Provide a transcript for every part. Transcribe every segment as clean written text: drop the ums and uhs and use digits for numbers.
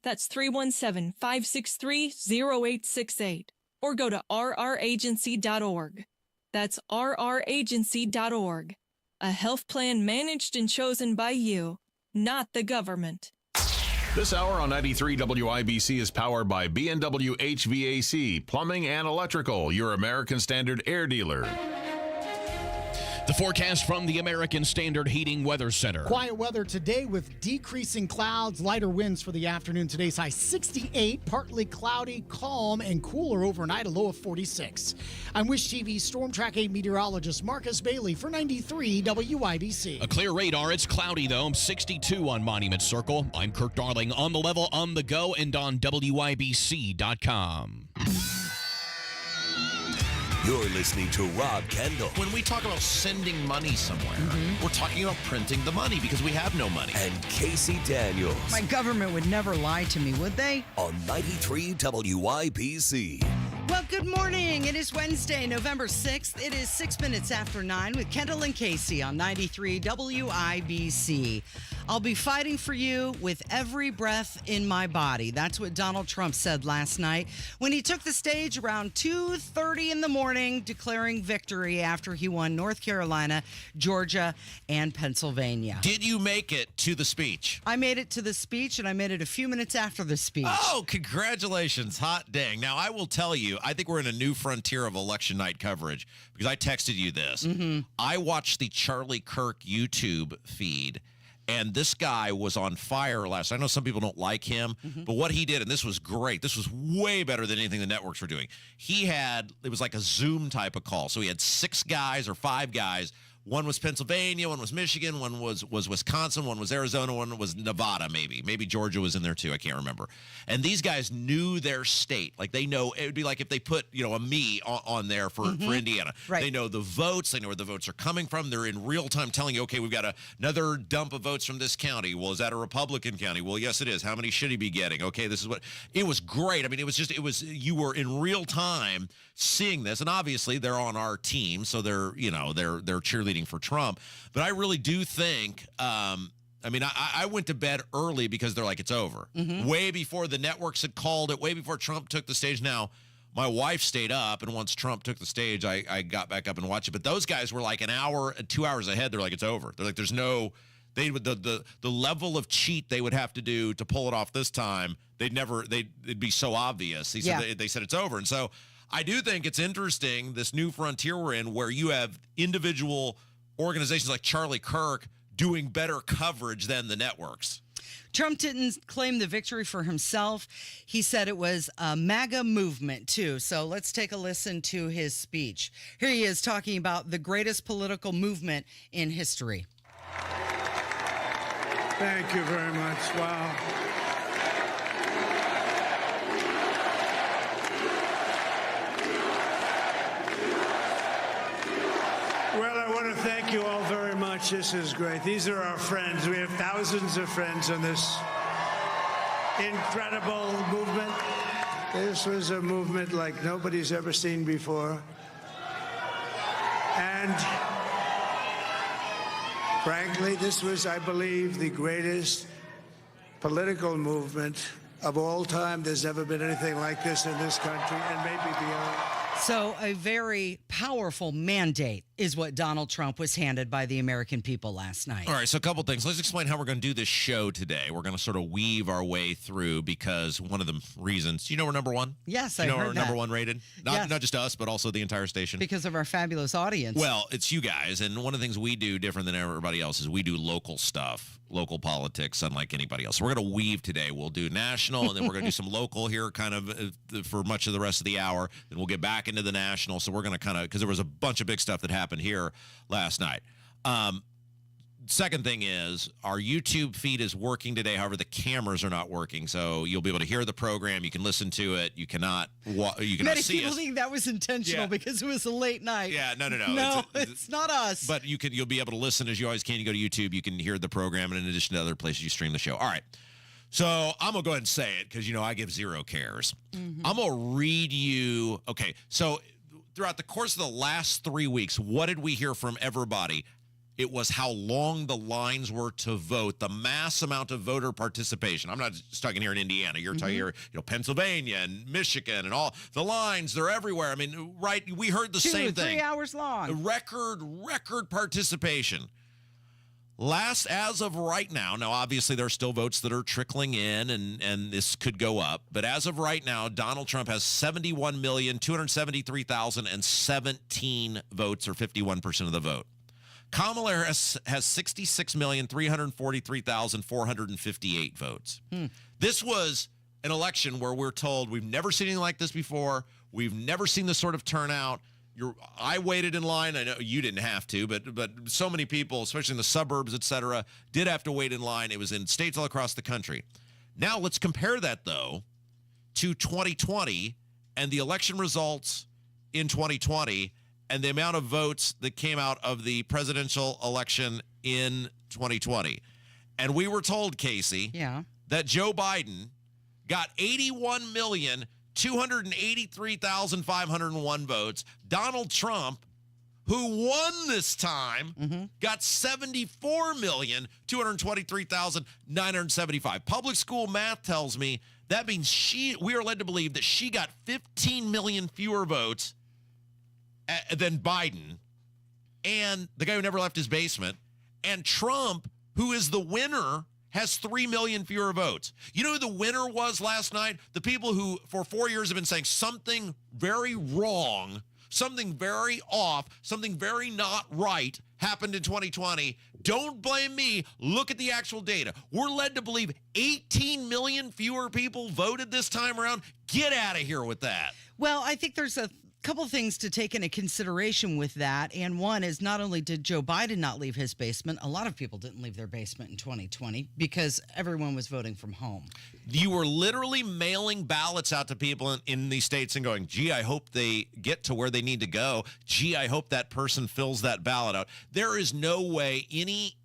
That's 317-563-0868. Or go to rragency.org. That's rragency.org. A health plan managed and chosen by you, not the government. This hour on 93 WIBC is powered by B&W HVAC, Plumbing and Electrical, your American Standard air dealer. The forecast from the American Standard Heating Weather Center. Quiet weather today with decreasing clouds, lighter winds for the afternoon. Today's high 68, partly cloudy, calm, and cooler overnight, a low of 46. I'm Wish TV Storm Track 8 meteorologist Marcus Bailey for 93 WIBC. A clear radar. It's cloudy, though. 62 on Monument Circle. I'm Kirk Darling on the level, on the go, and on WIBC.com. You're listening to Rob Kendall. When we talk about sending money somewhere, we're talking about printing the money because we have no money. And Casey Daniels. My government would never lie to me, would they? On 93 WIBC. Well, good morning. It is Wednesday, November 6th. It is 6 minutes after 9 with Kendall and Casey on 93 WIBC. I'll be fighting for you with every breath in my body. That's what Donald Trump said last night when he took the stage around 2:30 in the morning, declaring victory after he won North Carolina, Georgia, and Pennsylvania. Did you make it to the speech? I made it to the speech, and I made it a few minutes after the speech. Oh, congratulations. Hot dang. Now, I will tell you, I think we're in a new frontier of election night coverage because I texted you this. I watched the Charlie Kirk YouTube feed, and this guy was on fire last night. I know some people don't like him, but what he did, and this was great. This was way better than anything the networks were doing. It was like a Zoom type of call. So he had 6 guys or 5 guys. One was Pennsylvania, one was Michigan, one was Wisconsin, one was Arizona, one was Nevada, maybe. Maybe Georgia was in there too. I can't remember. And these guys knew their state. Like they know, it would be like if they put, a me on there for Indiana. Right. They know the votes. They know where the votes are coming from. They're in real time telling you, okay, we've got another dump of votes from this county. Well, is that a Republican county? Well, yes, it is. How many should he be getting? Okay, this is what. It was great. I mean, you were in real time seeing this. And obviously they're on our team, so they're cheerleading for Trump, but I really do think I went to bed early because they're like, it's over. Way before the networks had called it, way before Trump took the stage. Now, my wife stayed up, and once Trump took the stage, I got back up and watched it. But those guys were like an hour, 2 hours ahead. They're like, it's over. They're like, there's no, the level of cheat they would have to do to pull it off this time, it'd be so obvious. They said it's over. And so I do think it's interesting, this new frontier we're in, where you have individual organizations like Charlie Kirk doing better coverage than the networks. Trump didn't claim the victory for himself. He said it was a MAGA movement, too. So let's take a listen to his speech. Here he is talking about the greatest political movement in history. Thank you very much. Wow. Well, I want to thank you all very much. This is great. These are our friends. We have thousands of friends on this incredible movement. This was a movement like nobody's ever seen before. And frankly, this was, I believe, the greatest political movement of all time. There's never been anything like this in this country and maybe beyond. So a very powerful mandate is what Donald Trump was handed by the American people last night. All right, so a couple things. Let's explain how we're going to do this show today. We're going to sort of weave our way through because one of the reasons, we're number one? Yes, I heard that. We're number one rated? Not just us, but also the entire station. Because of our fabulous audience. Well, it's you guys, and one of the things we do different than everybody else is we do local stuff, local politics, unlike anybody else. So we're going to weave today. We'll do national, and then we're going to do some local here kind of for much of the rest of the hour. Then we'll get back into the national. So we're going to kind of, because there was a bunch of big stuff that happened here last night. Second thing is our YouTube feed is working today. However, the cameras are not working, so you'll be able to hear the program. You can listen to it. You cannot. You cannot Many see people us. think that was intentional because it was a late night. Yeah, no. No, it's not us. But you'll be able to listen as you always can. You go to YouTube. You can hear the program, and in addition to other places, you stream the show. All right. So I'm gonna go ahead and say it because I give zero cares. I'm gonna read you. Okay, so throughout the course of the last 3 weeks, what did we hear from everybody? It was how long the lines were to vote, the mass amount of voter participation. I'm not just talking here in Indiana. You're talking here, Pennsylvania and Michigan and all the lines. They're everywhere. I mean, right? We heard the same thing. 3 hours long. Record participation. As of right now, obviously there are still votes that are trickling in, and this could go up. But as of right now, Donald Trump has 71,273,017 votes, or 51% of the vote. Kamala Harris has 66,343,458 votes. This was an election where we're told we've never seen anything like this before. We've never seen this sort of turnout. I waited in line. I know you didn't have to, but so many people, especially in the suburbs, et cetera, did have to wait in line. It was in states all across the country. Now let's compare that, though, to 2020 and the election results in 2020 and the amount of votes that came out of the presidential election in 2020. And we were told, Casey, that Joe Biden got 81,283,501 votes. Donald Trump, who won this time, got 74,223,975. Public school math tells me that means we are led to believe that she got 15 million fewer votes than Biden, and the guy who never left his basement, and Trump, who is the winner, has 3 million fewer votes. You know who the winner was last night? The people who for 4 years have been saying something very wrong, something very off, something very not right happened in 2020. Don't blame me. Look at the actual data. We're led to believe 18 million fewer people voted this time around. Get out of here with that. Well, I think there's a couple things to take into consideration with that. And one is, not only did Joe Biden not leave his basement, a lot of people didn't leave their basement in 2020 because everyone was voting from home. You were literally mailing ballots out to people in these states and going, gee, I hope they get to where they need to go. Gee, I hope that person fills that ballot out. There is no way any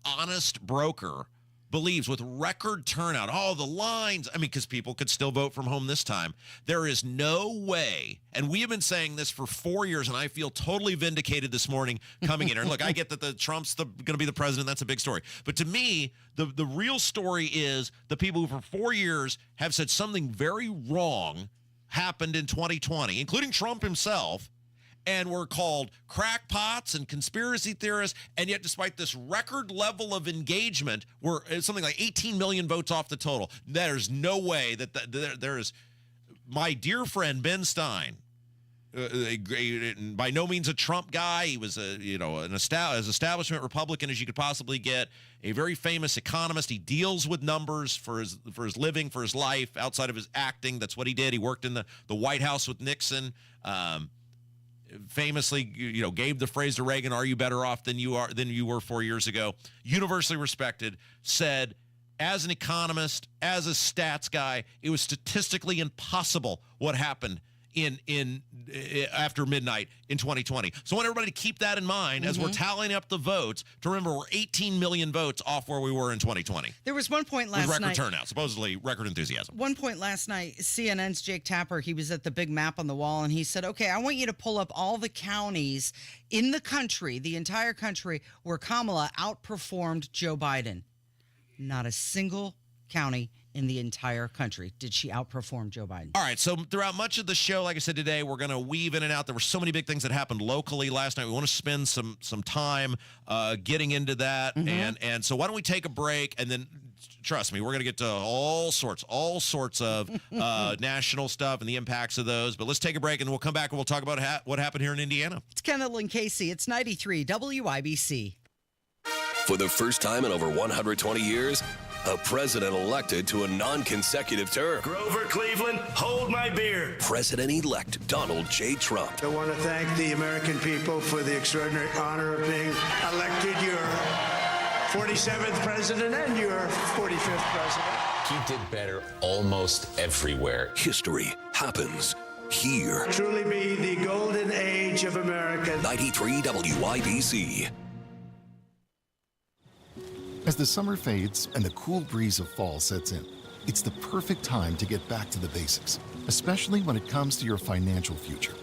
honest broker believes, with record turnout, the lines, because people could still vote from home this time. There is no way, and we have been saying this for 4 years, and I feel totally vindicated this morning coming in here. And look, I get that Trump's going to be the president. That's a big story. But to me, the real story is the people who for 4 years have said something very wrong happened in 2020, including Trump himself, and were called crackpots and conspiracy theorists. And yet, despite this record level of engagement, we're something like 18 million votes off the total. There's no way that there is. My dear friend Ben Stein, by no means a Trump guy. He was as establishment Republican as you could possibly get. A very famous economist. He deals with numbers for his living, for his life, outside of his acting. That's what he did. He worked in the White House with Nixon. Famously, gave the phrase to Reagan, "Are you better off than you were 4 years ago?" Universally respected, said, as an economist, as a stats guy, it was statistically impossible what happened in after midnight in 2020. So I want everybody to keep that in mind as we're tallying up the votes, to remember we're 18 million votes off where we were in 2020. There was one point last night. night. With record turnout, supposedly record enthusiasm. One point last night, CNN's Jake Tapper, he was at the big map on the wall, and he said, okay, I want you to pull up all the counties in the country, the entire country, where Kamala outperformed Joe Biden. Not a single county in the entire country did she outperform Joe Biden. All right, so throughout much of the show, like I said today, we're going to weave in and out. There were so many big things that happened locally last night. We want to spend some time getting into that. And so why don't we take a break, and then trust me, we're going to get to all sorts of national stuff and the impacts of those. But let's take a break, and we'll come back and we'll talk about what happened here in Indiana. It's Kendall and Casey. It's 93 WIBC. For the first time in over 120 years, a president elected to a non-consecutive term. Grover Cleveland, hold my beer. President-elect Donald J. Trump. I want to thank the American people for the extraordinary honor of being elected your 47th president and your 45th president. He did better almost everywhere. History happens here. Truly be the golden age of America. 93 WIBC. As the summer fades and the cool breeze of fall sets in, it's the perfect time to get back to the basics, especially when it comes to your financial future.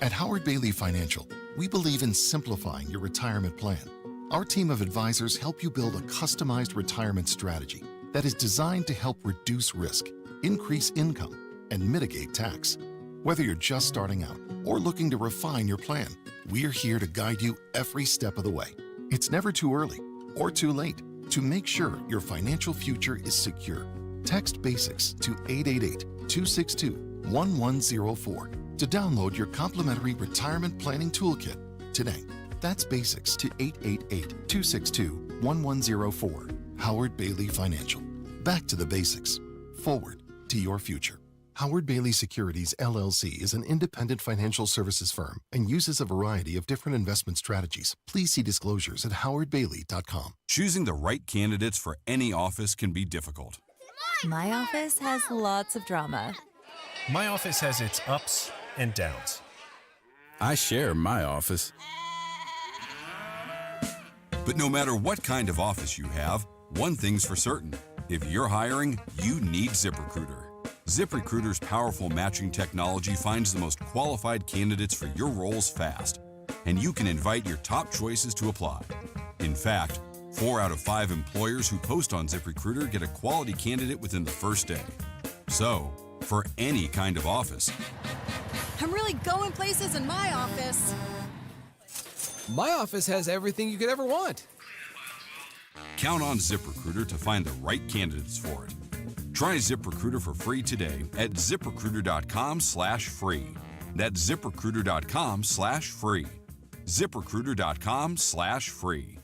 At Howard Bailey Financial, we believe in simplifying your retirement plan. Our team of advisors help you build a customized retirement strategy that is designed to help reduce risk, increase income, and mitigate tax. Whether you're just starting out or looking to refine your plan, we're here to guide you every step of the way. It's never too early or too late to make sure your financial future is secure. Text BASICS to 888-262-1104 to download your complimentary retirement planning toolkit today. That's BASICS to 888-262-1104. Howard Bailey Financial. Back to the basics. Forward to your future. Howard Bailey Securities, LLC is an independent financial services firm and uses a variety of different investment strategies. Please see disclosures at howardbailey.com. Choosing the right candidates for any office can be difficult. My office has lots of drama. My office has its ups and downs. I share my office. But no matter what kind of office you have, one thing's for certain. If you're hiring, you need ZipRecruiter. ZipRecruiter's powerful matching technology finds the most qualified candidates for your roles fast, and you can invite your top choices to apply. In fact, 4 out of 5 employers who post on ZipRecruiter get a quality candidate within the first day. So, for any kind of office. I'm really going places in my office. My office has everything you could ever want. Count on ZipRecruiter to find the right candidates for it. Try ZipRecruiter for free today at ZipRecruiter.com/free. That's ZipRecruiter.com/free. ZipRecruiter.com/free.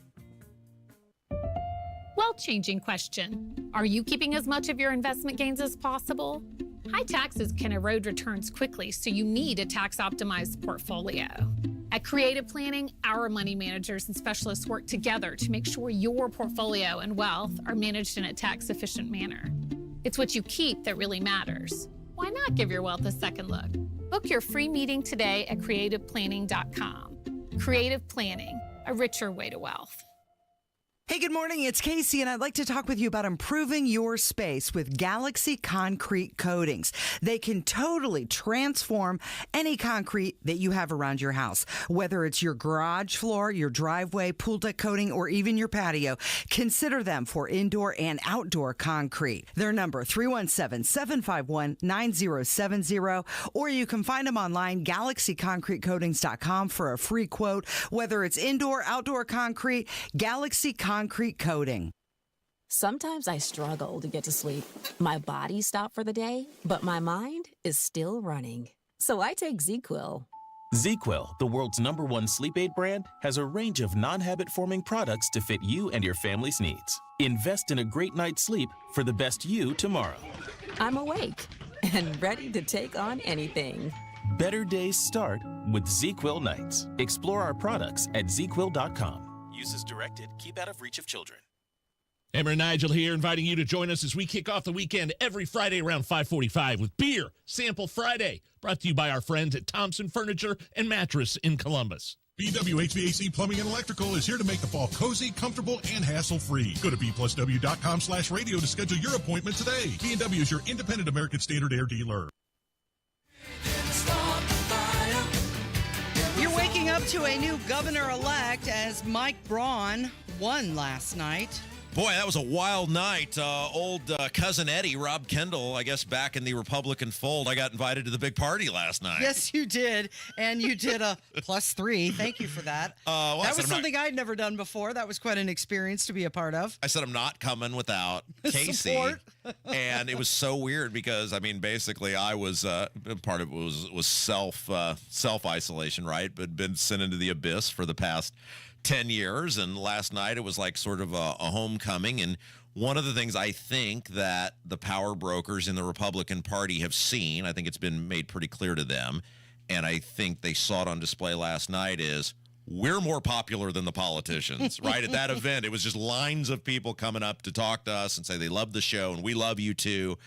Well-changing question. Are you keeping as much of your investment gains as possible? High taxes can erode returns quickly, so you need a tax-optimized portfolio. At Creative Planning, our money managers and specialists work together to make sure your portfolio and wealth are managed in a tax-efficient manner. It's what you keep that really matters. Why not give your wealth a second look? Book your free meeting today at creativeplanning.com. Creative Planning, a richer way to wealth. Hey, good morning. It's Casey, and I'd like to talk with you about improving your space with Galaxy Concrete Coatings. They can totally transform any concrete that you have around your house, whether it's your garage floor, your driveway, pool deck coating, or even your patio. Consider them for indoor and outdoor concrete. Their number, 317-751-9070, or you can find them online, galaxyconcretecoatings.com, for a free quote. Whether it's indoor, outdoor concrete, Galaxy Concrete Coating. Sometimes I struggle to get to sleep. My body stopped for the day, but my mind is still running. So I take ZzzQuil. ZzzQuil, the world's #1 sleep aid brand, has a range of non-habit-forming products to fit you and your family's needs. Invest in a great night's sleep for the best you tomorrow. I'm awake and ready to take on anything. Better days start with ZzzQuil nights. Explore our products at ZzzQuil.com. Use as directed. Keep out of reach of children. Emmer and Nigel here, inviting you to join us as we kick off the weekend every Friday around 5:45 with Beer Sample Friday, brought to you by our friends at Thompson Furniture and Mattress in Columbus. BW HVAC Plumbing and Electrical is here to make the fall cozy, comfortable, and hassle-free. Go to B+W.com/radio to schedule your appointment today. B&W is your independent American Standard Air dealer. You're waking up to a new governor-elect as Mike Braun won last night. Boy, that was a wild night. Old cousin Eddie, Rob Kendall, I guess back in the Republican fold. I got invited to the big party last night. Yes, you did. And you did a +3. Thank you for that. That was something I'd never done before. That was quite an experience to be a part of. I said I'm not coming without Casey. And it was so weird because, I mean, basically I was, part of it was self-isolation, right? But been sent into the abyss for the past 10 years, and last night it was like sort of a homecoming. And one of the things I think that the power brokers in the Republican Party have seen, I think it's been made pretty clear to them, and I think they saw it on display last night, is we're more popular than the politicians, right? At that event, it was just lines of people coming up to talk to us and say they love the show and we love you too.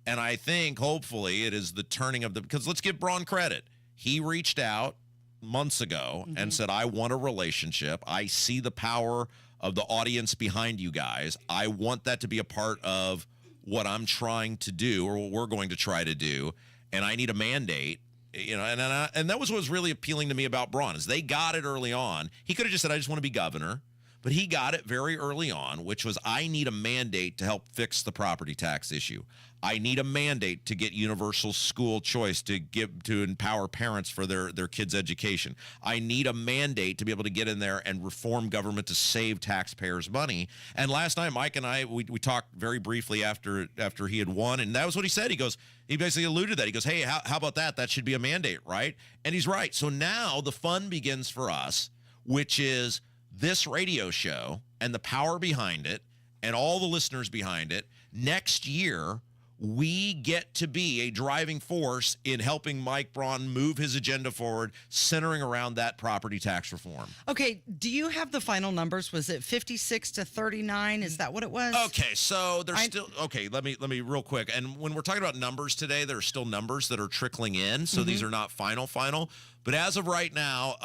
And I think hopefully it is the turning of the, because let's give Braun credit. He reached out months ago and said, I want a relationship. I see the power of the audience behind you guys. I want that to be a part of what I'm trying to do, or what we're going to try to do. And I need a mandate, you know, and that was what was really appealing to me about Braun, is they got it early on. He could have just said, I just want to be governor. but he got it very early on, which was, I need a mandate to help fix the property tax issue. I need a mandate to get universal school choice to empower parents for their kids' education. I need a mandate to be able to get in there and reform government to save taxpayers money. And last night, Mike and I, we talked very briefly after he had won, and that was what he said. He basically alluded to that. He goes, hey, how about that? That should be a mandate, right? And he's right. So now the fun begins for us, which is this radio show and the power behind it and all the listeners behind it. Next year, we get to be a driving force in helping Mike Braun move his agenda forward, centering around that property tax reform. Okay, do you have the final numbers? Was it 56 to 39? Is that what it was? Okay, so there's still okay. Let me real quick. And when we're talking about numbers today, there are still numbers that are trickling in. So these are not final. But as of right now,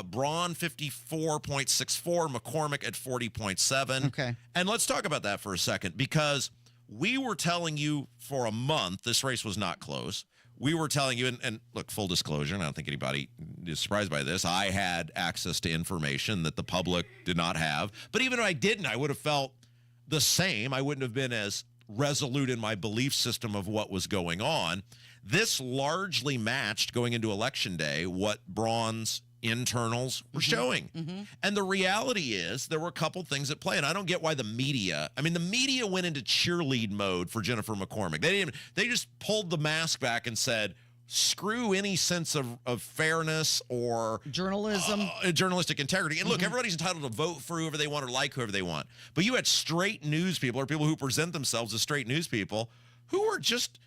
Braun 54.64, McCormick at 40.7. Okay, and let's talk about that for a second, because we were telling you for a month this race was not close. We were telling you, and look, full disclosure, and I don't think anybody is surprised by this, I had access to information that the public did not have. But even if I didn't, I would have felt the same. I wouldn't have been as resolute in my belief system of what was going on. This largely matched, going into Election Day, what Braun's internals were showing. And the reality is there were a couple things at play, and I don't get why the media went into cheerlead mode for Jennifer McCormick. They just pulled the mask back and said, screw any sense of fairness or journalism, journalistic integrity. And look, everybody's entitled to vote for whoever they want or like whoever they want. But you had straight news people, or people who present themselves as straight news people, who were just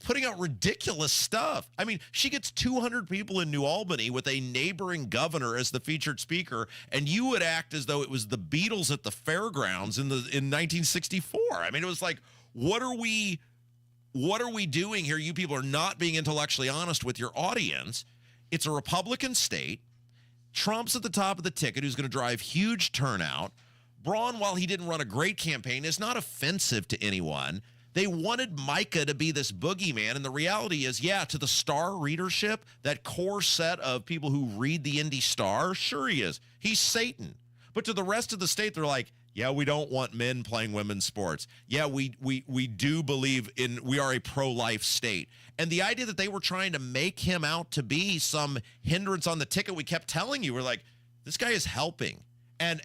putting out ridiculous stuff. I mean, she gets 200 people in New Albany with a neighboring governor as the featured speaker, and you would act as though it was the Beatles at the fairgrounds in 1964. I mean, it was like, what are we doing here? You people are not being intellectually honest with your audience. It's a Republican state. Trump's at the top of the ticket, who's going to drive huge turnout. Braun, while he didn't run a great campaign, is not offensive to anyone. They wanted Micah to be this boogeyman, and the reality is, yeah, to the Star readership, that core set of people who read the Indy Star, sure he is. He's Satan. But to the rest of the state, they're like, yeah, we don't want men playing women's sports. Yeah, we do believe we are a pro-life state. And the idea that they were trying to make him out to be some hindrance on the ticket, we kept telling you, we're like, this guy is helping. And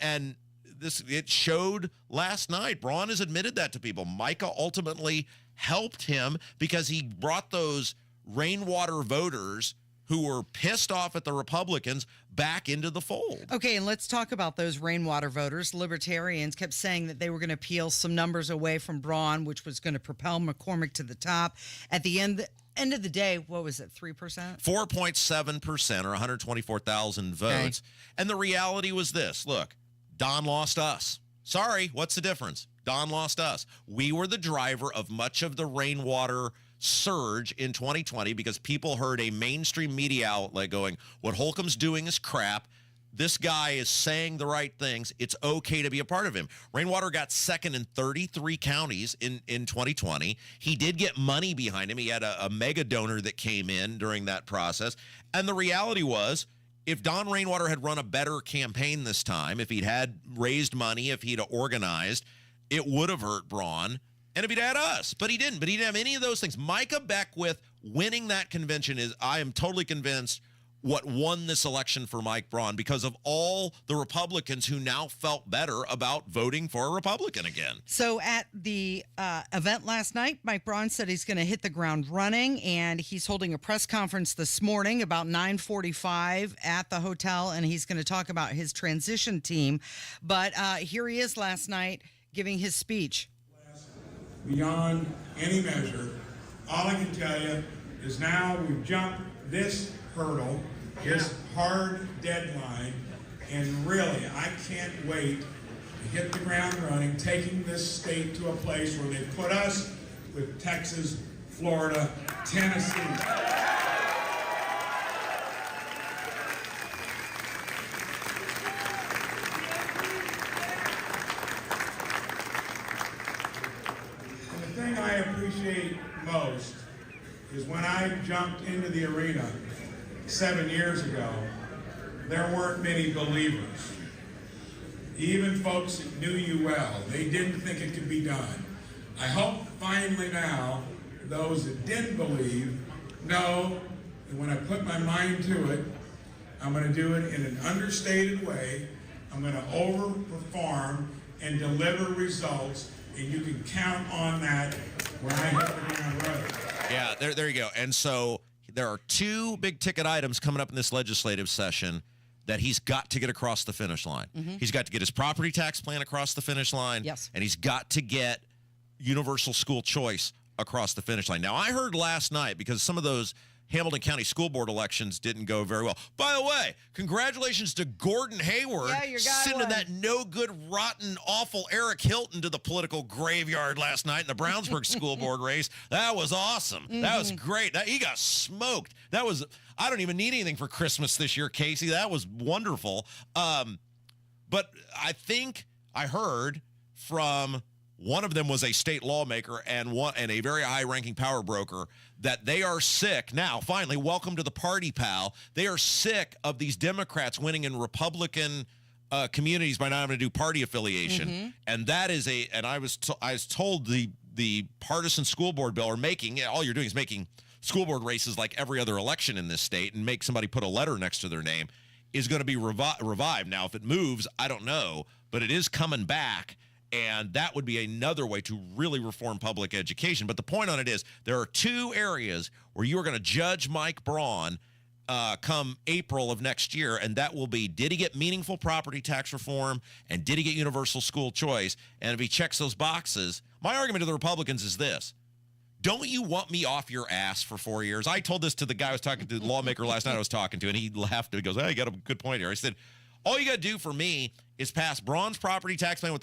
it showed last night. Braun has admitted that to people. Micah ultimately helped him because he brought those Rainwater voters who were pissed off at the Republicans back into the fold. Okay, and let's talk about those Rainwater voters. Libertarians kept saying that they were going to peel some numbers away from Braun, which was going to propel McCormick to the top. At the end of the day, what was it, 3%? 4.7%, or 124,000 votes. Okay. And the reality was this. Look, Don lost us. Sorry, what's the difference? Don lost us. We were the driver of much of the Rainwater surge in 2020 because people heard a mainstream media outlet going, what Holcomb's doing is crap. This guy is saying the right things. It's okay to be a part of him. Rainwater got second in 33 counties in 2020. He did get money behind him. He had a mega donor that came in during that process. And the reality was, if Don Rainwater had run a better campaign this time, if he'd had raised money, if he'd organized, it would have hurt Braun. And if he'd had us, but he didn't. But he didn't have any of those things. Micah Beckwith winning that convention is, I am totally convinced, what won this election for Mike Braun, because of all the Republicans who now felt better about voting for a Republican again. So at the event last night, Mike Braun said he's going to hit the ground running, and he's holding a press conference this morning about 9:45 at the hotel, and he's going to talk about his transition team. But here he is last night giving his speech. Beyond any measure, all I can tell you is now we've jumped this hurdle, this hard deadline, and really, I can't wait to hit the ground running, taking this state to a place where they've put us with Texas, Florida, Tennessee. And the thing I appreciate most is when I jumped into the arena 7 years ago, there weren't many believers. even folks that knew you well, they didn't think it could be done. I hope finally now, those that didn't believe know that when I put my mind to it, I'm going to do it in an understated way. I'm going to overperform and deliver results, and you can count on that when I hit the ground running. Yeah, there you go. And so there are two big ticket items coming up in this legislative session that he's got to get across the finish line. Mm-hmm. He's got to get his property tax plan across the finish line. Yes. And he's got to get universal school choice across the finish line. Now, I heard last night, because some of those Hamilton County School Board elections didn't go very well. By the way, congratulations to Gordon Hayward, sending that no-good, rotten, awful Eric Hilton to the political graveyard last night in the Brownsburg School Board race. That was awesome. Mm-hmm. That was great. He got smoked. I don't even need anything for Christmas this year, Casey. That was wonderful. But I think I heard from one of them was a state lawmaker and a very high-ranking power broker that they are sick. Now, finally, welcome to the party, pal. They are sick of these Democrats winning in Republican communities by not having to do party affiliation. Mm-hmm. And that is I was told the partisan school board bill all you're doing is making school board races like every other election in this state and make somebody put a letter next to their name is going to be revived. Now, if it moves, I don't know, but it is coming back. And that would be another way to really reform public education. But the point on it is there are two areas where you are going to judge Mike Braun come April of next year, and that will be, did he get meaningful property tax reform, and did he get universal school choice? And if he checks those boxes, my argument to the Republicans is this. Don't you want me off your ass for 4 years? I told this to the guy I was talking to, the lawmaker last night I was talking to, and he laughed. He goes, hey, you got a good point here. I said, all you got to do for me is pass Braun's property tax plan with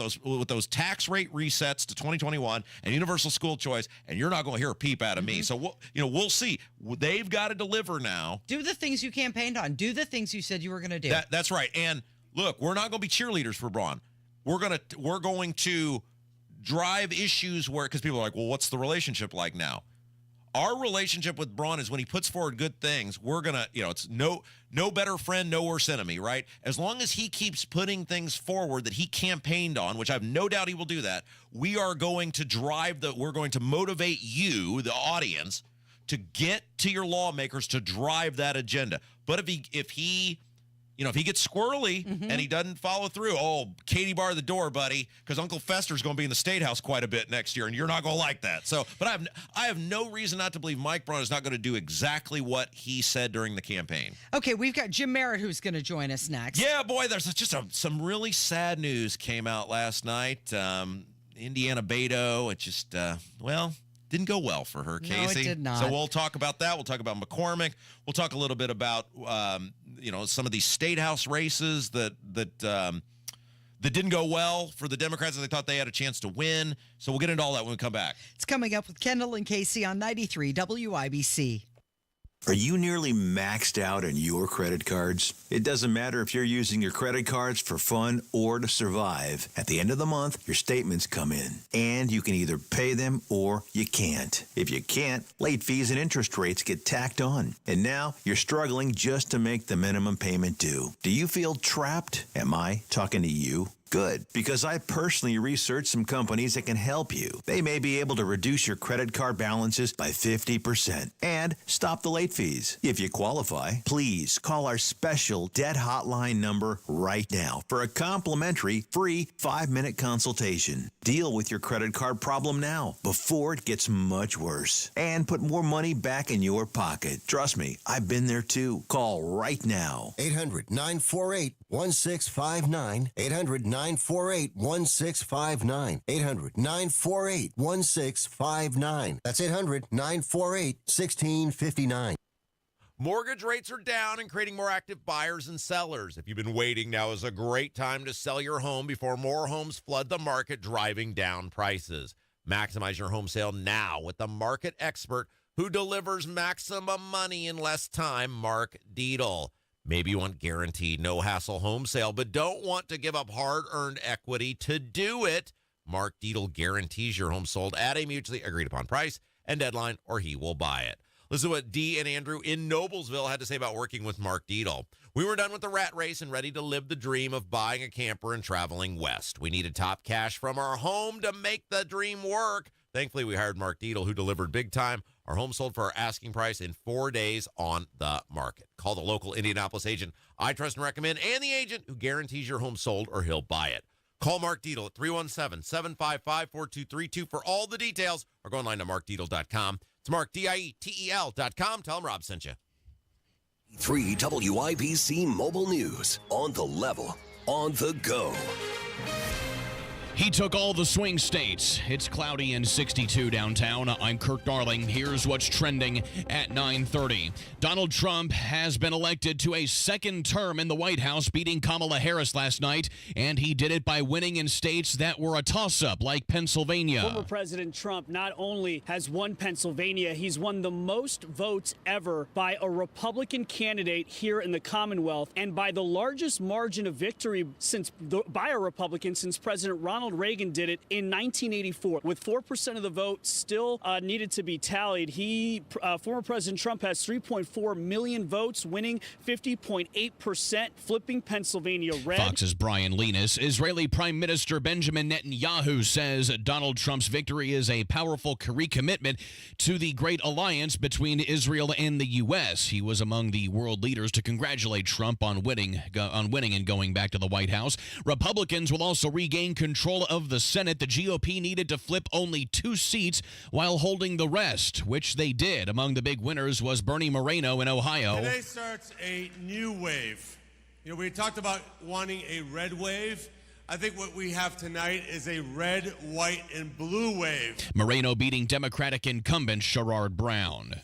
those tax rate resets to 2021 and universal school choice, and you're not going to hear a peep out of me. So we'll see. They've got to deliver now. Do the things you campaigned on. Do the things you said you were going to do. That's right. And look, we're not going to be cheerleaders for Braun. We're going to drive issues because people are like, well, what's the relationship like now? Our relationship with Braun is when he puts forward good things, we're going to, it's no better friend, no worse enemy, right? As long as he keeps putting things forward that he campaigned on, which I have no doubt he will do that, we are going to we're going to motivate you, the audience, to get to your lawmakers to drive that agenda. But if he gets squirrely and he doesn't follow through, Katie, bar the door, buddy, because Uncle Fester's going to be in the State House quite a bit next year, and you're not going to like that. So, but I have no reason not to believe Mike Braun is not going to do exactly what he said during the campaign. Okay, we've got Jim Merritt who's going to join us next. Yeah, boy, there's just some really sad news came out last night. Indiana Beto, it just, didn't go well for her, Casey. No, it did not. So we'll talk about that. We'll talk about McCormick. We'll talk a little bit about some of these state house races that didn't go well for the Democrats and they thought they had a chance to win. So we'll get into all that when we come back. It's coming up with Kendall and Casey on 93 WIBC. Are you nearly maxed out on your credit cards? It doesn't matter if you're using your credit cards for fun or to survive. At the end of the month, your statements come in, and you can either pay them or you can't. If you can't, late fees and interest rates get tacked on. And now you're struggling just to make the minimum payment due. Do you feel trapped? Am I talking to you? Good, because I personally researched some companies that can help you. They may be able to reduce your credit card balances by 50% and stop the late fees. If you qualify, please call our special debt hotline number right now for a complimentary free 5-minute consultation. Deal with your credit card problem now before it gets much worse and put more money back in your pocket. Trust me, I've been there too. Call right now. 800-948-1659. 800-948-1659. 800-948-1659. That's 800-948-1659. Mortgage rates are down and creating more active buyers and sellers. If you've been waiting, now is a great time to sell your home before more homes flood the market, driving down prices. Maximize your home sale now with the market expert who delivers maximum money in less time, Mark Deedle. Maybe you want guaranteed no-hassle home sale, but don't want to give up hard-earned equity to do it. Mark Deedle guarantees your home sold at a mutually agreed-upon price and deadline, or he will buy it. Listen to what Dee and Andrew in Noblesville had to say about working with Mark Dietel. We were done with the rat race and ready to live the dream of buying a camper and traveling west. We needed top cash from our home to make the dream work. Thankfully, we hired Mark Dietel, who delivered big time. Our home sold for our asking price in 4 days on the market. Call the local Indianapolis agent I trust and recommend, and the agent who guarantees your home sold or he'll buy it. Call Mark Dietel at 317-755-4232 for all the details, or go online to markdietel.com. It's Mark, Dietel.com. Tell him Rob sent you. 3 WIBC Mobile News. On the level, on the go. He took all the swing states. It's cloudy and 62 downtown. I'm Kirk Darling. Here's what's trending at 9:30. Donald Trump has been elected to a second term in the White House, beating Kamala Harris last night, and he did it by winning in states that were a toss-up, like Pennsylvania. Former President Trump not only has won Pennsylvania, he's won the most votes ever by a Republican candidate here in the Commonwealth, and by the largest margin of victory by a Republican since President Ronald Reagan did it in 1984. With 4% of the vote still needed to be tallied, former President Trump has 3.4 million votes, winning 50.8%, flipping Pennsylvania red. Fox's Brian Linus. Israeli Prime Minister Benjamin Netanyahu says Donald Trump's victory is a powerful recommitment to the great alliance between Israel and the U.S. He was among the world leaders to congratulate Trump on winning and going back to the White House. Republicans will also regain control of the Senate. The GOP needed to flip only 2 seats while holding the rest, which they did. Among the big winners was Bernie Moreno in Ohio. Today starts a new wave. We talked about wanting a red wave. I think what we have tonight is a red, white, and blue wave. Moreno beating Democratic incumbent Sherrod Brown.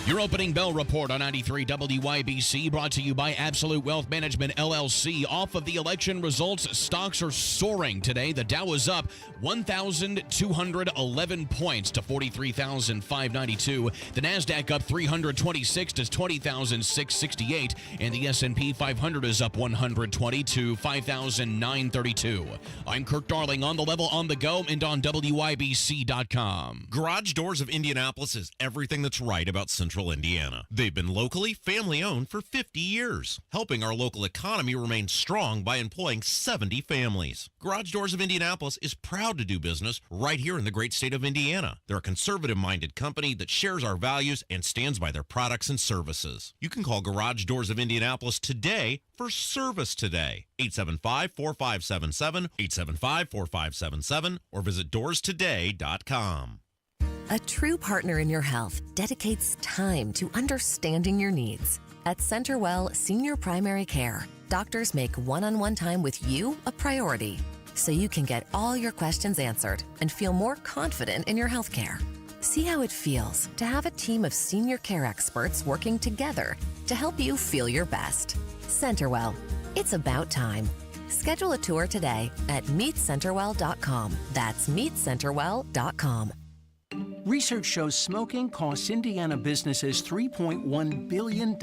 Your opening bell report on 93 WIBC, brought to you by Absolute Wealth Management, LLC. Off of the election results, stocks are soaring today. The Dow is up 1,211 points to 43,592. The NASDAQ up 326 to 20,668. And the S&P 500 is up 120 to 5,932. I'm Kirk Darling, on the level, on the go, and on WIBC.com. Garage Doors of Indianapolis is everything that's right about Central Indiana. They've been locally family-owned for 50 years, helping our local economy remain strong by employing 70 families. Garage Doors of Indianapolis is proud to do business right here in the great state of Indiana. They're a conservative-minded company that shares our values and stands by their products and services. You can call Garage Doors of Indianapolis today for service today. 875-4577, 875-4577, or visit doorstoday.com. A true partner in your health dedicates time to understanding your needs. At CenterWell Senior Primary Care, doctors make one-on-one time with you a priority, so you can get all your questions answered and feel more confident in your health care. See how it feels to have a team of senior care experts working together to help you feel your best. CenterWell, it's about time. Schedule a tour today at meetcenterwell.com. That's meetcenterwell.com. Research shows smoking costs Indiana businesses $3.1 billion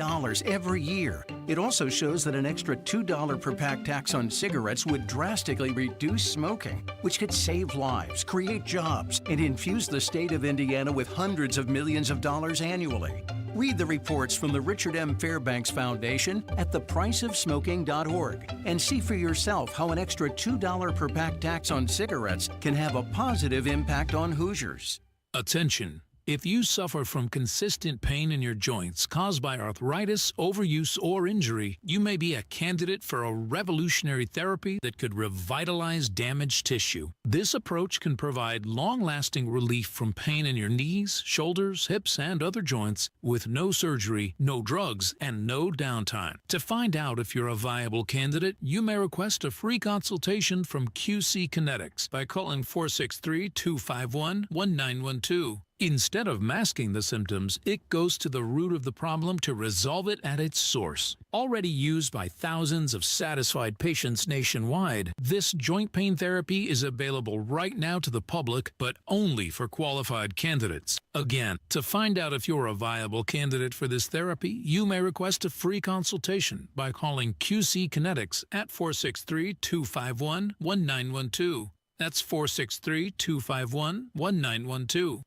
every year. It also shows that an extra $2 per pack tax on cigarettes would drastically reduce smoking, which could save lives, create jobs, and infuse the state of Indiana with hundreds of millions of dollars annually. Read the reports from the Richard M. Fairbanks Foundation at thepriceofsmoking.org and see for yourself how an extra $2 per pack tax on cigarettes can have a positive impact on Hoosiers. Attention! If you suffer from consistent pain in your joints caused by arthritis, overuse, or injury, you may be a candidate for a revolutionary therapy that could revitalize damaged tissue. This approach can provide long-lasting relief from pain in your knees, shoulders, hips, and other joints with no surgery, no drugs, and no downtime. To find out if you're a viable candidate, you may request a free consultation from QC Kinetics by calling 463-251-1912. Instead of masking the symptoms, it goes to the root of the problem to resolve it at its source. Already used by thousands of satisfied patients nationwide, this joint pain therapy is available right now to the public, but only for qualified candidates. Again, to find out if you're a viable candidate for this therapy, you may request a free consultation by calling QC Kinetics at 463-251-1912. That's 463-251-1912.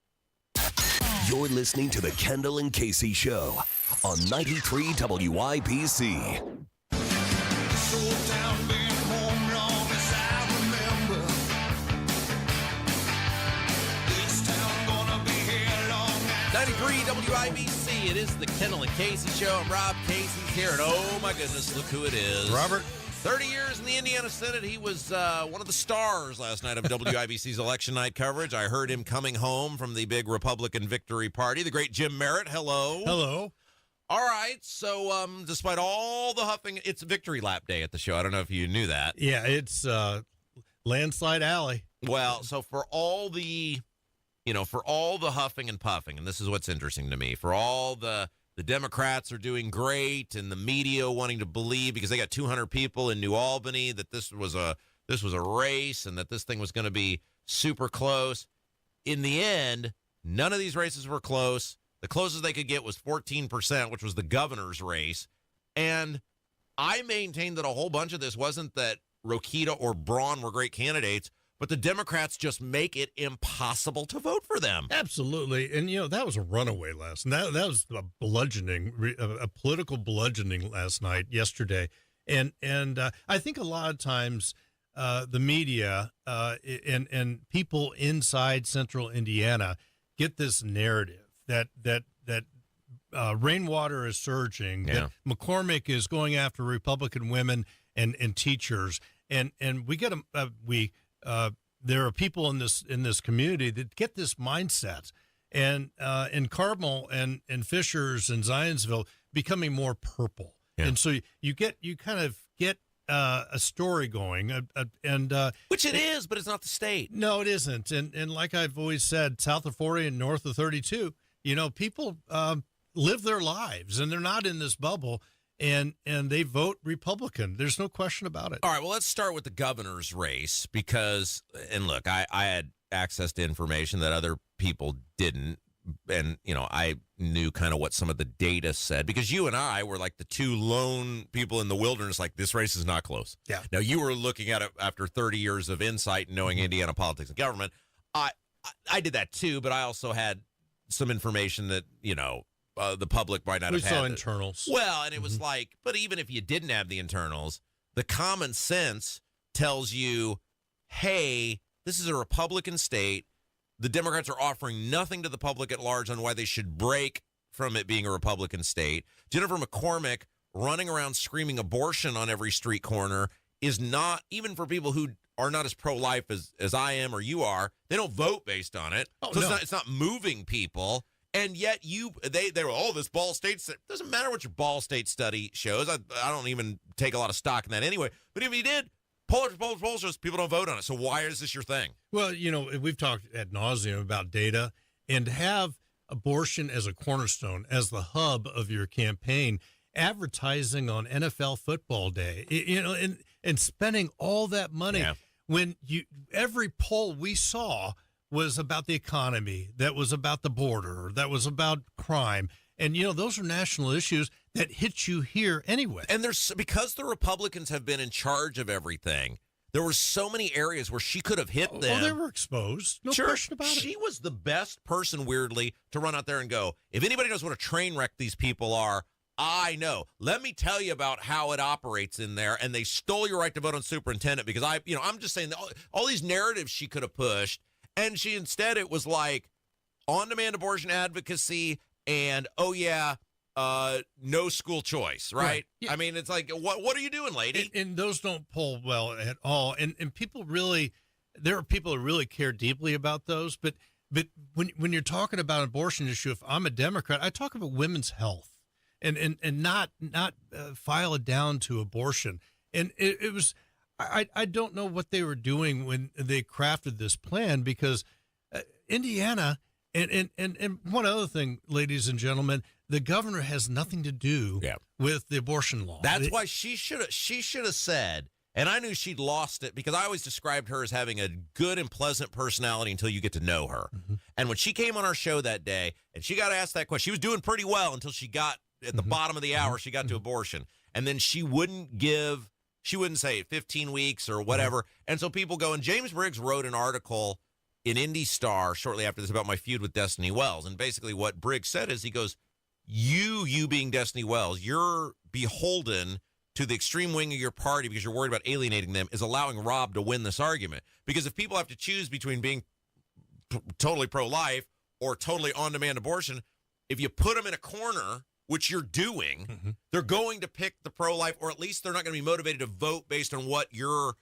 You're listening to the Kendall and Casey Show on 93 WIBC. So down being home long as I remember. This town gonna be here long after. 93 WIBC. It is the Kendall and Casey Show. I'm Rob. Casey's here, and oh my goodness, look who it is. Robert. 30 years in the Indiana Senate. He was one of the stars last night of WIBC's election night coverage. I heard him coming home from the big Republican victory party. The great Jim Merritt. Hello. Hello. All right. So despite all the huffing, it's victory lap day at the show. I don't know if you knew that. Yeah, it's landslide alley. Well, so for all the huffing and puffing, and this is what's interesting to me, for all the Democrats are doing great, and the media wanting to believe because they got 200 people in New Albany that this was a race and that this thing was going to be super close. In the end, none of these races were close. The closest they could get was 14%, which was the governor's race. And I maintained that a whole bunch of this wasn't that Rokita or Braun were great candidates, but the Democrats just make it impossible to vote for them. Absolutely. And, that was a runaway last night. That was a bludgeoning, a political bludgeoning yesterday. And I think a lot of times the media and people inside central Indiana get this narrative that Rainwater is surging, that McCormick is going after Republican women and teachers. And we get there are people in this community that get this mindset, and in Carmel and Fishers and Zionsville becoming more purple, and so you kind of get a story going, which it is, but it's not the state. No, it isn't, and like I've always said, south of 40 and north of 32, people live their lives, and they're not in this bubble. And they vote Republican. There's no question about it. All right, well, let's start with the governor's race because, and look, I had access to information that other people didn't. And, I knew kind of what some of the data said because you and I were like the two lone people in the wilderness, like this race is not close. Yeah. Now, you were looking at it after 30 years of insight and knowing Indiana politics and government. I did that too, but I also had some information that, the public might not have had. We saw internals. Well, and it was like, but even if you didn't have the internals, the common sense tells you, hey, this is a Republican state. The Democrats are offering nothing to the public at large on why they should break from it being a Republican state. Jennifer McCormick running around screaming abortion on every street corner is not, even for people who are not as pro-life as I am or you are, they don't vote based on it. Oh, so no. it's not moving people. And yet they were, this Ball State, doesn't matter what your Ball State study shows. I don't even take a lot of stock in that anyway. But if you did, poll shows people don't vote on it. So why is this your thing? Well, we've talked ad nauseum about data, and to have abortion as a cornerstone, as the hub of your campaign, advertising on NFL football day, and spending all that money when every poll we saw was about the economy, that was about the border, that was about crime. And, those are national issues that hit you here anyway. And because the Republicans have been in charge of everything, there were so many areas where she could have hit them. Well, they were exposed. No question about it. She was the best person, weirdly, to run out there and go, if anybody knows what a train wreck these people are, I know. Let me tell you about how it operates in there. And they stole your right to vote on superintendent because I'm just saying that all these narratives she could have pushed. And instead it was like on-demand abortion advocacy and, no school choice, right? Yeah. I mean, it's like, what are you doing, lady? And those don't poll well at all. And people really, there are people who really care deeply about those. But when you're talking about an abortion issue, if I'm a Democrat, I talk about women's health and not file it down to abortion. And it was... I don't know what they were doing when they crafted this plan because Indiana and one other thing, ladies and gentlemen, the governor has nothing to do with the abortion law. That's why she should have said, and I knew she'd lost it because I always described her as having a good and pleasant personality until you get to know her. Mm-hmm. And when she came on our show that day and she got asked that question, she was doing pretty well until she got at the bottom of the hour, she got to abortion. And then she wouldn't say 15 weeks or whatever. And so people go, and James Briggs wrote an article in Indy Star shortly after this about my feud with Destiny Wells. And basically what Briggs said is, he goes, you being Destiny Wells, you're beholden to the extreme wing of your party because you're worried about alienating them, is allowing Rob to win this argument. Because if people have to choose between being totally pro-life or totally on-demand abortion, if you put them in a corner, which you're doing, they're going to pick the pro-life, or at least they're not going to be motivated to vote based on what you're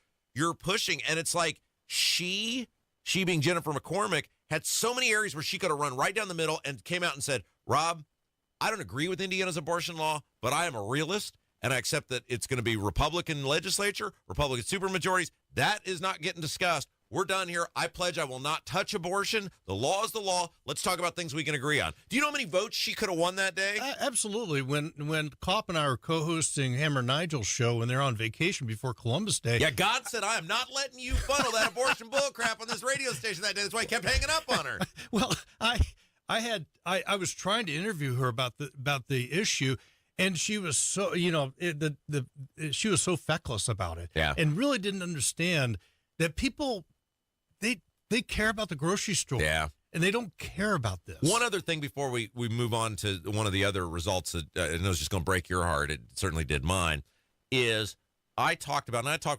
pushing. And it's like she being Jennifer McCormick, had so many areas where she could have run right down the middle and came out and said, Rob, I don't agree with Indiana's abortion law, but I am a realist, and I accept that it's going to be Republican legislature, Republican supermajorities. That is not getting discussed. We're done here. I pledge I will not touch abortion. The law is the law. Let's talk about things we can agree on. Do you know how many votes she could have won that day? Absolutely. When Kopp and I are co-hosting Hammer Nigel's show when they're on vacation before Columbus Day. Yeah, God said, I am not letting you funnel that abortion bull crap on this radio station that day. That's why I kept hanging up on her. Well, I was trying to interview her about the issue, and she was so, she was so feckless about it. Yeah. And really didn't understand that people, they care about the grocery store. Yeah. And they don't care about this. One other thing before we move on to one of the other results that I know is just going to break your heart, it certainly did mine, is I talked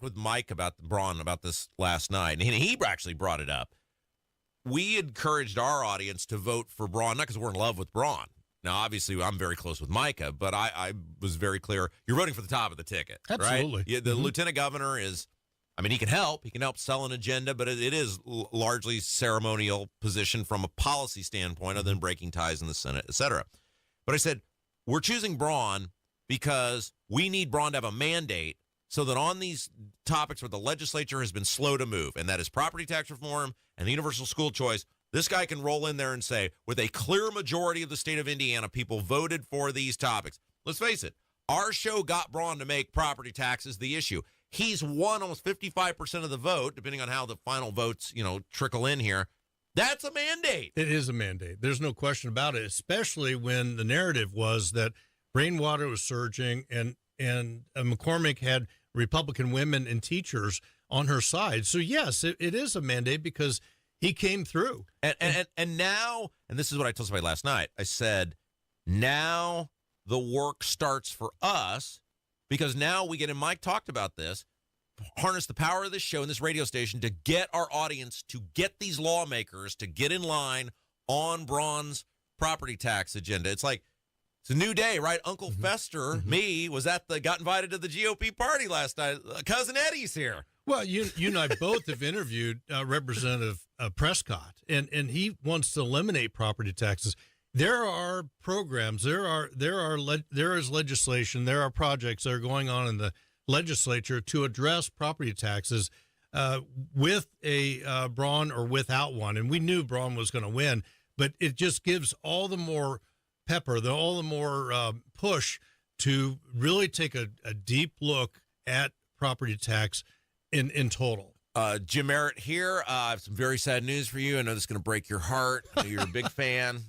with Mike about Braun about this last night, and he actually brought it up. We encouraged our audience to vote for Braun, not because we're in love with Braun. Now, obviously, I'm very close with Micah, but I was very clear. You're voting for the top of the ticket, Absolutely. right? Yeah, the lieutenant governor is, I mean, he can help sell an agenda, but it is largely ceremonial position from a policy standpoint, other than breaking ties in the Senate, et cetera. But I said, we're choosing Braun because we need Braun to have a mandate so that on these topics where the legislature has been slow to move, and that is property tax reform and the universal school choice, this guy can roll in there and say, with a clear majority of the state of Indiana, people voted for these topics. Let's face it, our show got Braun to make property taxes the issue. He's won almost 55% of the vote, depending on how the final votes, trickle in here. That's a mandate. It is a mandate. There's no question about it, especially when the narrative was that Rainwater was surging and McCormick had Republican women and teachers on her side. So, yes, it is a mandate because he came through. And now, and this is what I told somebody last night, I said, now the work starts for us, because now we get, and Mike talked about this, harness the power of this show and this radio station to get our audience, to get these lawmakers to get in line on Braun's property tax agenda. It's like, it's a new day, right? Uncle Fester, me, got invited to the GOP party last night. Cousin Eddie's here. Well, you and I both have interviewed Representative Prescott, and he wants to eliminate property taxes. There are programs, there is legislation, there are projects that are going on in the legislature to address property taxes with a Braun or without one. And we knew Braun was going to win, but it just gives all the more pepper, all the more push to really take a deep look at property tax in total. Jim Merritt here. I have some very sad news for you. I know this is going to break your heart. I know you're a big fan.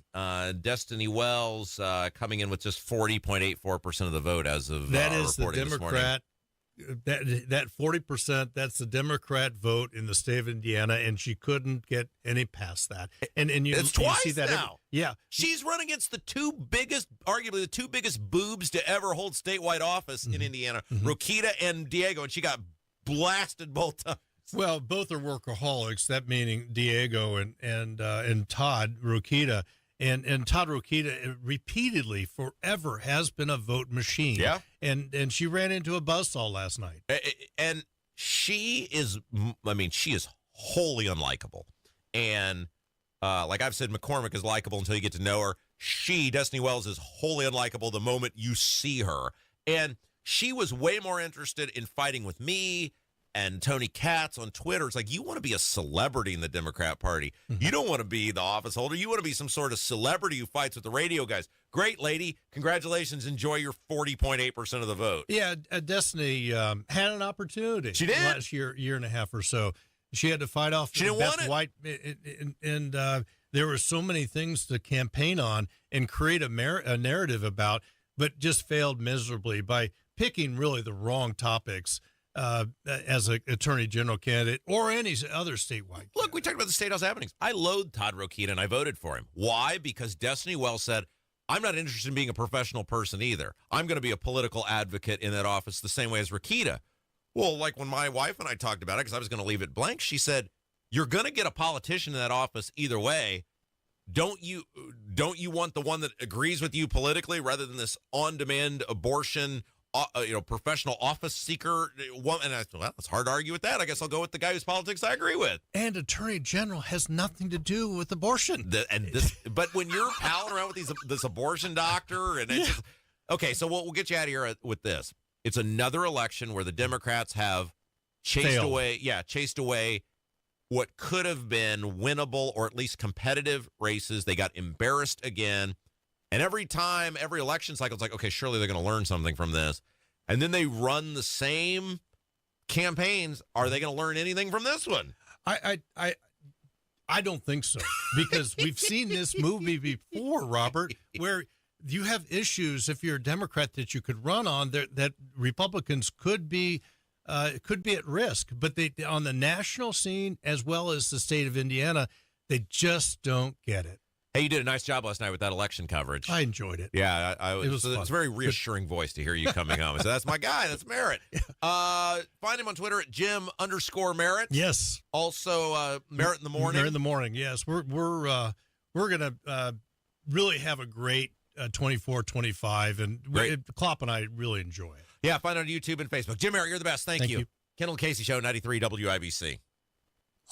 Destiny Wells coming in with just 40.84% of the vote as of that is the reporting Democrat. That 40%. That's the Democrat vote in the state of Indiana, and she couldn't get any past that. And it's twice you see that now. Yeah, she's running against arguably the two biggest boobs to ever hold statewide office in Indiana, Rokita and Diego, and she got blasted both times. Well, both are workaholics. That meaning Diego and Todd Rokita, and Todd Rokita repeatedly forever has been a vote machine. Yeah, and she ran into a buzzsaw last night. And she is wholly unlikable. And like I've said, McCormick is likable until you get to know her. Destiny Wells, is wholly unlikable the moment you see her. And she was way more interested in fighting with me and Tony Katz on Twitter. It's like, you want to be a celebrity in the Democrat Party. You don't want to be the office holder. You want to be some sort of celebrity who fights with the radio guys. Great, lady. Congratulations. Enjoy your 40.8% of the vote. Yeah, Destiny had an opportunity. She did. Last year and a half or so. She had to fight off She didn't Beth want it. White, and there were so many things to campaign on and create a narrative about, but just failed miserably by picking really the wrong topics as an attorney general candidate or any other statewide. Look, we talked about the State House happenings. I loathe Todd Rokita, and I voted for him. Why? Because Destiny Wells said, I'm not interested in being a professional person either. I'm going to be a political advocate in that office the same way as Rokita. Well, like when my wife and I talked about it, because I was going to leave it blank, she said, you're going to get a politician in that office either way. Don't you want the one that agrees with you politically rather than this on-demand abortion, professional office seeker? And I thought, well, it's hard to argue with that. I guess I'll go with the guy whose politics I agree with. And attorney general has nothing to do with abortion. But when you're palling around with this abortion doctor, and it's just, okay, so we'll get you out of here with this. It's another election where the Democrats have chased away what could have been winnable or at least competitive races. They got embarrassed again. And every election cycle, it's like, okay, surely they're going to learn something from this. And then they run the same campaigns. Are they going to learn anything from this one? I don't think so, because we've seen this movie before, Robert, where you have issues if you're a Democrat that you could run on that Republicans could be at risk. But they, on the national scene as well as the state of Indiana, they just don't get it. Hey, you did a nice job last night with that election coverage. I enjoyed it. Yeah, it was fun. It's a very reassuring voice to hear you coming home. So that's my guy. That's Merritt. Find him on Twitter at Jim_Merritt. Yes. Also, Merritt in the morning. Merritt in the morning. Yes, we're gonna really have a great 24-25, and Klopp and I really enjoy it. Yeah, find it on YouTube and Facebook. Jim Merritt, you're the best. Thank you. Kendall Casey Show, 93 WIBC.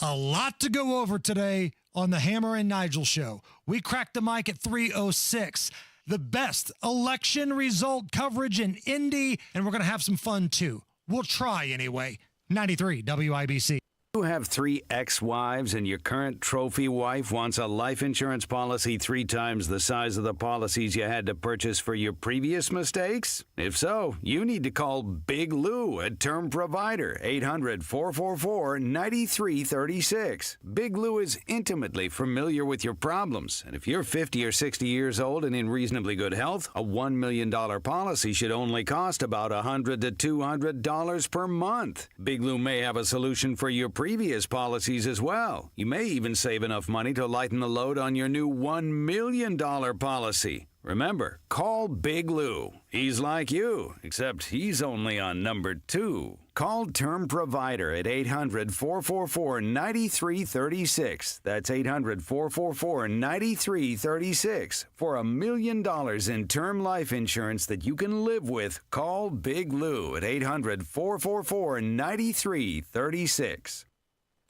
A lot to go over today on the Hammer and Nigel Show. We cracked the mic at 3:06. The best election result coverage in Indy, and we're going to have some fun, too. We'll try anyway. 93 WIBC. You have 3 ex-wives and your current trophy wife wants a life insurance policy 3 times the size of the policies you had to purchase for your previous mistakes? If so, you need to call Big Lou, a term provider, 800-444-9336. Big Lou is intimately familiar with your problems, and if you're 50 or 60 years old and in reasonably good health, a $1 million policy should only cost about $100 to $200 per month. Big Lou may have a solution for your previous policies as well. You may even save enough money to lighten the load on your new $1 million policy. Remember, call Big Lou. He's like you, except he's only on number 2. Call Term Provider at 800-444-9336. That's 800-444-9336. For $1 million in term life insurance that you can live with, call Big Lou at 800-444-9336.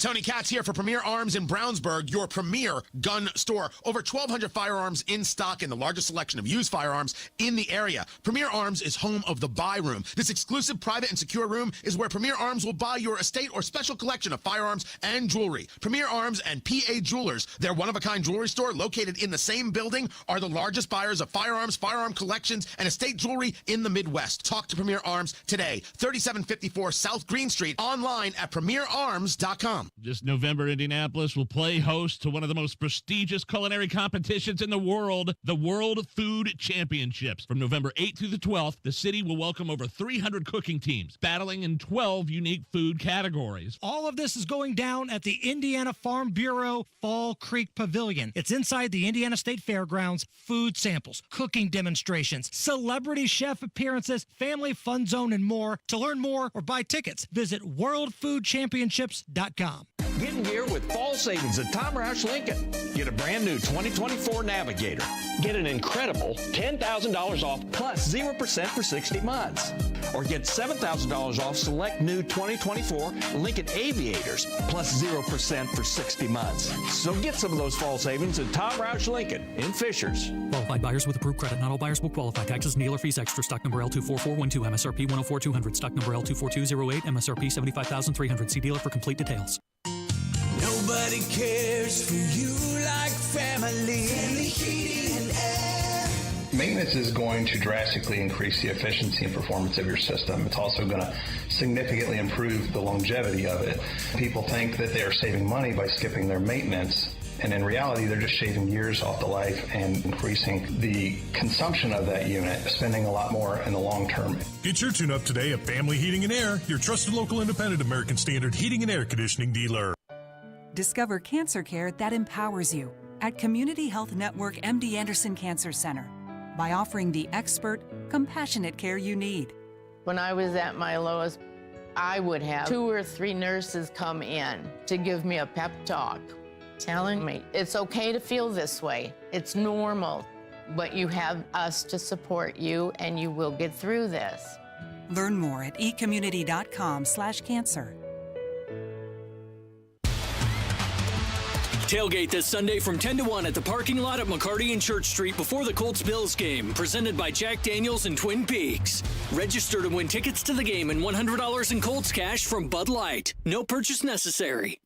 Tony Katz here for Premier Arms in Brownsburg, your premier gun store. Over 1,200 firearms in stock and the largest selection of used firearms in the area. Premier Arms is home of the Buy Room. This exclusive, private, and secure room is where Premier Arms will buy your estate or special collection of firearms and jewelry. Premier Arms and PA Jewelers, their one-of-a-kind jewelry store located in the same building, are the largest buyers of firearms, firearm collections, and estate jewelry in the Midwest. Talk to Premier Arms today, 3754 South Green Street, online at premierarms.com. This November, Indianapolis will play host to one of the most prestigious culinary competitions in the world, the World Food Championships. From November 8th through the 12th, the city will welcome over 300 cooking teams, battling in 12 unique food categories. All of this is going down at the Indiana Farm Bureau Fall Creek Pavilion. It's inside the Indiana State Fairgrounds. Food samples, cooking demonstrations, celebrity chef appearances, family fun zone, and more. To learn more or buy tickets, visit worldfoodchampionships.com. Get in gear with fall savings at Tom Roush Lincoln. Get a brand new 2024 Navigator. Get an incredible $10,000 off plus 0% for 60 months. Or get $7,000 off select new 2024 Lincoln Aviators plus 0% for 60 months. So get some of those fall savings at Tom Roush Lincoln in Fishers. Qualified buyers with approved credit. Not all buyers will qualify. Taxes and dealer fees extra. Stock number L24412. MSRP 104,200. Stock number L24208. MSRP 75,300. See dealer for complete details. Nobody cares for you like family. Family Heating and Air. Maintenance is going to drastically increase the efficiency and performance of your system. It's also going to significantly improve the longevity of it. People think that they are saving money by skipping their maintenance. And in reality, they're just shaving years off the life and increasing the consumption of that unit, spending a lot more in the long term. Get your tune-up today at Family Heating and Air, your trusted local independent American Standard heating and air conditioning dealer. Discover cancer care that empowers you at Community Health Network MD Anderson Cancer Center by offering the expert, compassionate care you need. When I was at my lowest, I would have 2 or 3 nurses come in to give me a pep talk, telling me it's okay to feel this way. It's normal, but you have us to support you and you will get through this. Learn more at ecommunity.com/cancer. Tailgate this Sunday from 10 to 1 at the parking lot at McCarty and Church Street before the Colts-Bills game, presented by Jack Daniels and Twin Peaks. Register to win tickets to the game and $100 in Colts cash from Bud Light. No purchase necessary.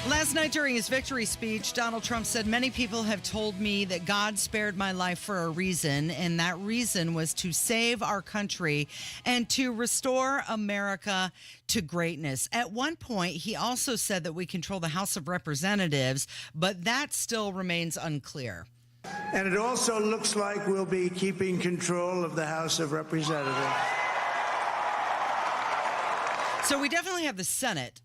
Last night during his victory speech, Donald Trump said, "Many people have told me that God spared my life for a reason, and that reason was to save our country and to restore America to greatness." At one point, he also said that we control the House of Representatives, but that still remains unclear. And it also looks like we'll be keeping control of the House of Representatives. So we definitely have the Senate.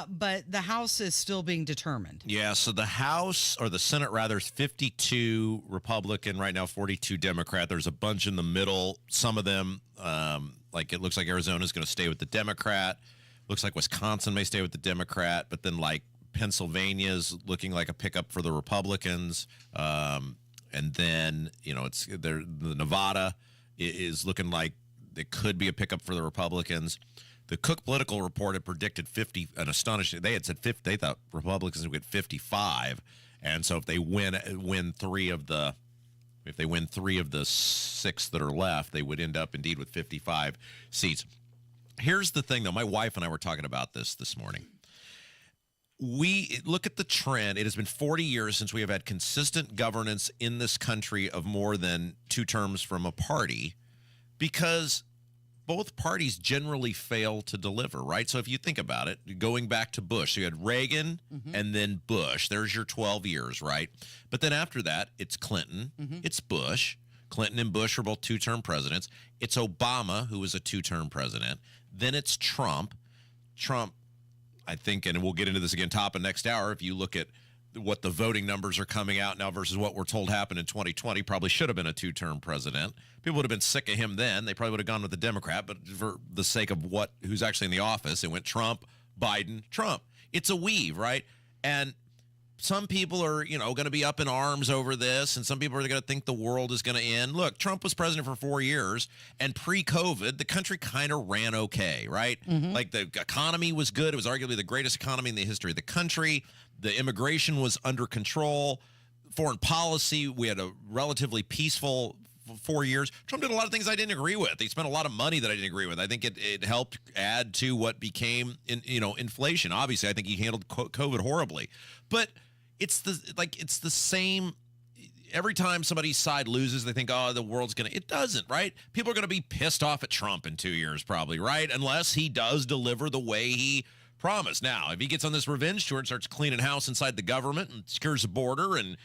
But the House is still being determined. Yeah, so the House, or the Senate rather, is 52 Republican, right now 42 Democrat. There's a bunch in the middle. Some of them, like it looks like Arizona's going to stay with the Democrat. Looks like Wisconsin may stay with the Democrat. But then like Pennsylvania's looking like a pickup for the Republicans. And then, you know, the Nevada is looking like it could be a pickup for the Republicans. The Cook Political Report had predicted 50, an astonishing. They had said 50. They thought Republicans would get 55, and so if they win 3 of the 6 that are left, they would end up indeed with 55 seats. Here's the thing, though. My wife and I were talking about this morning. We look at the trend. It has been 40 years since we have had consistent governance in this country of more than 2 terms from a party, because both parties generally fail to deliver, right? So if you think about it, going back to Bush, so you had Reagan and then Bush. There's your 12 years, right? But then after that, it's Clinton, it's Bush. Clinton and Bush were both 2-term presidents. It's Obama, who was a 2-term president. Then it's Trump. Trump, I think, and we'll get into this again top of next hour, if you look at what the voting numbers are coming out now versus what we're told happened in 2020, probably should have been a 2-term president. People would have been sick of him then. They probably would have gone with the Democrat, but for the sake of who's actually in the office, it went Trump, Biden, Trump. It's a weave, right? And some people are, going to be up in arms over this, and some people are going to think the world is going to end. Look, Trump was president for 4 years, and pre-COVID, the country kind of ran okay, right? Like the economy was good. It was arguably the greatest economy in the history of the country. The immigration was under control. Foreign policy, we had a relatively peaceful 4 years. Trump did a lot of things I didn't agree with. He spent a lot of money that I didn't agree with. I think it helped add to what became, inflation. Obviously, I think he handled COVID horribly. But it's the same. Every time somebody's side loses, they think, oh, the world's going to. It doesn't, right? People are going to be pissed off at Trump in 2 years probably, right? Unless he does deliver the way he promised. Now, if he gets on this revenge tour and starts cleaning house inside the government and secures the border and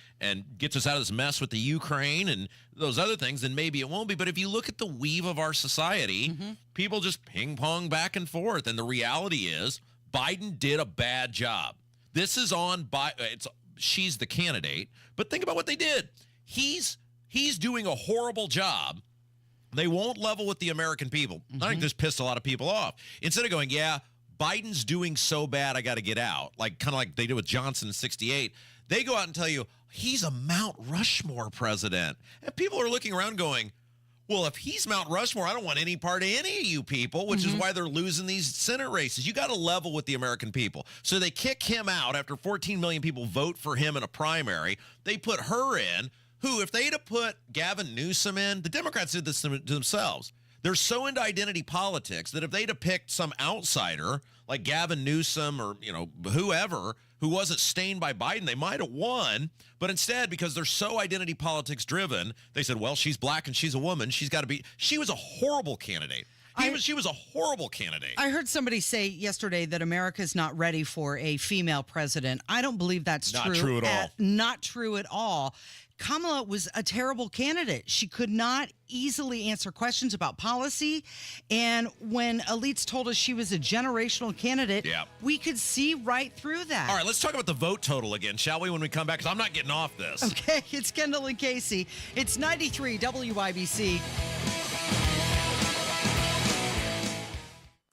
gets us out of this mess with the Ukraine and those other things, then maybe it won't be. But if you look at the weave of our society, people just ping pong back and forth. And the reality is Biden did a bad job. This is on she's the candidate, but think about what they did. He's doing a horrible job. They won't level with the American people. I think this pissed a lot of people off. Instead of going, yeah, Biden's doing so bad, I got to get out, kind of like they did with Johnson in 68, they go out and tell you, he's a Mount Rushmore president. And people are looking around going, well, if he's Mount Rushmore, I don't want any part of any of you people, which is why they're losing these Senate races. You got to level with the American people. So they kick him out after 14 million people vote for him in a primary. They put her in, who, if they'd have put Gavin Newsom in, the Democrats did this to themselves. They're so into identity politics that if they'd have picked some outsider like Gavin Newsom or, whoever who wasn't stained by Biden, they might have won. But instead, because they're so identity politics driven, they said, well, she's black and she's a woman. She was a horrible candidate. She was a horrible candidate. I heard somebody say yesterday that America's not ready for a female president. I don't believe that's Not true. true at all. Not true at all. Kamala was a terrible candidate. She could not easily answer questions about policy. And when elites told us she was a generational candidate, we could see right through that. All right, let's talk about the vote total again, shall we, when we come back? Because I'm not getting off this. Okay, it's Kendall and Casey. It's 93 WIBC.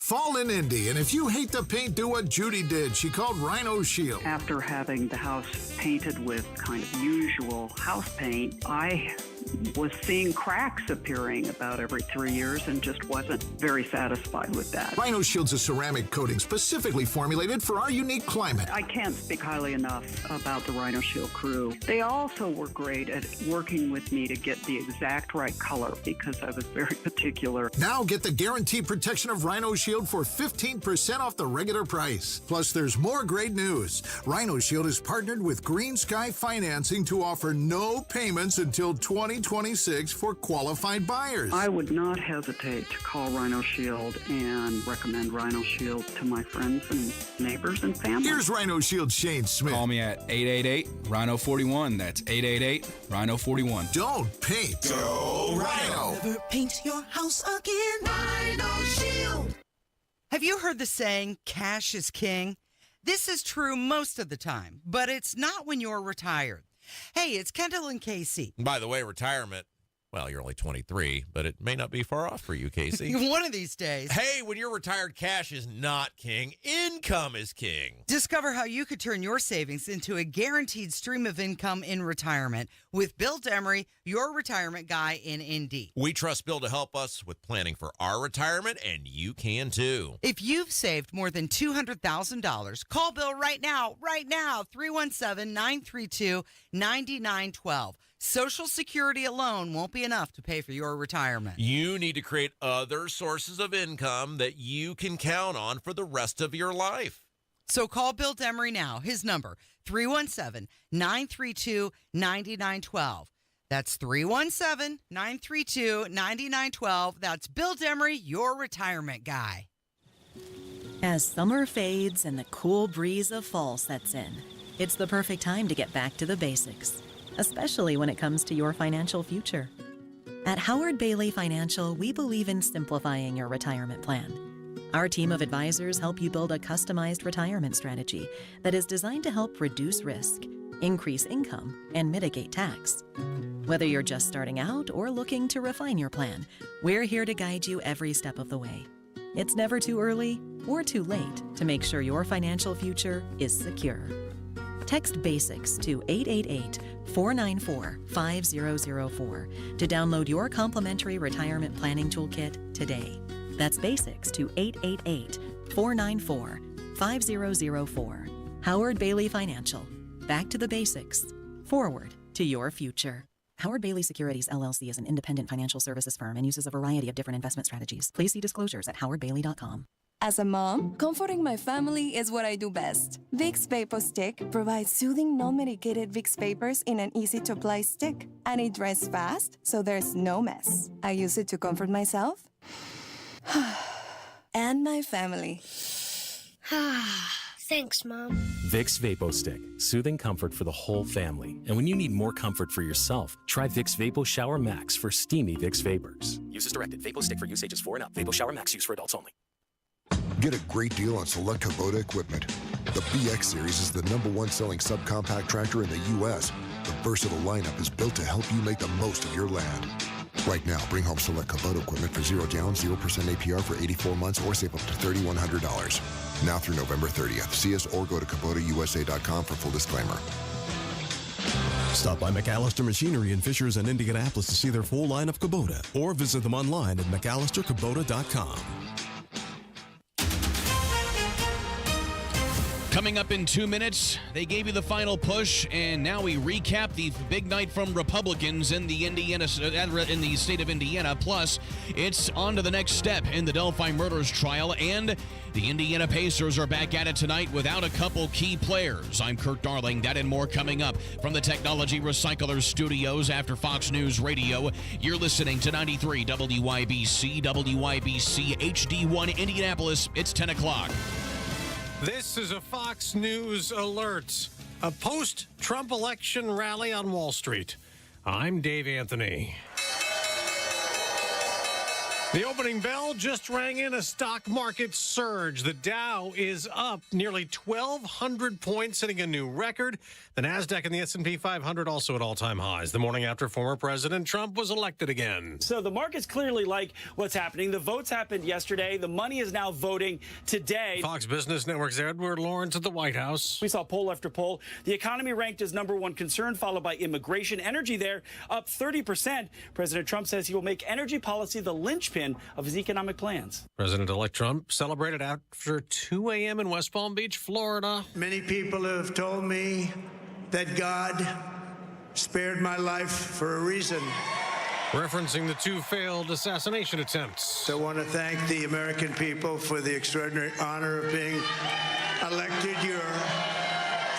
Fall in Indy, and if you hate the paint, do what Judy did. She called Rhino Shield. After having the house painted with kind of usual house paint, I was seeing cracks appearing about every 3 years and just wasn't very satisfied with that. Rhino Shield's a ceramic coating specifically formulated for our unique climate. I can't speak highly enough about the Rhino Shield crew. They also were great at working with me to get the exact right color because I was very particular. Now get the guaranteed protection of Rhino Shield for 15% off the regular price. Plus, there's more great news. Rhino Shield is partnered with Green Sky Financing to offer no payments until 2026 for qualified buyers. I would not hesitate to call Rhino Shield and recommend Rhino Shield to my friends and neighbors and family. Here's Rhino Shield Shane Smith. Call me at 888-RHINO-41. That's 888-RHINO-41. Don't paint. Go Rhino. Never paint your house again. Rhino Shield. Have you heard the saying, cash is king? This is true most of the time, but it's not when you're retired. Hey, it's Kendall and Casey. By the way, retirement, well, you're only 23, but it may not be far off for you, Casey. One of these days. Hey, when you're retired, cash is not king. Income is king. Discover how you could turn your savings into a guaranteed stream of income in retirement with Bill Demery, your retirement guy in Indy. We trust Bill to help us with planning for our retirement, and you can too. If you've saved more than $200,000, call Bill right now, 317-932-9912. Social Security alone won't be enough to pay for your retirement. You need to create other sources of income that you can count on for the rest of your life. So call Bill Demery now. His number, 317-932-9912. That's 317-932-9912. That's Bill Demery, your retirement guy. As summer fades and the cool breeze of fall sets in, it's the perfect time to get back to the basics, especially when it comes to your financial future. At Howard Bailey Financial, we believe in simplifying your retirement plan. Our team of advisors help you build a customized retirement strategy that is designed to help reduce risk, increase income, and mitigate tax. Whether you're just starting out or looking to refine your plan, we're here to guide you every step of the way. It's never too early or too late to make sure your financial future is secure. Text BASICS to 888-494-5004 to download your complimentary retirement planning toolkit today. That's BASICS to 888-494-5004. Howard Bailey Financial. Back to the basics. Forward to your future. Howard Bailey Securities, LLC is an independent financial services firm and uses a variety of different investment strategies. Please see disclosures at howardbailey.com. As a mom, comforting my family is what I do best. Vicks Vapor Stick provides soothing, non-medicated Vicks vapors in an easy-to-apply stick. And it dries fast, so there's no mess. I use it to comfort myself and my family. Thanks, Mom. Vicks Vapo Stick, soothing comfort for the whole family. And when you need more comfort for yourself, try Vicks Vapo Shower Max for steamy Vicks vapors. Use as directed. Vapo Stick for use ages 4 and up. Vapo Shower Max use for adults only. Get a great deal on select Kubota equipment. The BX Series is the #1 selling subcompact tractor in the U.S. The versatile lineup is built to help you make the most of your land. Right now, bring home select Kubota equipment for 0 down, 0% APR for 84 months or save up to $3,100. Now through November 30th. See us or go to KubotaUSA.com for full disclaimer. Stop by McAllister Machinery in Fishers and Indianapolis to see their full line of Kubota or visit them online at McAllisterKubota.com. Coming up in 2 minutes, they gave you the final push, and now we recap the big night from Republicans in the state of Indiana. Plus, it's on to the next step in the Delphi murders trial, and the Indiana Pacers are back at it tonight without a couple key players. I'm Kurt Darling. That and more coming up from the Technology Recyclers studios after Fox News Radio. You're listening to 93 WYBC, WYBC HD1 Indianapolis. It's 10 o'clock. This is a Fox News alert. A post-Trump election rally on Wall Street. I'm Dave Anthony. The opening bell just rang in a stock market surge. The Dow is up nearly 1,200 points, setting a new record. The Nasdaq and the S&P 500 also at all-time highs. The morning after former President Trump was elected again. So the markets clearly like what's happening. The votes happened yesterday. The money is now voting today. Fox Business Network's Edward Lawrence at the White House. We saw poll after poll. The economy ranked as number one concern, followed by immigration. Energy there up 30%. President Trump says he will make energy policy the linchpin of his economic plans. President-elect Trump celebrated after 2 a.m. in West Palm Beach, Florida. Many people have told me that God spared my life for a reason. Referencing the 2 failed assassination attempts. So I want to thank the American people for the extraordinary honor of being elected your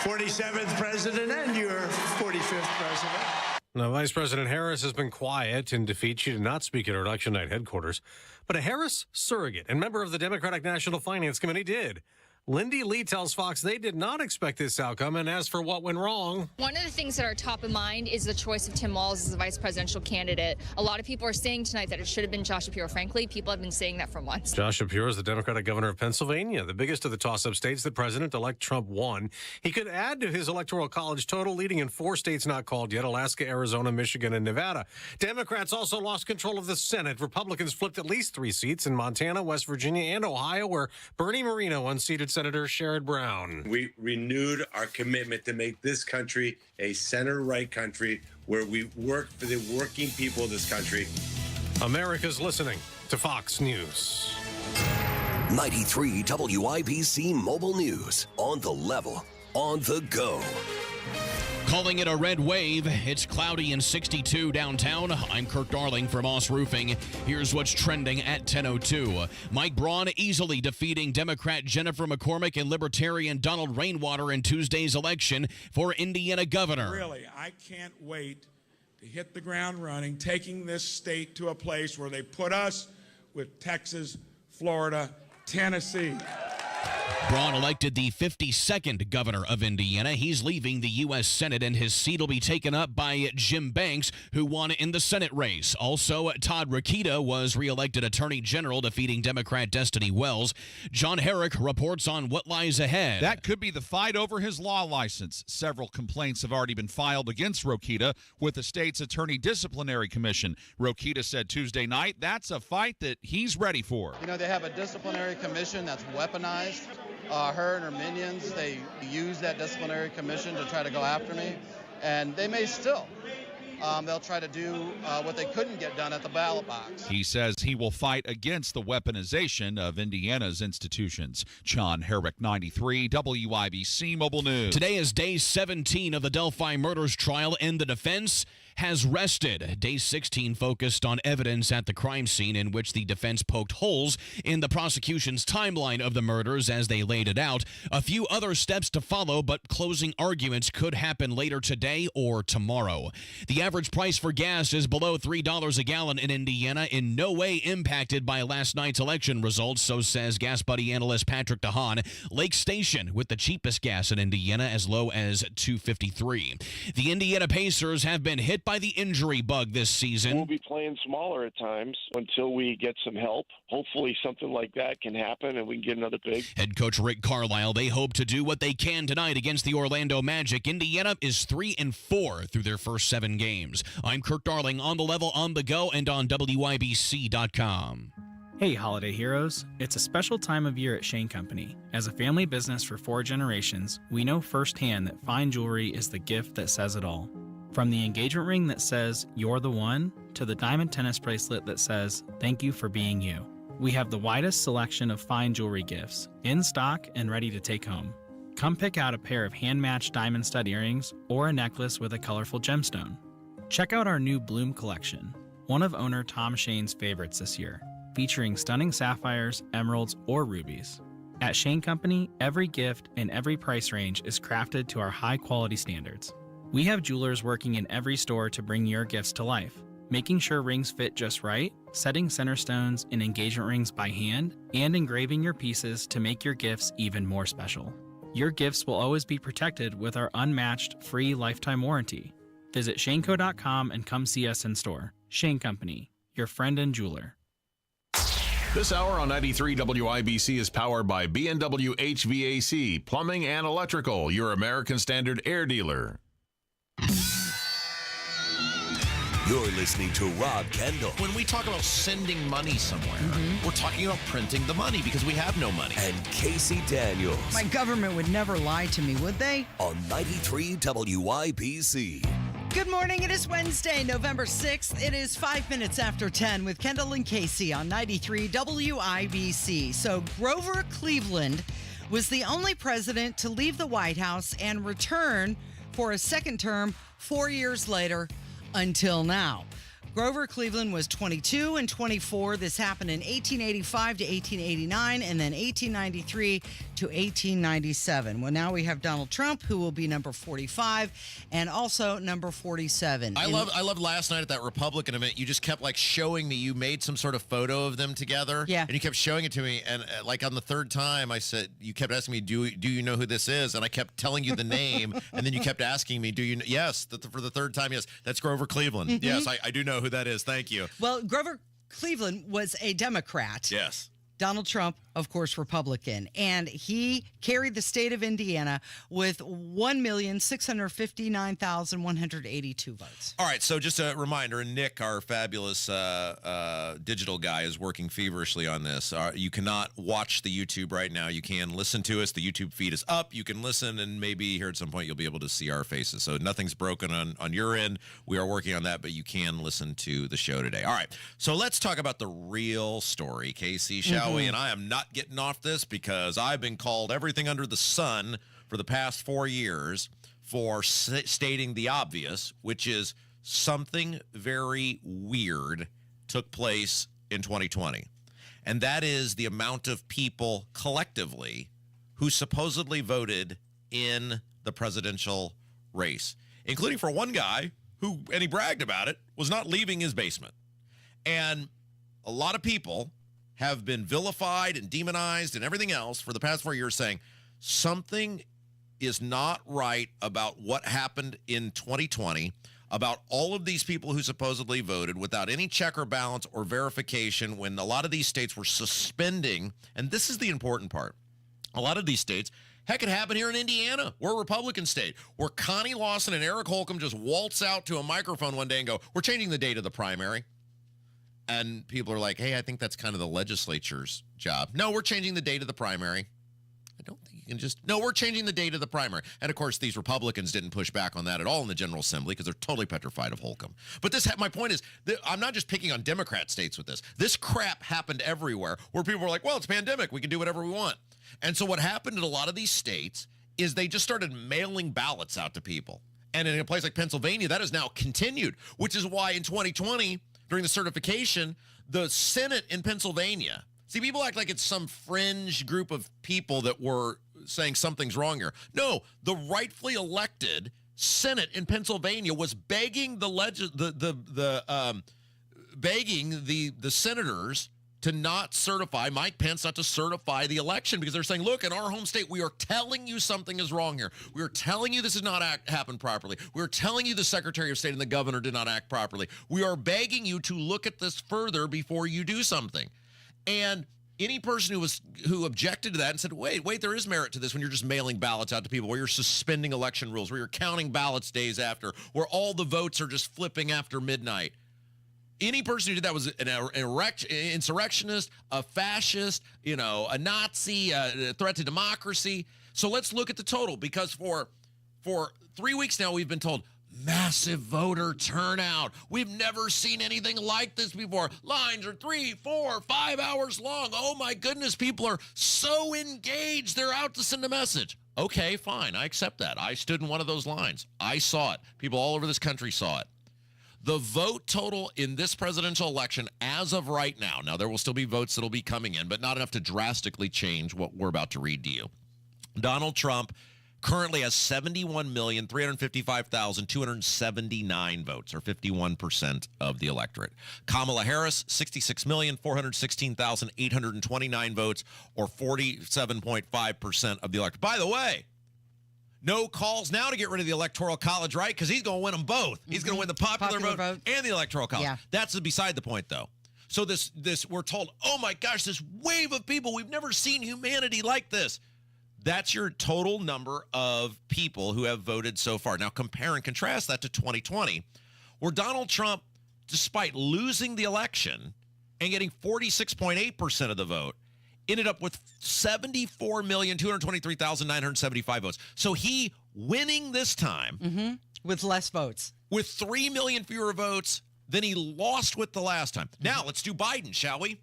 47th president and your 45th president. Now, Vice President Harris has been quiet in defeat. She did not speak at her election night headquarters. But a Harris surrogate and member of the Democratic National Finance Committee did. Lindy Lee tells Fox they did not expect this outcome, and as for what went wrong... One of the things that are top of mind is the choice of Tim Walz as the vice presidential candidate. A lot of people are saying tonight that it should have been Josh Shapiro. Frankly, people have been saying that for months. Josh Shapiro is the Democratic governor of Pennsylvania, the biggest of the toss-up states that President-elect Trump won. He could add to his electoral college total, leading in 4 states not called yet: Alaska, Arizona, Michigan, and Nevada. Democrats also lost control of the Senate. Republicans flipped at least 3 seats in Montana, West Virginia, and Ohio, where Bernie Moreno unseated Senator Sherrod Brown. We renewed our commitment to make this country a center-right country where we work for the working people of this country. America's listening to Fox News. 93 WIBC Mobile News. On the level, on the go. Calling it a red wave. It's cloudy and 62 downtown. I'm Kirk Darling for Moss Roofing. Here's what's trending at 10:02. Mike Braun easily defeating Democrat Jennifer McCormick and Libertarian Donald Rainwater in Tuesday's election for Indiana governor. Really, I can't wait to hit the ground running, taking this state to a place where they put us with Texas, Florida, Tennessee. Braun elected the 52nd governor of Indiana. He's leaving the U.S. Senate, and his seat will be taken up by Jim Banks, who won in the Senate race. Also, Todd Rokita was reelected Attorney General, defeating Democrat Destiny Wells. John Herrick reports on what lies ahead. That could be the fight over his law license. Several complaints have already been filed against Rokita with the state's Attorney Disciplinary Commission. Rokita said Tuesday night that's a fight that he's ready for. You know, they have a disciplinary commission that's weaponized. Her and her minions, they use that disciplinary commission to try to go after me, and they may still. They'll try to do what they couldn't get done at the ballot box. He says he will fight against the weaponization of Indiana's institutions. John Herrick, 93 WIBC Mobile News. Today is day 17 of the Delphi murders trial, and the defense has rested. Day 16 focused on evidence at the crime scene, in which the defense poked holes in the prosecution's timeline of the murders as they laid it out. A few other steps to follow, but closing arguments could happen later today or tomorrow. The average price for gas is below $3 a gallon in Indiana, in no way impacted by last night's election results, so says Gas Buddy analyst Patrick DeHaan. Lake Station with the cheapest gas in Indiana, as low as $2.53. The Indiana Pacers have been hit by the injury bug this season. We'll be playing smaller at times until we get some help. Hopefully something like that can happen and we can get another big. Head coach Rick Carlisle, they hope to do what they can tonight against the Orlando Magic. Indiana is 3-4 through their first 7 games. I'm Kirk Darling, on the level, on the go, and on WYBC.com. Hey, holiday heroes. It's a special time of year at Shane Company. As a family business for 4 generations, we know firsthand that fine jewelry is the gift that says it all. From the engagement ring that says, "You're the one," to the diamond tennis bracelet that says, "Thank you for being you." We have the widest selection of fine jewelry gifts, in stock and ready to take home. Come pick out a pair of hand-matched diamond stud earrings or a necklace with a colorful gemstone. Check out our new Bloom collection, one of owner Tom Shane's favorites this year, featuring stunning sapphires, emeralds, or rubies. At Shane Company, every gift and every price range is crafted to our high-quality standards. We have jewelers working in every store to bring your gifts to life, making sure rings fit just right, setting center stones and engagement rings by hand, and engraving your pieces to make your gifts even more special. Your gifts will always be protected with our unmatched free lifetime warranty. Visit shaneco.com and come see us in store. Shane Company, your friend and jeweler. This hour on 93 WIBC is powered by B&W HVAC, Plumbing and Electrical, your American Standard air dealer. You're listening to Rob Kendall. When we talk about sending money somewhere, we're talking about printing the money because we have no money. And Casey Daniels. My government would never lie to me, would they? On 93 WIBC. Good morning. It is Wednesday, November 6th. It is 5 minutes after 10 with Kendall and Casey on 93 WIBC. So Grover Cleveland was the only president to leave the White House and return for a second term 4 years later until now. Grover Cleveland was 22 and 24. This happened in 1885 to 1889 and then 1893 to 1897. Well, now we have Donald Trump, who will be number 45 and also number 47. I loved last night at that Republican event. You just kept like showing me, you made some sort of photo of them together. Yeah. And you kept showing it to me. And like on the third time, I said, you kept asking me, do you know who this is? And I kept telling you the name. And then you kept asking me, do you know? Yes, for the third time, yes, that's Grover Cleveland. Yes, I do know who that is. Thank you. Well, Grover Cleveland was a Democrat. Yes. Donald Trump, of course, Republican. And he carried the state of Indiana with 1,659,182 votes. All right, so just a reminder, and Nick, our fabulous digital guy, is working feverishly on this. You cannot watch the YouTube right now. You can listen to us. The YouTube feed is up. You can listen, and maybe here at some point you'll be able to see our faces. So nothing's broken on your end. We are working on that, but you can listen to the show today. All right, so let's talk about the real story, Casey, shall we? And I am not getting off this because I've been called everything under the sun for the past 4 years for stating the obvious, which is something very weird took place in 2020. And that is the amount of people collectively who supposedly voted in the presidential race, including for one guy who, and he bragged about it, was not leaving his basement. And a lot of people have been vilified and demonized and everything else for the past 4 years, saying something is not right about what happened in 2020, about all of these people who supposedly voted without any check or balance or verification, when a lot of these states were suspending, and this is the important part, a lot of these states, heck, it happened here in Indiana. We're a Republican state, where Connie Lawson and Eric Holcomb just waltz out to a microphone one day and go, we're changing the date of the primary. And people are like, hey, I think that's kind of the legislature's job. No, we're changing the date of the primary. I don't think you can just, no, we're changing the date of the primary. And of course, these Republicans didn't push back on that at all in the General Assembly because they're totally petrified of Holcomb. But my point is, I'm not just picking on Democrat states with this. This crap happened everywhere where people were like, well, it's a pandemic. We can do whatever we want. And so what happened in a lot of these states is they just started mailing ballots out to people. And in a place like Pennsylvania, that has now continued, which is why in 2020, during the certification, the Senate in Pennsylvania, see, people act like it's some fringe group of people that were saying something's wrong here. No, the rightfully elected Senate in Pennsylvania was begging the senators to not certify, Mike Pence not to certify the election, because they're saying, look, in our home state, we are telling you something is wrong here. We are telling you this has not happened properly. We are telling you the Secretary of State and the governor did not act properly. We are begging you to look at this further before you do something. And any person who objected to that and said, wait, there is merit to this when you're just mailing ballots out to people, where you're suspending election rules, where you're counting ballots days after, where all the votes are just flipping after midnight. Any person who did that was an insurrectionist, a fascist, a Nazi, a threat to democracy. So let's look at the total, because for 3 weeks now we've been told massive voter turnout. We've never seen anything like this before. Lines are 3, 4, 5 hours long. Oh my goodness, people are so engaged. They're out to send a message. Okay, fine. I accept that. I stood in one of those lines. I saw it. People all over this country saw it. The vote total in this presidential election as of right now, there will still be votes that will be coming in, but not enough to drastically change what we're about to read to you. Donald Trump currently has 71,355,279 votes, or 51% of the electorate. Kamala Harris, 66,416,829 votes, or 47.5% of the electorate. By the way, no calls now to get rid of the Electoral College, right? Because he's going to win them both. He's going to win the popular vote and the Electoral College. Yeah. That's beside the point, though. So this we're told, oh my gosh, this wave of people, we've never seen humanity like this. That's your total number of people who have voted so far. Now compare and contrast that to 2020, where Donald Trump, despite losing the election and getting 46.8% of the vote, ended up with 74,223,975 votes. So he winning this time with less votes, with 3 million fewer votes than he lost with the last time. Now let's do Biden, shall we?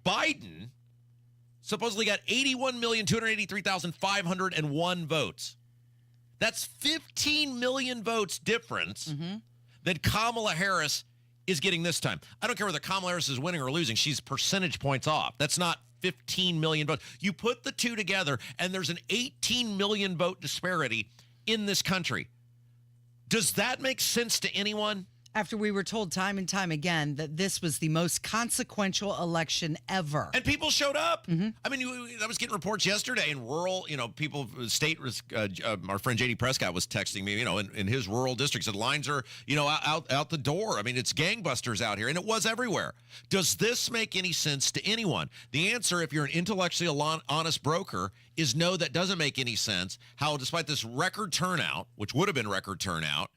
Biden supposedly got 81,283,501 votes. That's 15 million votes difference that Kamala Harris is getting this time. I don't care whether Kamala Harris is winning or losing. She's percentage points off. That's not 15 million votes. You put the two together, and there's an 18 million vote disparity in this country. Does that make sense to anyone? After we were told time and time again that this was the most consequential election ever. And people showed up. I mean, I was getting reports yesterday in rural, people, our friend J.D. Prescott was texting me, in his rural district, said lines are, out the door. I mean, it's gangbusters out here, and it was everywhere. Does this make any sense to anyone? The answer, if you're an intellectually honest broker, is no, that doesn't make any sense. How, despite this record turnout, which would have been record turnout,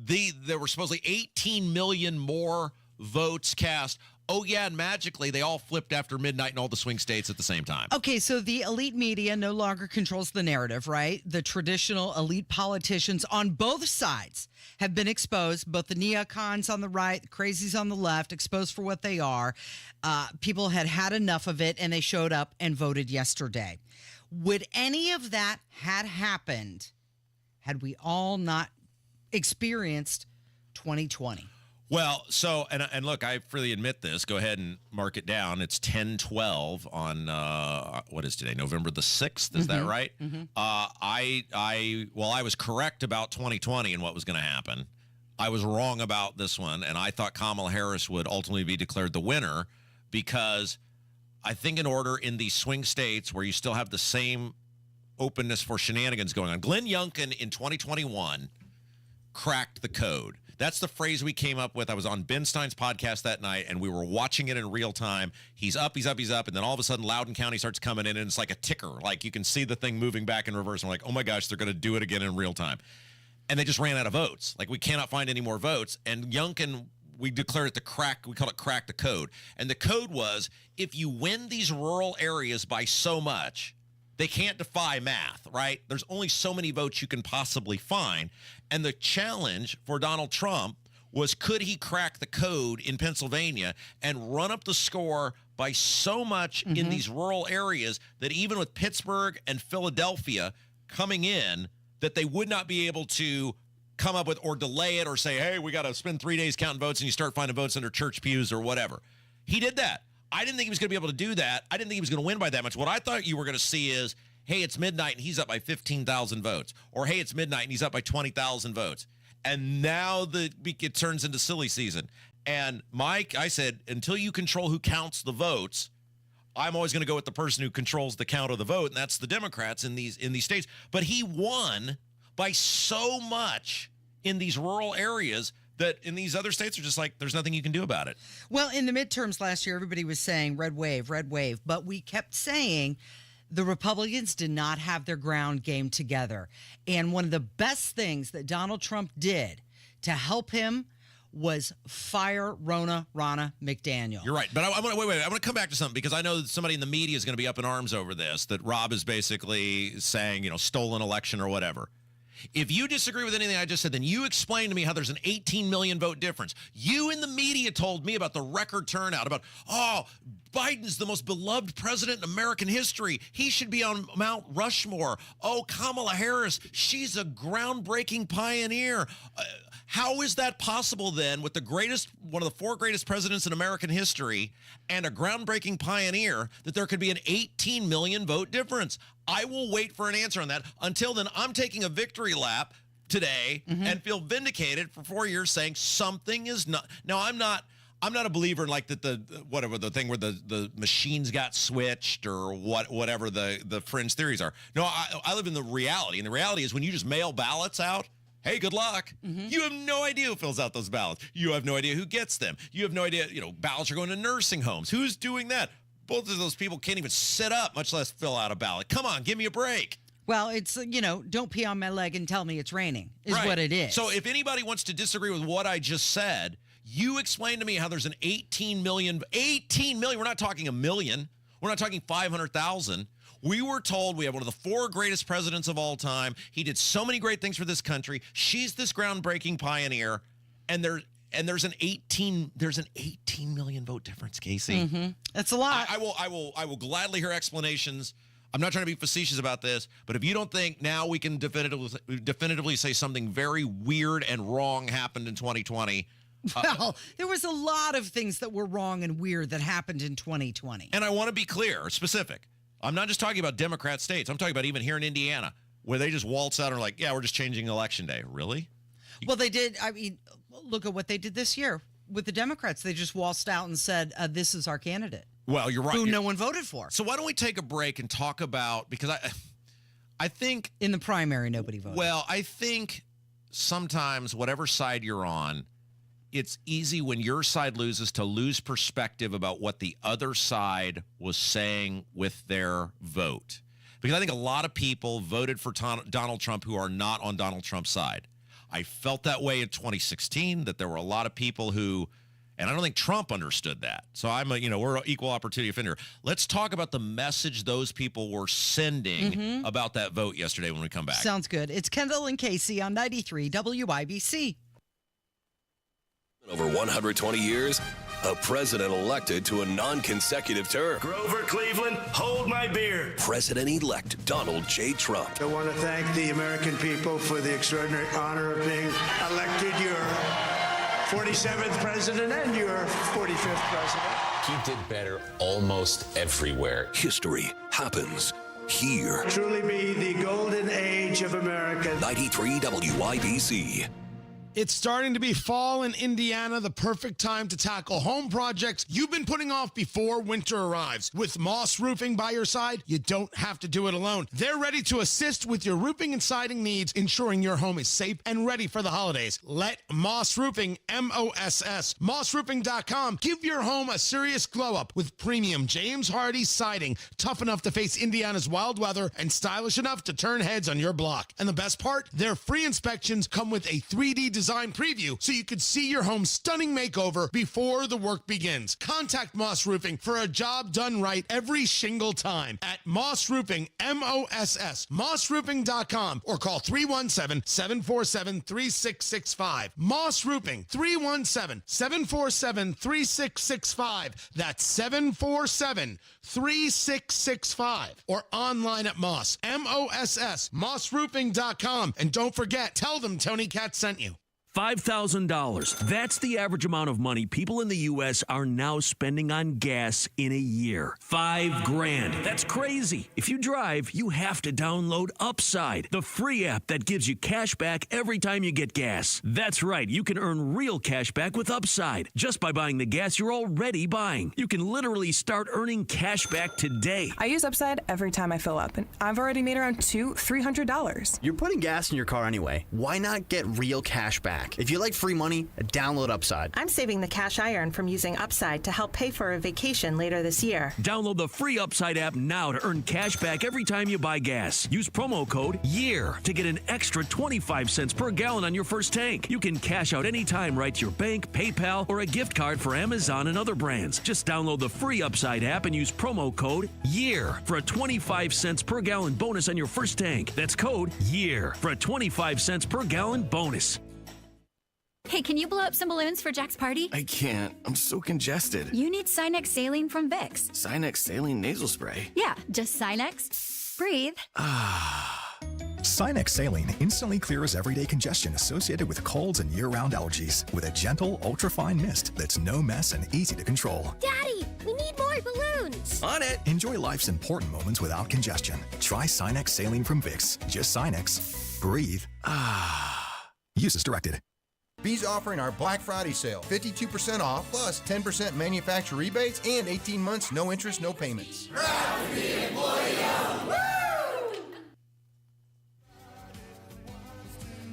there were supposedly 18 million more votes cast. Oh, yeah, and magically they all flipped after midnight in all the swing states at the same time. Okay, so the elite media no longer controls the narrative, right? The traditional elite politicians on both sides have been exposed, both the neocons on the right, the crazies on the left, exposed for what they are. People had enough of it, and they showed up and voted yesterday. Would any of that had happened had we all not experienced 2020? Well, so, and look, I freely admit this. Go ahead and mark it down. It's 10/12 on, what is today? November the 6th. Is that right? I was correct about 2020 and what was going to happen. I was wrong about this one, and I thought Kamala Harris would ultimately be declared the winner because I think in order in these swing states where you still have the same openness for shenanigans going on, Glenn Youngkin in 2021 cracked the code. That's the phrase we came up with. I was on Ben Stein's podcast that night, and we were watching it in real time. He's up, and then all of a sudden Loudoun County starts coming in, and it's like a ticker. Like you can see the thing moving back in reverse. I'm like, oh my gosh, they're going to do it again in real time. And they just ran out of votes. Like we cannot find any more votes. And Youngkin, we declared it we call it crack the code. And the code was, if you win these rural areas by so much, they can't defy math, right? There's only so many votes you can possibly find. And the challenge for Donald Trump was, could he crack the code in Pennsylvania and run up the score by so much in these rural areas that even with Pittsburgh and Philadelphia coming in, that they would not be able to come up with or delay it or say, hey, we got to spend 3 days counting votes, and you start finding votes under church pews or whatever. He did that. I didn't think he was going to be able to do that. I didn't think he was going to win by that much. What I thought you were going to see is, hey, it's midnight and he's up by 15,000 votes. Or, hey, it's midnight and he's up by 20,000 votes. And now it turns into silly season. And Mike, I said, until you control who counts the votes, I'm always going to go with the person who controls the count of the vote, and that's the Democrats in these states. But he won by so much in these rural areas that in these other states are just like, there's nothing you can do about it. Well, in the midterms last year, everybody was saying red wave, but we kept saying the Republicans did not have their ground game together. And one of the best things that Donald Trump did to help him was fire Ronna McDaniel. You're right. But I want to come back to something, because I know that somebody in the media is going to be up in arms over this, that Rob is basically saying, stolen election or whatever. If you disagree with anything I just said, then you explain to me how there's an 18 million vote difference. You in the media told me about the record turnout, about, Biden's the most beloved president in American history. He should be on Mount Rushmore. Oh, Kamala Harris, she's a groundbreaking pioneer. How is that possible then with one of the 4 greatest presidents in American history and a groundbreaking pioneer that there could be an 18 million vote difference? I will wait for an answer on that. Until then, I'm taking a victory lap today and feel vindicated for 4 years saying something is not. Now, I'm not a believer in like that the thing where the machines got switched or whatever the fringe theories are. No, I live in the reality. And the reality is when you just mail ballots out, hey, good luck. You have no idea who fills out those ballots. You have no idea who gets them. You have no idea, ballots are going to nursing homes. Who's doing that? Both of those people can't even sit up, much less fill out a ballot. Come on, give me a break. Well, it's, don't pee on my leg and tell me it's raining is what it is. So if anybody wants to disagree with what I just said, you explain to me how there's an 18 million. We're not talking a million. We're not talking 500,000. We were told we have one of the 4 greatest presidents of all time. He did so many great things for this country. She's this groundbreaking pioneer, and there's an 18 million vote difference, Casey. That's a lot. I will gladly hear explanations. I'm not trying to be facetious about this, but if you don't think now we can definitively say something very weird and wrong happened in 2020. Well, there was a lot of things that were wrong and weird that happened in 2020. And I want to be clear, specific. I'm not just talking about Democrat states. I'm talking about even here in Indiana, where they just waltz out and are like, yeah, we're just changing election day. Really? Well, they did. I mean, look at what they did this year with the Democrats. They just waltzed out and said, this is our candidate. Well, you're right. Who no one voted for. So why don't we take a break and talk about, because I think. In the primary, nobody voted. Well, I think sometimes whatever side you're on, it's easy when your side loses to lose perspective about what the other side was saying with their vote. Because I think a lot of people voted for Donald Trump who are not on Donald Trump's side. I felt that way in 2016, that there were a lot of people who, and I don't think Trump understood that. So we're an equal opportunity offender. Let's talk about the message those people were sending about that vote yesterday when we come back. Sounds good. It's Kendall and Casey on 93 WIBC. Over 120 years, a president elected to a non-consecutive term. Grover Cleveland, hold my beer. President-elect Donald J. Trump. I want to thank the American people for the extraordinary honor of being elected your 47th president and your 45th president. He did better almost everywhere. History happens here. Truly be the golden age of America. 93 WIBC. It's starting to be fall in Indiana, the perfect time to tackle home projects you've been putting off before winter arrives. With Moss Roofing by your side, you don't have to do it alone. They're ready to assist with your roofing and siding needs, ensuring your home is safe and ready for the holidays. Let Moss Roofing, M-O-S-S, mossroofing.com, give your home a serious glow-up with premium James Hardy siding, tough enough to face Indiana's wild weather and stylish enough to turn heads on your block. And the best part, their free inspections come with a 3D design preview so you could see your home's stunning makeover before the work begins. Contact Moss Roofing for a job done right every single time at Moss Roofing, M-O-S-S, mossroofing.com, or call 317-747-3665. Moss Roofing, 317-747-3665. That's 747-3665. Or online at Moss, M-O-S-S, mossroofing.com. And don't forget, tell them Tony Katz sent you. $5,000. That's the average amount of money people in the U.S. are now spending on gas in a year. $5,000. That's crazy. If you drive, you have to download Upside, the free app that gives you cash back every time you get gas. That's right. You can earn real cash back with Upside just by buying the gas you're already buying. You can literally start earning cash back today. I use Upside every time I fill up, and I've already made around $300. You're putting gas in your car anyway. Why not get real cash back? back. If you like free money, download Upside. I'm saving the cash I earn from using Upside to help pay for a vacation later this year. Download the free Upside app now to earn cash back every time you buy gas. Use promo code YEAR to get an extra 25 cents per gallon on your first tank. You can cash out anytime right to your bank, PayPal, or a gift card for Amazon and other brands. Just download the free Upside app and use promo code YEAR for a 25 cents per gallon bonus on your first tank. That's code YEAR for a 25 cents per gallon bonus. Hey, can you blow up some balloons for Jack's party? I can't. I'm so congested. You need Sinex Saline from Vicks. Sinex Saline nasal spray. Yeah, just Sinex. Breathe. Sinex Saline instantly clears everyday congestion associated with colds and year-round allergies with a gentle, ultra-fine mist that's no mess and easy to control. Daddy, we need more balloons. On it. Enjoy life's important moments without congestion. Try Sinex Saline from Vicks. Just Sinex. Breathe. Use as directed. B's offering our Black Friday sale, 52% off, plus 10% manufacturer rebates, and 18 months, no interest, no payments. Proud to be employee owned. Woo!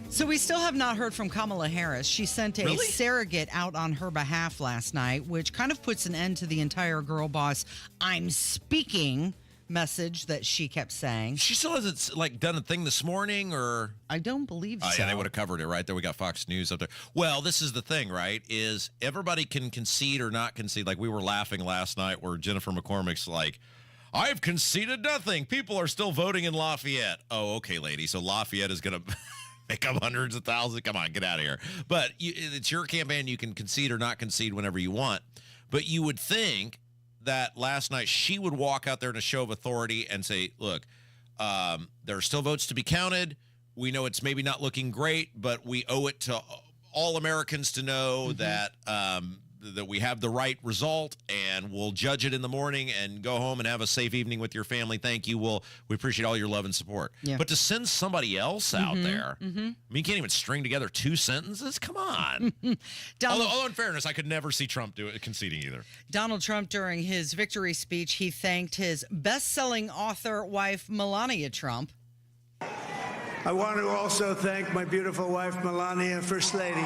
So we still have not heard from Kamala Harris. She sent a surrogate out on her behalf last night, which kind of puts an end to the entire girl boss I'm speaking message that she kept saying. She still hasn't done a thing this morning, or I don't believe so. Yeah, they would have covered it right there. We got Fox News up there. Well, this is the thing, right? Is everybody can concede or not concede? Like we were laughing last night, where Jennifer McCormick's like, "I've conceded nothing. People are still voting in Lafayette." Oh, okay, lady. So Lafayette is going to make up hundreds of thousands. Come on, get out of here. But it's your campaign. You can concede or not concede whenever you want. But you would think that last night she would walk out there in a show of authority and say, look, there are still votes to be counted. We know it's maybe not looking great, but we owe it to all Americans to know that that we have the right result, and we'll judge it in the morning and go home and have a safe evening with your family. Thank you. We appreciate all your love and support. Yeah. But to send somebody else out there, I mean, you can't even string together two sentences. Come on. Although in fairness, I could never see Trump conceding either. Donald Trump, during his victory speech, he thanked his best-selling author wife, Melania Trump. I want to also thank my beautiful wife, Melania, First Lady.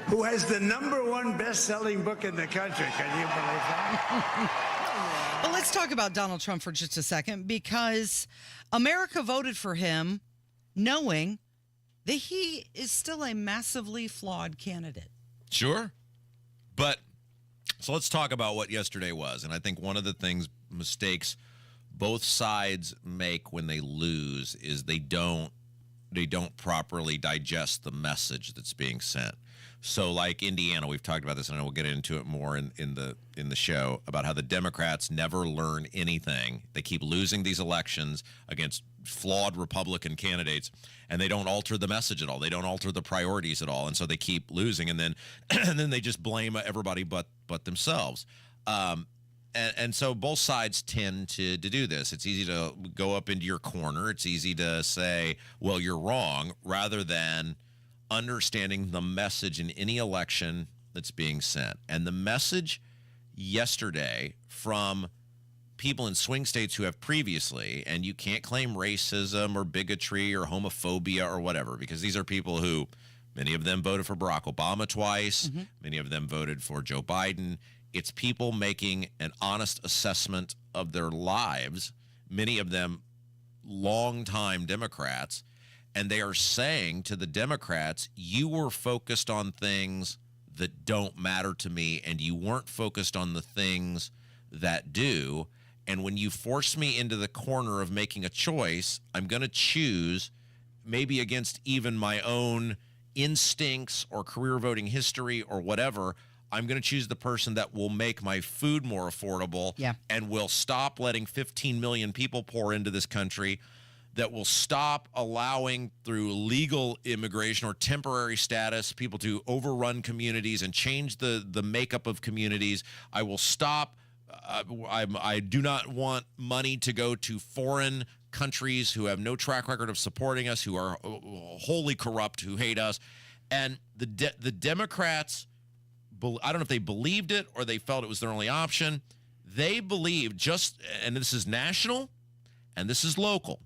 Who has the #1 best-selling book in the country. Can you believe that? Well, let's talk about Donald Trump for just a second, because America voted for him knowing that he is still a massively flawed candidate. Sure. But so let's talk about what yesterday was. And I think one of the mistakes both sides make when they lose is they don't properly digest the message that's being sent. So like Indiana, we've talked about this, and I will get into it more in the show, about how the Democrats never learn anything. They keep losing these elections against flawed Republican candidates, and they don't alter the message at all. They don't alter the priorities at all, and so they keep losing, and then they just blame everybody but themselves. And so both sides tend to do this. It's easy to go up into your corner. It's easy to say, well, you're wrong, rather than understanding the message in any election that's being sent. And the message yesterday from people in swing states who have previously, and you can't claim racism or bigotry or homophobia or whatever, because these are people who, many of them voted for Barack Obama twice, many of them voted for Joe Biden. It's people making an honest assessment of their lives, many of them longtime Democrats, and they are saying to the Democrats, you were focused on things that don't matter to me, and you weren't focused on the things that do. And when you force me into the corner of making a choice, I'm going to choose, maybe against even my own instincts or career voting history or whatever, I'm going to choose the person that will make my food more affordable and will stop letting 15 million people pour into this country, that will stop allowing, through legal immigration or temporary status, people to overrun communities and change the makeup of communities. I will stop. I do not want money to go to foreign countries who have no track record of supporting us, who are wholly corrupt, who hate us. And the Democrats I don't know if they believed it or they felt it was their only option. They believed and this is national and this is local,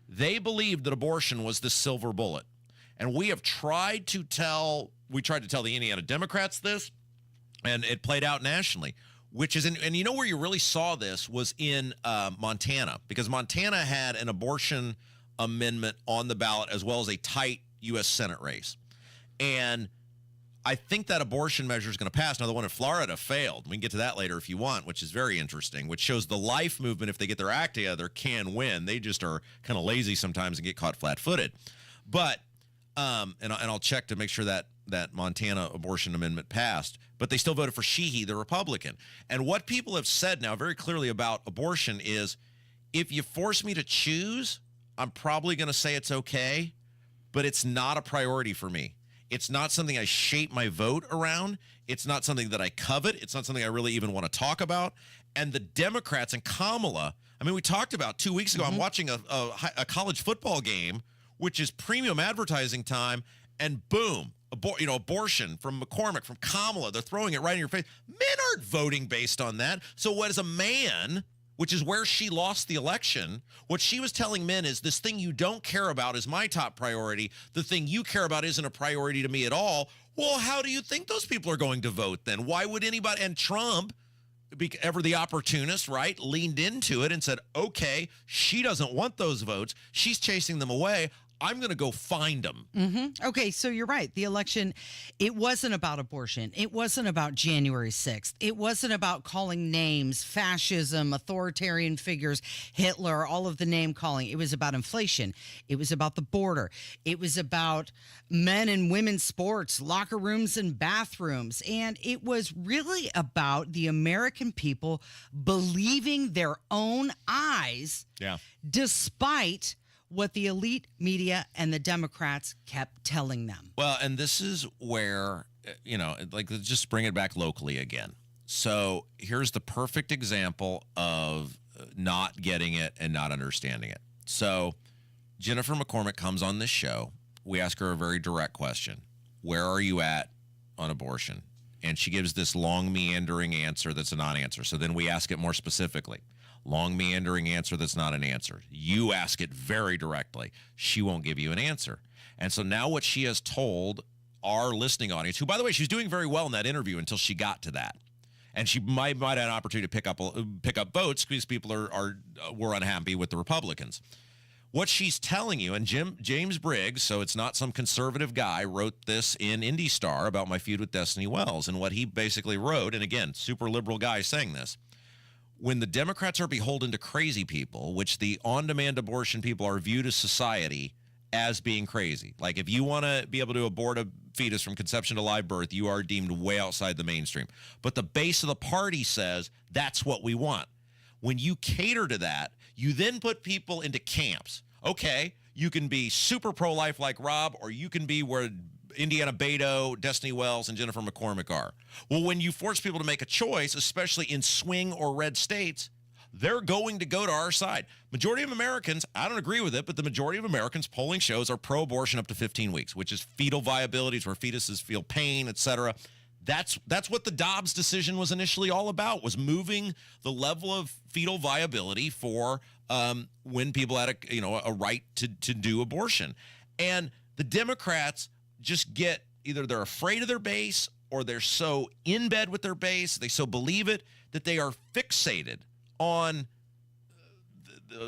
they believed that abortion was the silver bullet. And we tried to tell the Indiana Democrats this, and it played out nationally, which is, and you know where you really saw this was in Montana, because Montana had an abortion amendment on the ballot as well as a tight U.S. Senate race. And I think that abortion measure is going to pass. Now, the one in Florida failed. We can get to that later if you want, which is very interesting, which shows the life movement, if they get their act together, can win. They just are kind of lazy sometimes and get caught flat-footed. But, and I'll check to make sure that Montana abortion amendment passed, but they still voted for Sheehy, the Republican. And what people have said now very clearly about abortion is, if you force me to choose, I'm probably going to say it's okay, but it's not a priority for me. It's not something I shape my vote around. It's not something that I covet. It's not something I really even want to talk about. And the Democrats and Kamala, I mean, we talked about 2 weeks ago, I'm watching a college football game, which is premium advertising time, and boom, abortion from McCormick, from Kamala. They're throwing it right in your face. Men aren't voting based on that. So what is a man, which is where she lost the election, what she was telling men is, this thing you don't care about is my top priority. The thing you care about isn't a priority to me at all. Well, how do you think those people are going to vote then? Why would anybody? And Trump, ever the opportunist, right, leaned into it and said, okay, she doesn't want those votes. She's chasing them away. I'm going to go find them. Okay, so you're right. The election, it wasn't about abortion. It wasn't about January 6th. It wasn't about calling names, fascism, authoritarian figures, Hitler, all of the name calling. It was about inflation. It was about the border. It was about men and women's sports, locker rooms and bathrooms. And it was really about the American people believing their own eyes, despite what the elite media and the Democrats kept telling them. Well, and this is where, let's just bring it back locally again. So here's the perfect example of not getting it and not understanding it. So Jennifer McCormick comes on this show. We ask her a very direct question. Where are you at on abortion? And she gives this long, meandering answer that's a non-answer. So then we ask it more specifically. Long, meandering answer that's not an answer. You ask it very directly. She won't give you an answer. And so now what she has told our listening audience, who, by the way, she's doing very well in that interview until she got to that. And she might have an opportunity to pick up votes because people were unhappy with the Republicans. What she's telling you, and James Briggs, so it's not some conservative guy, wrote this in Indy Star about my feud with Destiny Wells. And what he basically wrote, and again, super liberal guy saying this, when the Democrats are beholden to crazy people, which the on-demand abortion people are viewed as society as being crazy. Like, if you want to be able to abort a fetus from conception to live birth, you are deemed way outside the mainstream. But the base of the party says that's what we want. When you cater to that, you then put people into camps. Okay, you can be super pro-life like Rob, or you can be where Indiana Beto, Destiny Wells, and Jennifer McCormick are. Well, when you force people to make a choice, especially in swing or red states, they're going to go to our side. Majority of Americans, I don't agree with it, but the majority of Americans, polling shows, are pro-abortion up to 15 weeks, which is fetal viability, where fetuses feel pain, etc. That's what the Dobbs decision was initially all about, was moving the level of fetal viability for when people had a right to do abortion. And the Democrats just get, either they're afraid of their base or they're so in bed with their base, they so believe it, that they are fixated on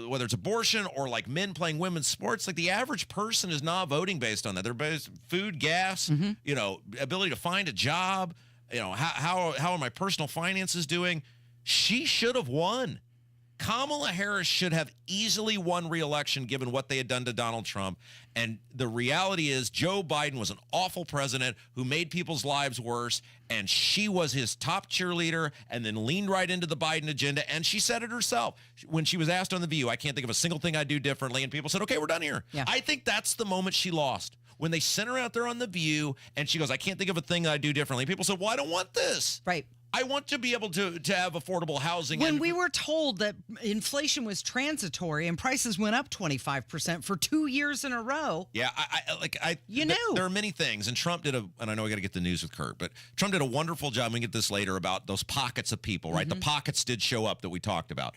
whether it's abortion or like men playing women's sports. Like, the average person is not voting based on that. They're based food, gas, ability to find a job, how are my personal finances doing? She should have won. Kamala Harris should have easily won re-election given what they had done to Donald Trump. And the reality is Joe Biden was an awful president who made people's lives worse, and she was his top cheerleader and then leaned right into the Biden agenda. And she said it herself when she was asked on The View, I can't think of a single thing I'd do differently. And people said, okay, we're done here. Yeah. I think that's the moment she lost. When they sent her out there on The View and she goes, I can't think of a thing that I'd do differently. People said, well, I don't want this. Right. I want to be able to have affordable housing. When we were told that inflation was transitory and prices went up 25% for 2 years in a row. Yeah, you knew. There are many things, and Trump did and I know I got to get the news with Kurt, but Trump did a wonderful job. We can get this later about those pockets of people, right? The pockets did show up that we talked about.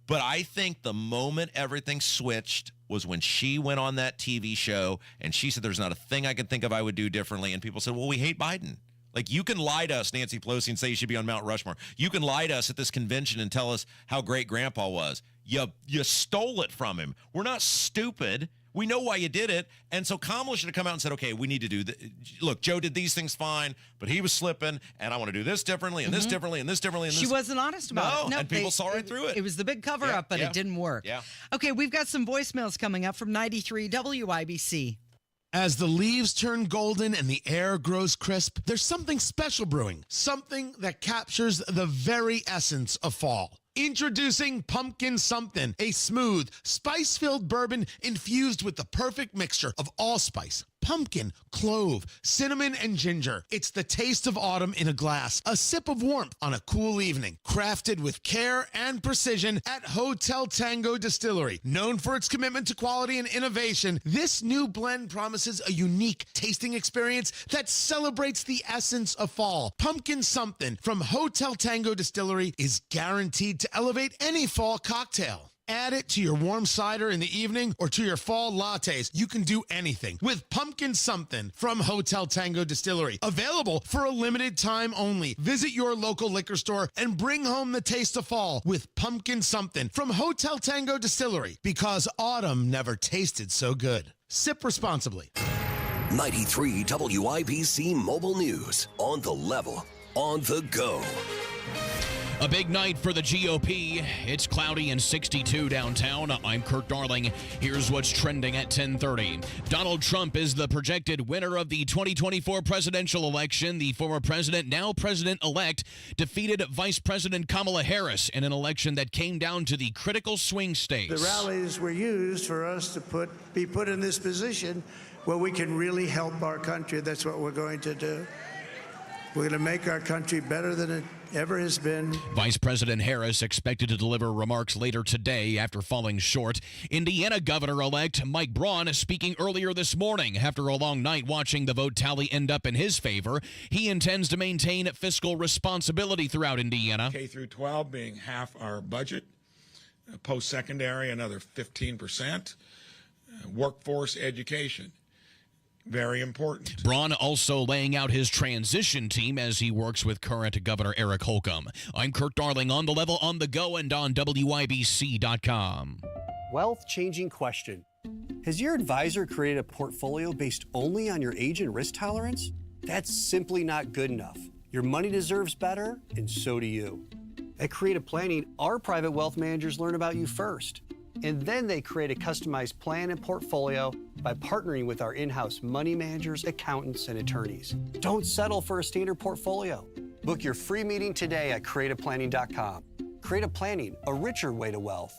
But I think the moment everything switched was when she went on that TV show and she said, there's not a thing I can think of I would do differently. And people said, well, we hate Biden. Like, you can lie to us, Nancy Pelosi, and say you should be on Mount Rushmore. You can lie to us at this convention and tell us how great Grandpa was. You stole it from him. We're not stupid. We know why you did it. And so Kamala should have come out and said, okay, we need to do look, Joe did these things fine, but he was slipping, and I want to do this differently, and this differently, and this differently. And she wasn't honest about it. No, and people saw right through it. It was the big cover-up, but it didn't work. Yeah. Okay, we've got some voicemails coming up from 93 WIBC. As the leaves turn golden and the air grows crisp, there's something special brewing, something that captures the very essence of fall. Introducing Pumpkin Something, a smooth, spice-filled bourbon infused with the perfect mixture of allspice, pumpkin, clove, cinnamon, and ginger. It's the taste of autumn in a glass, a sip of warmth on a cool evening. Crafted with care and precision at Hotel Tango Distillery. Known for its commitment to quality and innovation, this new blend promises a unique tasting experience that celebrates the essence of fall. Pumpkin Something from Hotel Tango Distillery is guaranteed to elevate any fall cocktail. Add it to your warm cider in the evening or to your fall lattes. You can do anything with Pumpkin Something from Hotel Tango Distillery. Available for a limited time only. Visit your local liquor store and bring home the taste of fall with Pumpkin Something from Hotel Tango Distillery, because autumn never tasted so good. Sip responsibly. 93 WIBC Mobile News. On the level, on the go. A big night for the GOP. It's cloudy and 62 downtown. I'm Kurt Darling. Here's what's trending at 10:30. Donald Trump is the projected winner of the 2024 presidential election. The former president, now president-elect, defeated Vice President Kamala Harris in an election that came down to the critical swing states. The rallies were used for us to be put in this position where we can really help our country. That's what we're going to do. We're going to make our country better than it ever has been. Vice President Harris expected to deliver remarks later today after falling short. Indiana Governor-elect Mike Braun speaking earlier this morning after a long night watching the vote tally end up in his favor. He intends to maintain fiscal responsibility throughout Indiana. K through 12 being half our budget, post-secondary another 15%, workforce education. Very important. Braun also laying out his transition team as he works with current Governor Eric Holcomb. I'm Kurt Darling, on the level, on the go, and on WIBC.com. Wealth-changing question. Has your advisor created a portfolio based only on your age and risk tolerance? That's simply not good enough. Your money deserves better, and so do you. At Creative Planning, our private wealth managers learn about you first. And then they create a customized plan and portfolio by partnering with our in-house money managers, accountants, and attorneys. Don't settle for a standard portfolio. Book your free meeting today at creativeplanning.com. Creative Planning, a richer way to wealth.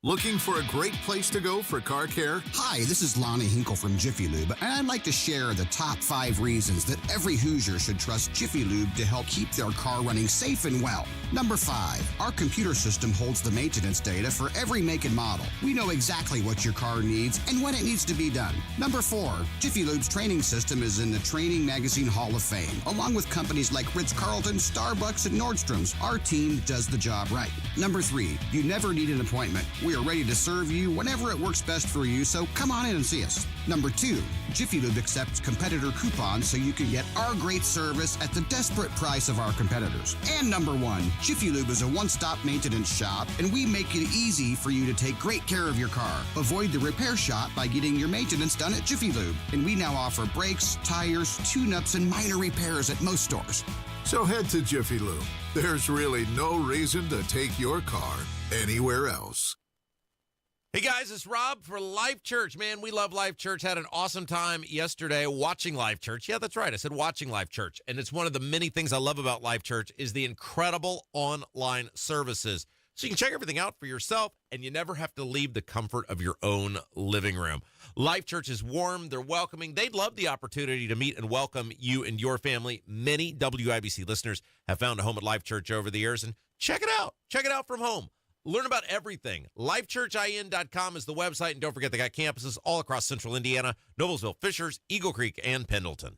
Looking for a great place to go for car care? Hi, this is Lonnie Hinkle from Jiffy Lube, and I'd like to share the top 5 reasons that every Hoosier should trust Jiffy Lube to help keep their car running safe and well. Number 5, our computer system holds the maintenance data for every make and model. We know exactly what your car needs and when it needs to be done. Number 4, Jiffy Lube's training system is in the Training Magazine Hall of Fame. Along with companies like Ritz-Carlton, Starbucks, and Nordstrom's, our team does the job right. Number 3, you never need an appointment. We are ready to serve you whenever it works best for you, so come on in and see us. Number 2, Jiffy Lube accepts competitor coupons so you can get our great service at the desperate price of our competitors. And number 1, Jiffy Lube is a one-stop maintenance shop, and we make it easy for you to take great care of your car. Avoid the repair shop by getting your maintenance done at Jiffy Lube. And we now offer brakes, tires, tune-ups, and minor repairs at most stores. So head to Jiffy Lube. There's really no reason to take your car anywhere else. Hey guys, it's Rob for Life Church. Man, we love Life Church. Had an awesome time yesterday watching Life Church. Yeah, that's right. I said watching Life Church. And it's one of the many things I love about Life Church is the incredible online services. so you can check everything out for yourself, and you never have to leave the comfort of your own living room. Life Church is warm. They're welcoming. They'd love the opportunity to meet and welcome you and your family. Many WIBC listeners have found a home at Life Church over the years, and check it out. Check it out from home. Learn about everything. LifeChurchIN.com is the website, and don't forget they got campuses all across central Indiana, Noblesville, Fishers, Eagle Creek, and Pendleton.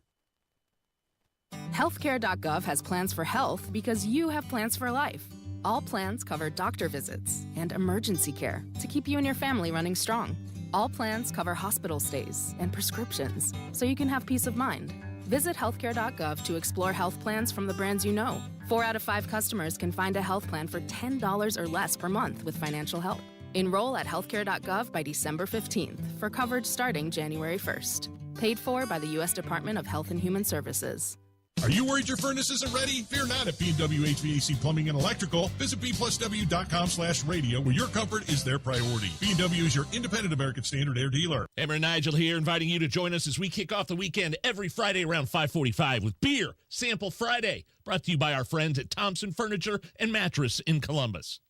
Healthcare.gov has plans for health because you have plans for life. All plans cover doctor visits and emergency care to keep you and your family running strong. All plans cover hospital stays and prescriptions so you can have peace of mind. Visit healthcare.gov to explore health plans from the brands you know. 4 out of 5 customers can find a health plan for $10 or less per month with financial help. Enroll at healthcare.gov by December 15th for coverage starting January 1st. Paid for by the U.S. Department of Health and Human Services. Are you worried your furnace isn't ready? Fear not at B&W HVAC Plumbing and Electrical. Visit B+W.com/radio where your comfort is their priority. B&W is your independent American Standard air dealer. Emma and Nigel here, inviting you to join us as we kick off the weekend every Friday around 5:45 with Beer Sample Friday, brought to you by our friends at Thompson Furniture and Mattress in Columbus.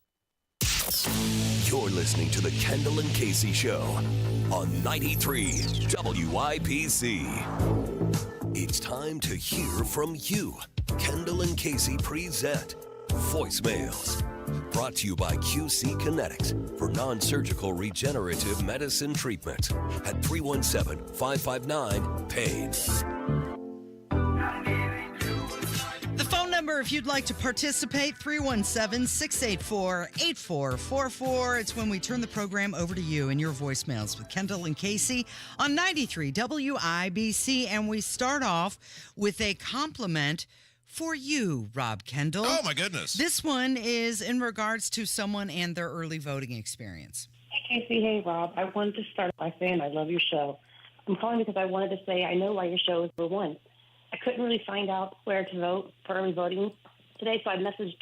You're listening to the Kendall and Casey Show on 93 WIBC. It's time to hear from you. Kendall and Casey present Voicemails. Brought to you by QC Kinetics for non-surgical regenerative medicine treatment at 317-559-PAIN. The phone number, if you'd like to participate, 317-684-8444. It's when we turn the program over to you and your voicemails with Kendall and Casey on 93 WIBC. And we start off with a compliment for you, Rob Kendall. Oh, my goodness. This one is in regards to someone and their early voting experience. Hey, Casey. Hey, Rob. I wanted to start by saying I love your show. I'm calling because I wanted to say I know why your show is number one. I couldn't really find out where to vote for early voting today, so I messaged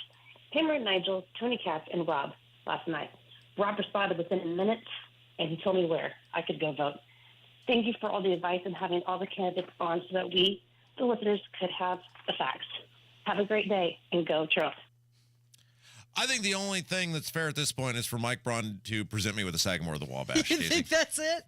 Cameron, Nigel, Tony Katz, and Rob last night. Rob responded within minutes, and he told me where I could go vote. Thank you for all the advice and having all the candidates on so that we, the listeners, could have the facts. Have a great day, and go Trump. I think the only thing that's fair at this point is for Mike Braun to present me with a Sagamore of the Wabash. You think that's it?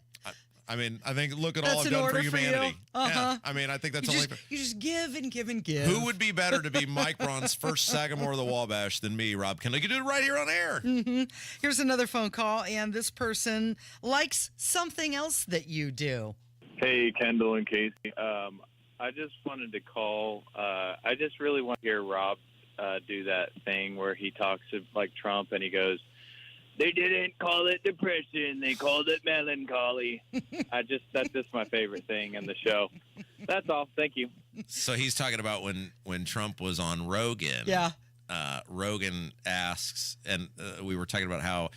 I mean, I think look at all I've done for humanity. Uh-huh. Yeah, I mean, I think that's you just give and give and give. Who would be better to be Mike Braun's first Sagamore of the Wabash than me, Rob Kendall? You can do it right here on air. Mm-hmm. Here's another phone call, and this person likes something else that you do. Hey, Kendall and Casey. I just wanted to call. I just really want to hear Rob do that thing where he talks like Trump and he goes, "They didn't call it depression. They called it melancholy." That's just my favorite thing in the show. That's all. Thank you. So he's talking about when Trump was on Rogan. Yeah. Rogan asks, and we were talking about how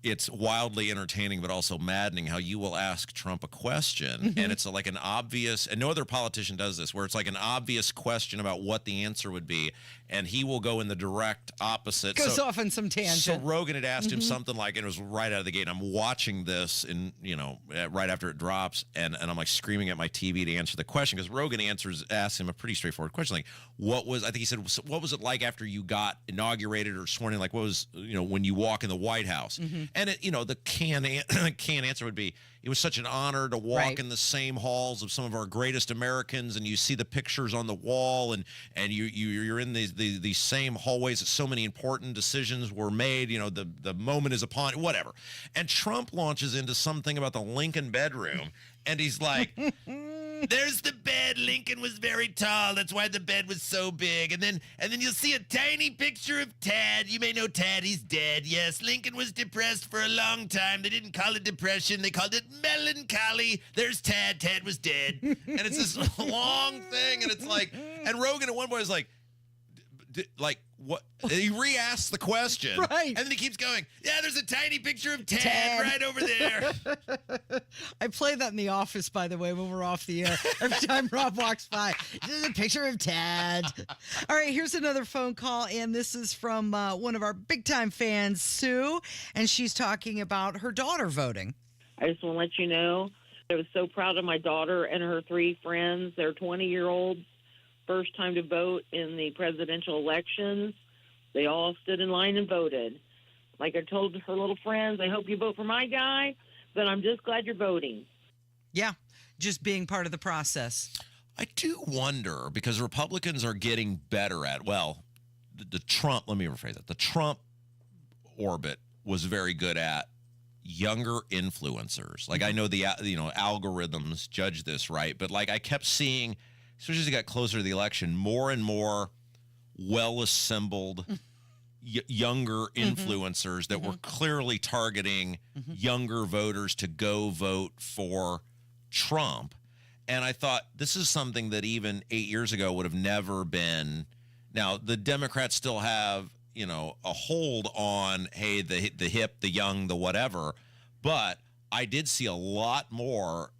it's wildly entertaining but also maddening how you will ask Trump a question and it's like an obvious, and no other politician does this, where it's like an obvious question about what the answer would be, and he will go in the direct opposite. Goes off on some tangent. So Rogan had asked him something like, and it was right out of the gate, and I'm watching this and right after it drops, and I'm like screaming at my TV to answer the question, because Rogan asks him a pretty straightforward question, like what was it like after you got inaugurated or sworn in, like what was, when you walk in the White House? And the canned answer would be, it was such an honor to walk in the same halls of some of our greatest Americans, and you see the pictures on the wall, and you're in these same hallways that so many important decisions were made. The moment is upon, whatever. And Trump launches into something about the Lincoln bedroom, and he's like, "There's the bed. Lincoln was very tall. That's why the bed was so big. And then you'll see a tiny picture of Tad. You may know Tad. He's dead. Yes, Lincoln was depressed for a long time. They didn't call it depression. They called it melancholy. There's Tad. Tad was dead." And it's this long thing, and it's like, and Rogan at one point is like what? He re-asks the question, right? And then he keeps going. "Yeah, there's a tiny picture of Tad right over there." I play that in the office, by the way, when we're off the air. Every time Rob walks by, there's a picture of Tad. All right, here's another phone call, and this is from one of our big-time fans, Sue, and she's talking about her daughter voting. I just want to let you know, I was so proud of my daughter and her 3 friends. They're 20-year-olds. First time to vote in the presidential elections. They all stood in line and voted. like I told her little friends, I hope you vote for my guy, but I'm just glad you're voting. Yeah, just being part of the process. I do wonder, because Republicans are getting better at, well, the Trump, let me rephrase it, the Trump orbit was very good at younger influencers. Like, I know the algorithms judge this, right? But like, I kept seeing, especially as it got closer to the election, more and more well-assembled younger influencers that were clearly targeting younger voters to go vote for Trump. And I thought, this is something that even 8 years ago would have never been. Now, the Democrats still have, a hold on, hey, the hip, the young, the whatever. But I did see a lot more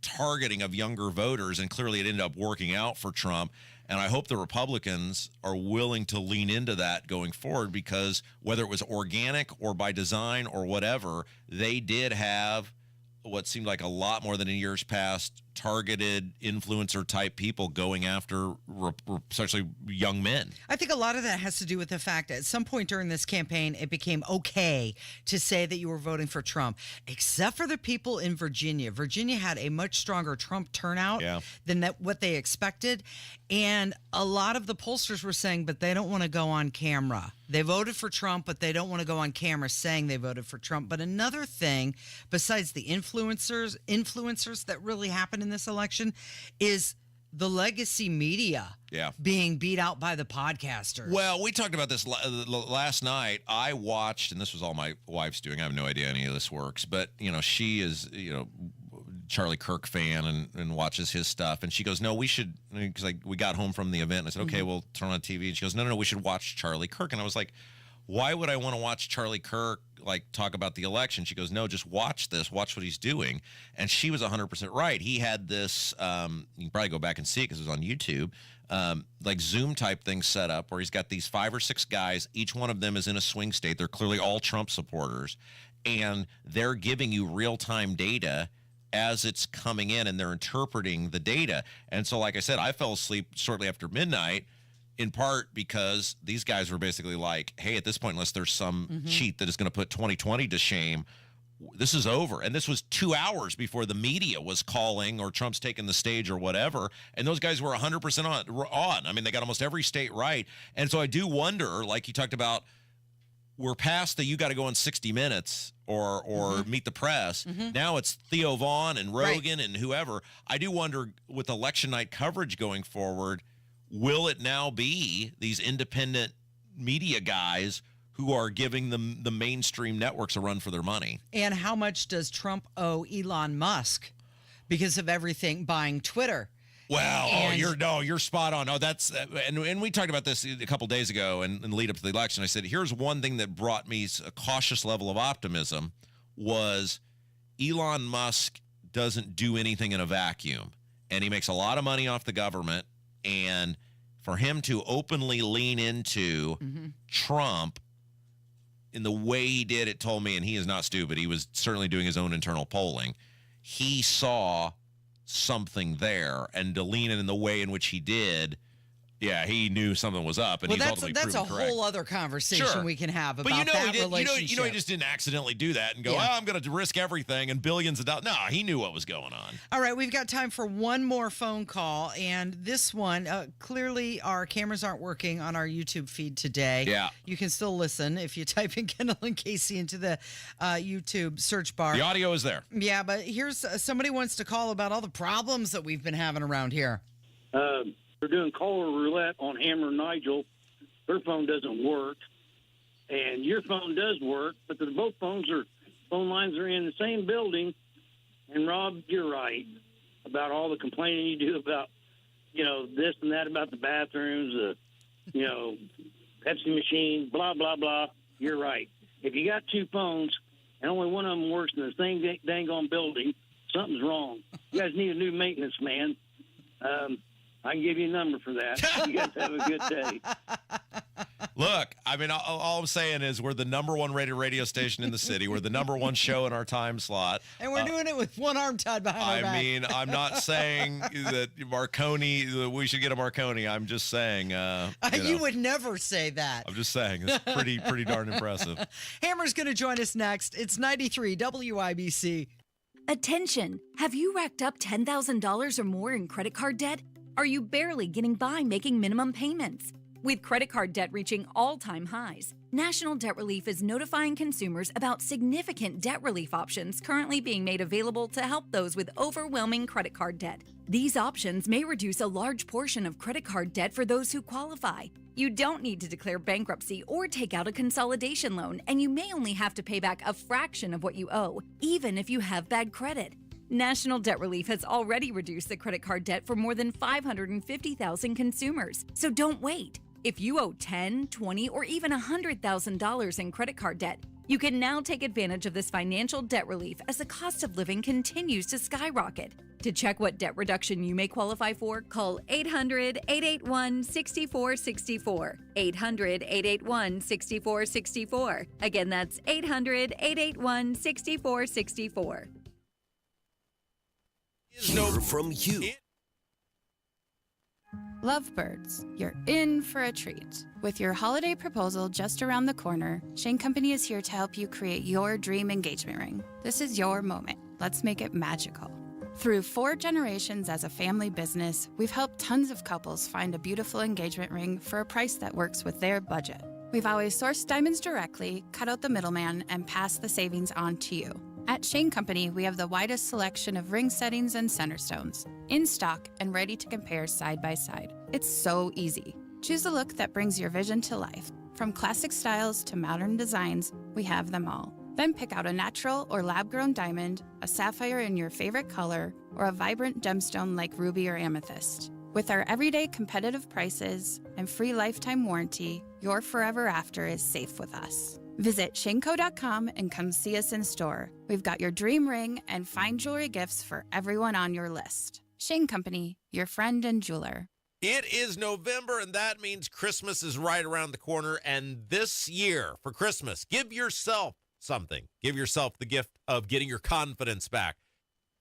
targeting of younger voters, and clearly it ended up working out for Trump. And I hope the Republicans are willing to lean into that going forward, because whether it was organic or by design or whatever, they did have what seemed like a lot more than in years past targeted influencer type people going after especially young men. I think a lot of that has to do with the fact that at some point during this campaign, it became okay to say that you were voting for Trump, except for the people in Virginia. Virginia had a much stronger Trump turnout than what they expected. And a lot of the pollsters were saying, but they don't want to go on camera. They voted for Trump, but they don't want to go on camera saying they voted for Trump. But another thing, besides the influencers that really happened in this election, is the legacy media being beat out by the podcasters. Well, we talked about this last night. I watched, and this was all my wife's doing. I have no idea any of this works, but she is Charlie Kirk fan and watches his stuff, and she goes, no, we should, because we got home from the event and I said, okay, we'll turn on TV, and she goes, no, we should watch Charlie Kirk. And I was like, why would I want to watch Charlie Kirk talk about the election? She goes, no, just watch what he's doing. And she was 100% right. He had this, you can probably go back and see it because it was on YouTube, Zoom type thing set up where he's got these 5 or 6 guys. Each one of them is in a swing state. They're clearly all Trump supporters, and they're giving you real-time data as it's coming in, and they're interpreting the data. And so, like I said, I fell asleep shortly after midnight, in part because these guys were basically like, hey, at this point, unless there's some cheat that is going to put 2020 to shame, this is over. And this was 2 hours before the media was calling or Trump's taking the stage or whatever. And those guys were 100% on. I mean, they got almost every state right. And so I do wonder, like you talked about, we're past the you got to go on 60 Minutes or Meet the Press. Now it's Theo Vaughn and Rogan and whoever. I do wonder, with election night coverage going forward, will it now be these independent media guys who are giving the mainstream networks a run for their money? And how much does Trump owe Elon Musk because of everything buying Twitter? Well, you're spot on. Oh, that's and we talked about this a couple days ago in the lead up to the election. I said, here's one thing that brought me a cautious level of optimism was Elon Musk doesn't do anything in a vacuum, and he makes a lot of money off the government. And for him to openly lean into Trump in the way he did, it told me, and he is not stupid, he was certainly doing his own internal polling. He saw something there, and to lean in the way in which he did, he knew something was up, and he's ultimately that's a proven correct. whole other conversation we can have about that relationship. He just didn't accidentally do that and go, I'm going to risk everything and billions of dollars. No, he knew what was going on. All right, we've got time for one more phone call, and this one, clearly our cameras aren't working on our YouTube feed today. Yeah. You can still listen if you type in Kendall and Casey into the YouTube search bar. The audio is there. Yeah, but here's somebody wants to call about all the problems that we've been having around here. They're doing caller roulette on Hammer and Nigel. Their phone doesn't work, and your phone does work, but both phone lines are in the same building. And Rob, you're right about all the complaining you do about, this and that about the bathrooms, Pepsi machine, blah, blah, blah. You're right. If you got 2 phones and only one of them works in the same dang on building, something's wrong. You guys need a new maintenance man. I can give you a number for that. You guys have a good day. Look, I mean, all I'm saying is we're the #1 rated radio station in the city. We're the #1 show in our time slot. And we're doing it with one arm tied behind our back. I mean, I'm not saying that that we should get a Marconi. I'm just saying. You would never say that. I'm just saying. It's pretty darn impressive. Hammer's going to join us next. It's 93 WIBC. Attention! Have you racked up $10,000 or more in credit card debt? Are you barely getting by making minimum payments? With credit card debt reaching all-time highs, National Debt Relief is notifying consumers about significant debt relief options currently being made available to help those with overwhelming credit card debt. These options may reduce a large portion of credit card debt for those who qualify. You don't need to declare bankruptcy or take out a consolidation loan, and you may only have to pay back a fraction of what you owe, even if you have bad credit. National Debt Relief has already reduced the credit card debt for more than 550,000 consumers, so don't wait. If you owe $10,000, $20,000, or even $100,000 in credit card debt, you can now take advantage of this financial debt relief as the cost of living continues to skyrocket. To check what debt reduction you may qualify for, call 800-881-6464. 800-881-6464. Again, that's 800-881-6464. Hear from you. Lovebirds, you're in for a treat. With your holiday proposal just around the corner, Shane Company is here to help you create your dream engagement ring. This is your moment. Let's make it magical. Through 4 generations as a family business, we've helped tons of couples find a beautiful engagement ring for a price that works with their budget. We've always sourced diamonds directly, cut out the middleman, and passed the savings on to you. At Shane Company, we have the widest selection of ring settings and center stones, in stock and ready to compare side by side. It's so easy. Choose a look that brings your vision to life. From classic styles to modern designs, we have them all. Then pick out a natural or lab-grown diamond, a sapphire in your favorite color, or a vibrant gemstone like ruby or amethyst. With our everyday competitive prices and free lifetime warranty, your forever after is safe with us. Visit shaneco.com and come see us in store. We've got your dream ring and fine jewelry gifts for everyone on your list. Shane Company, your friend and jeweler. It is November, and that means Christmas is right around the corner. And this year, for Christmas, give yourself something. Give yourself the gift of getting your confidence back.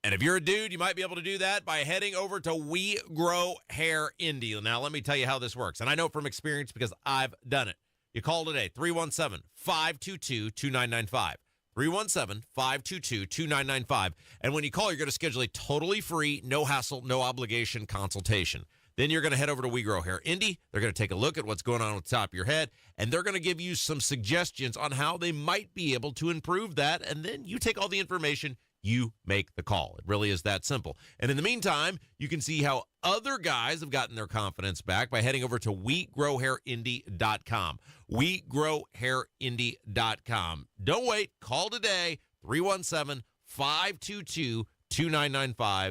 And if you're a dude, you might be able to do that by heading over to We Grow Hair Indie. Now, let me tell you how this works. And I know from experience because I've done it. You call today, 317-522-2995. 317-522-2995. And when you call, you're going to schedule a totally free, no hassle, no obligation consultation. Then you're going to head over to We Grow Hair Indie. They're going to take a look at what's going on the top of your head, and they're going to give you some suggestions on how they might be able to improve that. And then you take all the information, you make the call. It really is that simple. And in the meantime, you can see how other guys have gotten their confidence back by heading over to WeGrowHairIndie.com. WeGrowHairIndie.com. Don't wait. Call today, 317-522-2995.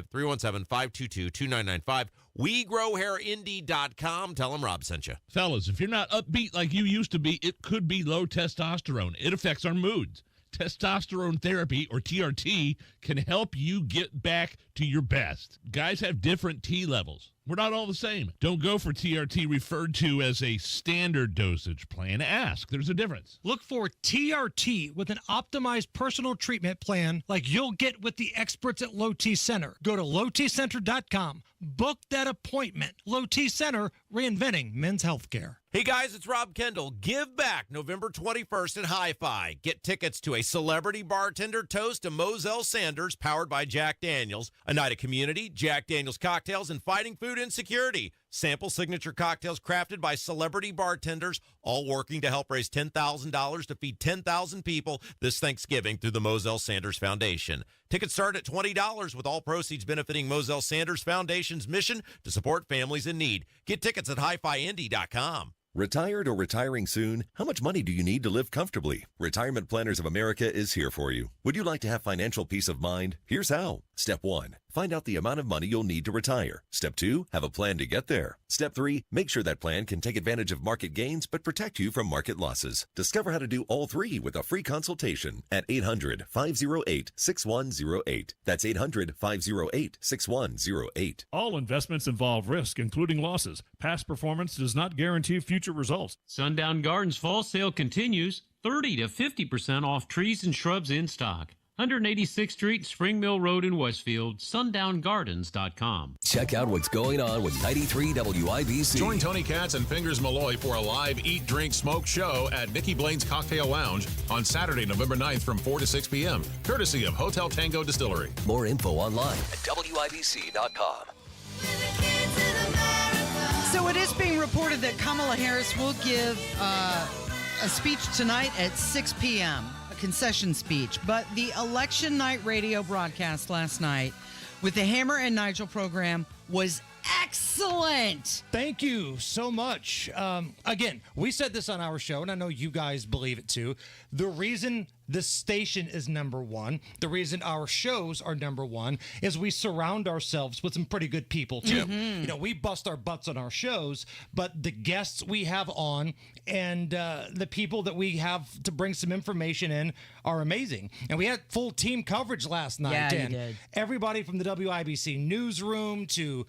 317-522-2995. WeGrowHairIndie.com. Tell them Rob sent you. Fellas, if you're not upbeat like you used to be, it could be low testosterone. It affects our moods. Testosterone therapy, or TRT, can help you get back to your best. Guys have different T levels. We're not all the same. Don't go for TRT referred to as a standard dosage plan. Ask. There's a difference. Look for TRT with an optimized personal treatment plan like you'll get with the experts at Low T Center. Go to lowtcenter.com. Book that appointment. Low T Center, reinventing men's healthcare. Hey guys, it's Rob Kendall. Give back November 21st at Hi-Fi. Get tickets to a celebrity bartender toast to Moselle Sanders, powered by Jack Daniels. A night of community, Jack Daniels cocktails, and fighting food insecurity. Sample signature cocktails crafted by celebrity bartenders, all working to help raise $10,000 to feed 10,000 people this Thanksgiving through the Moselle Sanders Foundation. Tickets start at $20, with all proceeds benefiting Moselle Sanders Foundation's mission to support families in need. Get tickets at hifiindy.com. Retired or retiring soon? How much money do you need to live comfortably? Retirement Planners of America is here for you. Would you like to have financial peace of mind? Here's how. Step 1. Find out the amount of money you'll need to retire. Step 2. Have a plan to get there. Step 3. Make sure that plan can take advantage of market gains but protect you from market losses. Discover how to do all three with a free consultation at 800-508-6108. That's 800-508-6108. All investments involve risk, including losses. Past performance does not guarantee future future results. Sundown Gardens fall sale continues. 30 to 50% off trees and shrubs in stock. 186th Street, Spring Mill Road in Westfield, sundown.gardens.com. Check out what's going on with 93 WIBC. Join Tony Katz and Fingers Malloy for a live Eat, Drink, Smoke show at Nikki Blaine's Cocktail Lounge on Saturday, November 9th from 4 to 6 p.m., courtesy of Hotel Tango Distillery. More info online at WIBC.com. So it is being reported that Kamala Harris will give a speech tonight at 6 p.m., a concession speech. But the election night radio broadcast last night with the Hammer and Nigel program was excellent. Thank you so much. Again, we said this on our show, and I know you guys believe it too. The reason this station is number one, the reason our shows are number one, is we surround ourselves with some pretty good people too. Mm-hmm. You know, we bust our butts on our shows, but the guests we have on and the people that we have to bring some information in are amazing. And we had full team coverage last night. Yeah, you and did. everybody from the WIBC newsroom to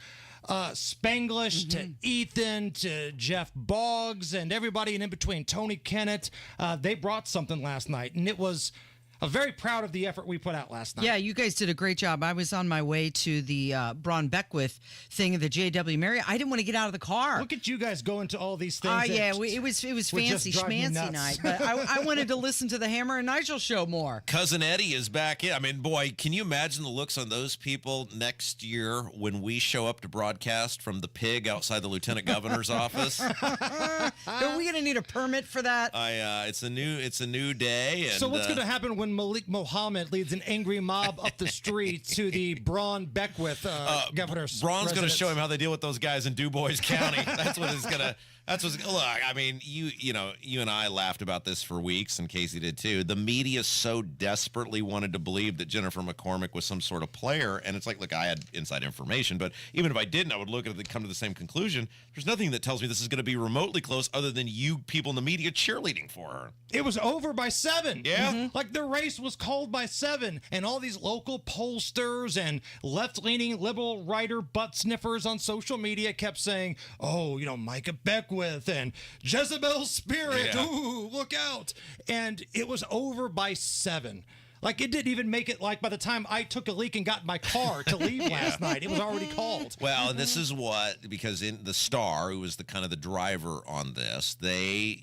Spanglish to Ethan to Jeff Boggs and everybody in between, Tony Kennett, they brought something last night, and it was I'm very proud of the effort we put out last night. Yeah, you guys did a great job. I was on my way to the Braun Beckwith thing at the JW Marriott. I didn't want to get out of the car. Look at you guys going to all these things. Yeah, it was fancy schmancy night. But I wanted to listen to the Hammer and Nigel show more. Cousin Eddie is back in. I mean, boy, can you imagine the looks on those people next year when we show up to broadcast from the pig outside the lieutenant governor's office? Are we going to need a permit for that? It's a new day. And, so what's going to happen when Malik Mohammed leads an angry mob up the street to the Braun Beckwith governor's Braun's going to residence? show him how they deal with those guys in Du Bois County. That's what it's going to. That's what's look. I mean, you and I laughed about this for weeks, and Casey did too. The media so desperately wanted to believe that Jennifer McCormick was some sort of player, and it's like, look, I had inside information, but even if I didn't, I would look at it and come to the same conclusion. There's nothing that tells me this is going to be remotely close, other than you people in the media cheerleading for her. It was over by 7. Yeah, like the race was called by 7, and all these local pollsters and left-leaning liberal writer butt sniffers on social media kept saying, "Oh, Micah Beckwith and Jezebel's spirit. Yeah. Ooh, look out!" And it was over by 7. Like, it didn't even make it, like, by the time I took a leak and got in my car to leave last night, it was already called. Well, and this is because in the Star, who was the kind of the driver on this, they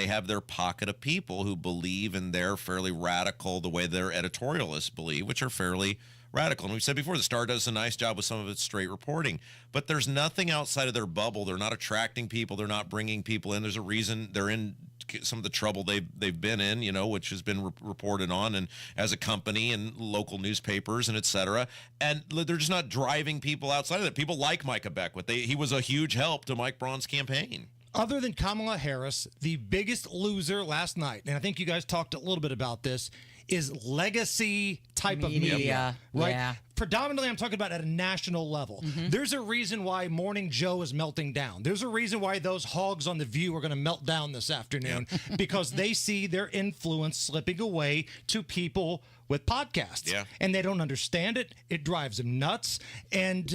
have their pocket of people who believe in their fairly radical, the way their editorialists believe, which are fairly radical. And we've said before, the Star does a nice job with some of its straight reporting, but there's nothing outside of their bubble. They're not attracting people. They're not bringing people in. There's a reason they're in some of the trouble they've been in, which has been reported on, and as a company and local newspapers and et cetera. And they're just not driving people outside of that. People like Micah Beckwith. He was a huge help to Mike Braun's campaign. Other than Kamala Harris, the biggest loser last night, and I think you guys talked a little bit about this, is legacy type of media, right? Yeah. Predominantly, I'm talking about at a national level. There's a reason why Morning Joe is melting down. There's a reason why those hogs on The View are going to melt down this afternoon, because they see their influence slipping away to people with podcasts. Yeah. And they don't understand it. It drives them nuts. And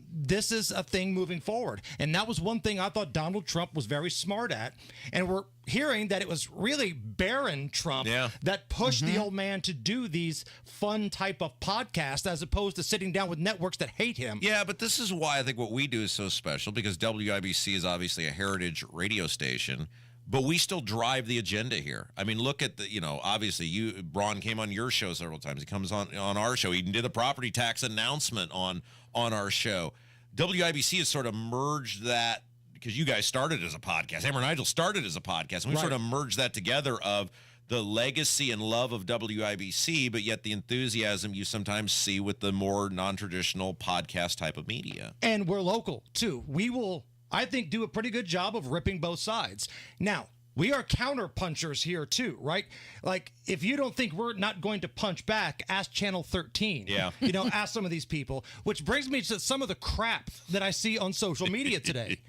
this is a thing moving forward. And that was one thing I thought Donald Trump was very smart at. And we're hearing that it was really Barron Trump that pushed the old man to do these fun type of podcasts, as opposed to sitting down with networks that hate him. Yeah, but this is why I think what we do is so special, because WIBC is obviously a heritage radio station, but we still drive the agenda here. I mean, look at obviously Braun came on your show several times. He comes on our show. He did the property tax announcement on our show. WIBC has sort of merged that, because you guys started as a podcast. Hammer and Nigel started as a podcast, and we sort of merged that together of the legacy and love of WIBC, but yet the enthusiasm you sometimes see with the more non-traditional podcast type of media. And we're local, too. We will, I think, do a pretty good job of ripping both sides. Now, we are counter punchers here, too, right? Like, if you don't think we're not going to punch back, ask Channel 13. Yeah. Ask some of these people, which brings me to some of the crap that I see on social media today.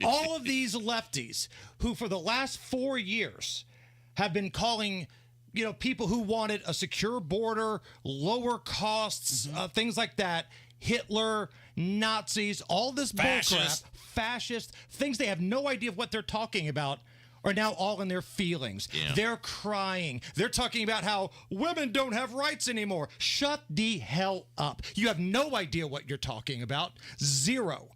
All of these lefties who, for the last 4 years, have been calling, people who wanted a secure border, lower costs, things like that, Hitler, Nazis, all this Fascist. bullcrap, fascist, things they have no idea of what they're talking about, are now all in their feelings. Yeah. They're crying. They're talking about how women don't have rights anymore. Shut the hell up. You have no idea what you're talking about. Zero.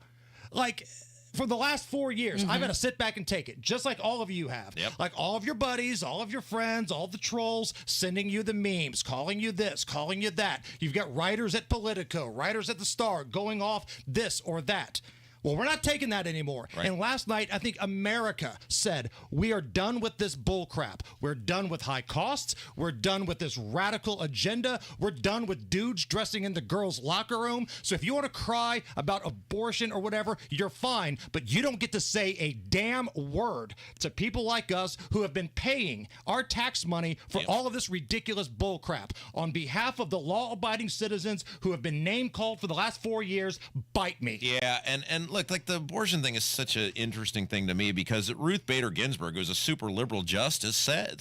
Like, for the last 4 years, I've had to sit back and take it, just like all of you have. Yep. Like all of your buddies, all of your friends, all the trolls sending you the memes, calling you this, calling you that. You've got writers at Politico, writers at the Star going off this or that. Well, we're not taking that anymore. Right. And last night, I think America said, we are done with this bullcrap. We're done with high costs. We're done with this radical agenda. We're done with dudes dressing in the girls' locker room. So if you want to cry about abortion or whatever, you're fine. But you don't get to say a damn word to people like us who have been paying our tax money for all of this ridiculous bullcrap. On behalf of the law-abiding citizens who have been name-called for the last 4 years, bite me. Yeah, and look, like the abortion thing is such an interesting thing to me because Ruth Bader Ginsburg, who's a super liberal justice, said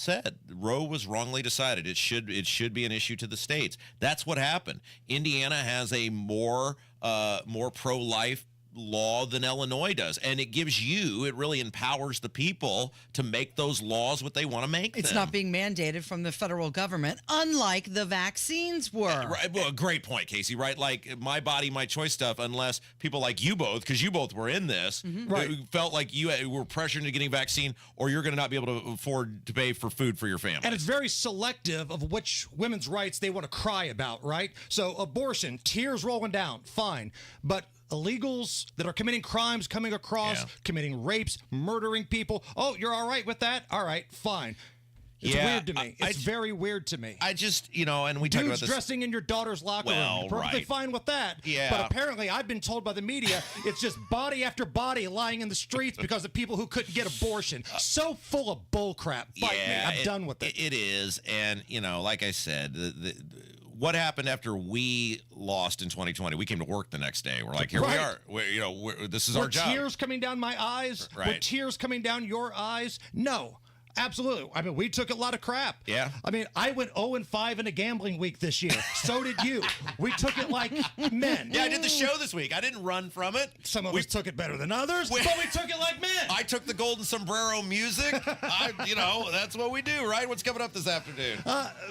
Roe was wrongly decided. It should be an issue to the states. That's what happened. Indiana has a more pro-life law than Illinois does, and it really empowers the people to make those laws what they want to make It's them. not being mandated from the federal government, unlike the vaccines were. Right. Well, great point, Casey, right? Like my body, my choice stuff, unless people like you both, because you both were in this, Right. felt like you were pressured into getting vaccine, or you're going to not be able to afford to pay for food for your family. And it's very selective of which women's rights they want to cry about, right? So abortion, tears rolling down, fine. But illegals that are committing crimes, coming across, committing rapes, murdering people, oh, you're all right with that? All right, fine. It's weird to me. It's very weird to me. I just, and we talk about Dudes this. dressing in your daughter's locker room. You're perfectly fine with that. Yeah. But apparently, I've been told by the media, it's just body after body lying in the streets because of people who couldn't get abortion. So full of bullcrap. Bite me. I'm done with it. It is. And, like I said, what happened after we lost in 2020? We came to work the next day. We're like, here we are. This is our job. Were tears coming down my eyes? Right. Were tears coming down your eyes? No. Absolutely. I mean, we took a lot of crap. Yeah. I mean, I went 0-5 in a gambling week this year. So did you. We took it like men. Yeah, I did the show this week. I didn't run from it. Some of us took it better than others, but we took it like men. I took the golden sombrero music. That's what we do, right? What's coming up this afternoon?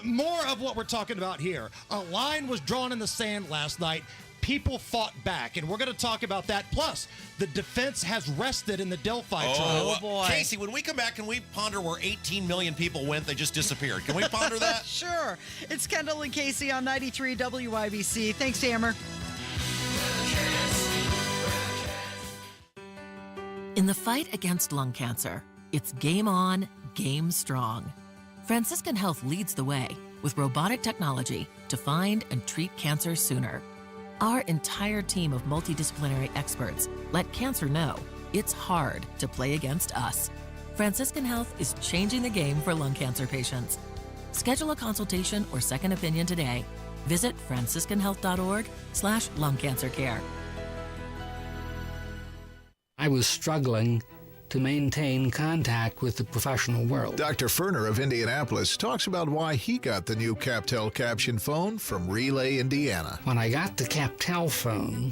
More of what we're talking about here. A line was drawn in the sand last night. People fought back, and we're going to talk about that. Plus, the defense has rested in the Delphi trial. Oh, boy. Casey, when we come back, can we ponder where 18 million people went? They just disappeared. Can we ponder that? Sure. It's Kendall and Casey on 93 WIBC. Thanks, Hammer. In the fight against lung cancer, it's game on, game strong. Franciscan Health leads the way with robotic technology to find and treat cancer sooner. Our entire team of multidisciplinary experts let cancer know it's hard to play against us. Franciscan Health is changing the game for lung cancer patients. Schedule a consultation or second opinion today. Visit franciscanhealth.org/lungcancercare. I was struggling to maintain contact with the professional world. Dr. Ferner of Indianapolis talks about why he got the new Captel caption phone from Relay Indiana. When I got the Captel phone,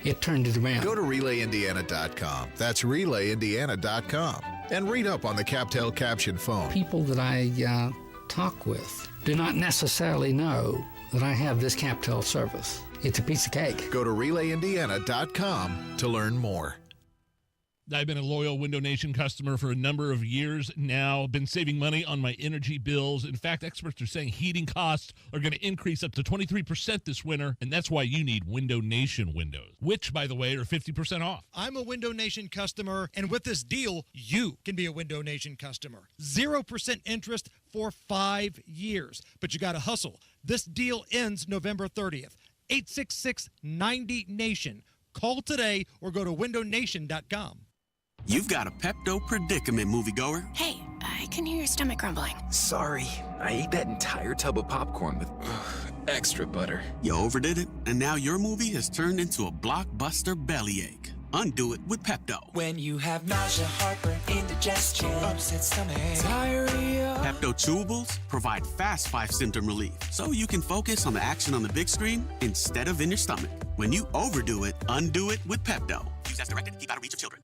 it turned it around. Go to RelayIndiana.com. That's RelayIndiana.com. And read up on the Captel caption phone. People that I talk with do not necessarily know that I have this Captel service. It's a piece of cake. Go to RelayIndiana.com to learn more. I've been a loyal Window Nation customer for a number of years now, been saving money on my energy bills. In fact, experts are saying heating costs are going to increase up to 23% this winter, and that's why you need Window Nation windows, which, by the way, are 50% off. I'm a Window Nation customer, and with this deal, you can be a Window Nation customer. 0% interest for 5 years, but you got to hustle. This deal ends November 30th. 866-90-NATION. Call today or go to windownation.com. You've got a Pepto predicament, moviegoer. Hey, I can hear your stomach grumbling. Sorry, I ate that entire tub of popcorn with extra butter. You overdid it, and now your movie has turned into a blockbuster bellyache. Undo it with Pepto. When you have nausea, heartburn, indigestion, upset stomach, diarrhea, Pepto Chewables provide fast 5-symptom relief, so you can focus on the action on the big screen instead of in your stomach. When you overdo it, undo it with Pepto. Use as directed to keep out of reach of children.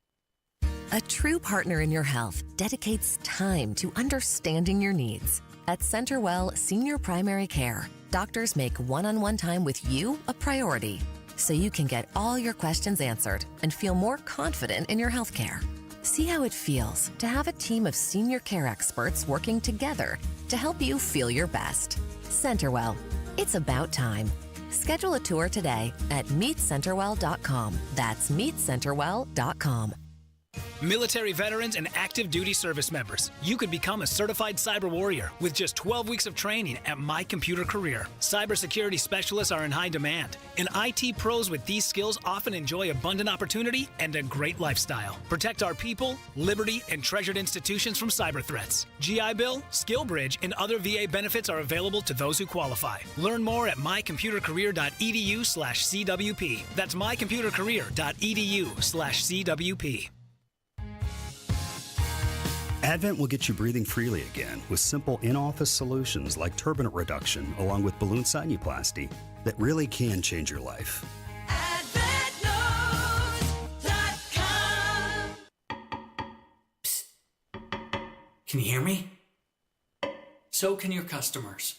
A true partner in your health dedicates time to understanding your needs. At CenterWell Senior Primary Care, doctors make one-on-one time with you a priority, so you can get all your questions answered and feel more confident in your health care. See how it feels to have a team of senior care experts working together to help you feel your best. CenterWell, it's about time. Schedule a tour today at meetcenterwell.com. That's meetcenterwell.com. Military veterans and active duty service members, you could become a certified cyber warrior with just 12 weeks of training at My Computer Career. Cybersecurity specialists are in high demand, and IT pros with these skills often enjoy abundant opportunity and a great lifestyle. Protect our people, liberty, and treasured institutions from cyber threats. GI Bill, SkillBridge, and other VA benefits are available to those who qualify. Learn more at mycomputercareer.edu/CWP. That's mycomputercareer.edu/CWP. Advent will get you breathing freely again with simple in-office solutions like turbinate reduction along with balloon sinuplasty that really can change your life. Psst. Can you hear me? So can your customers.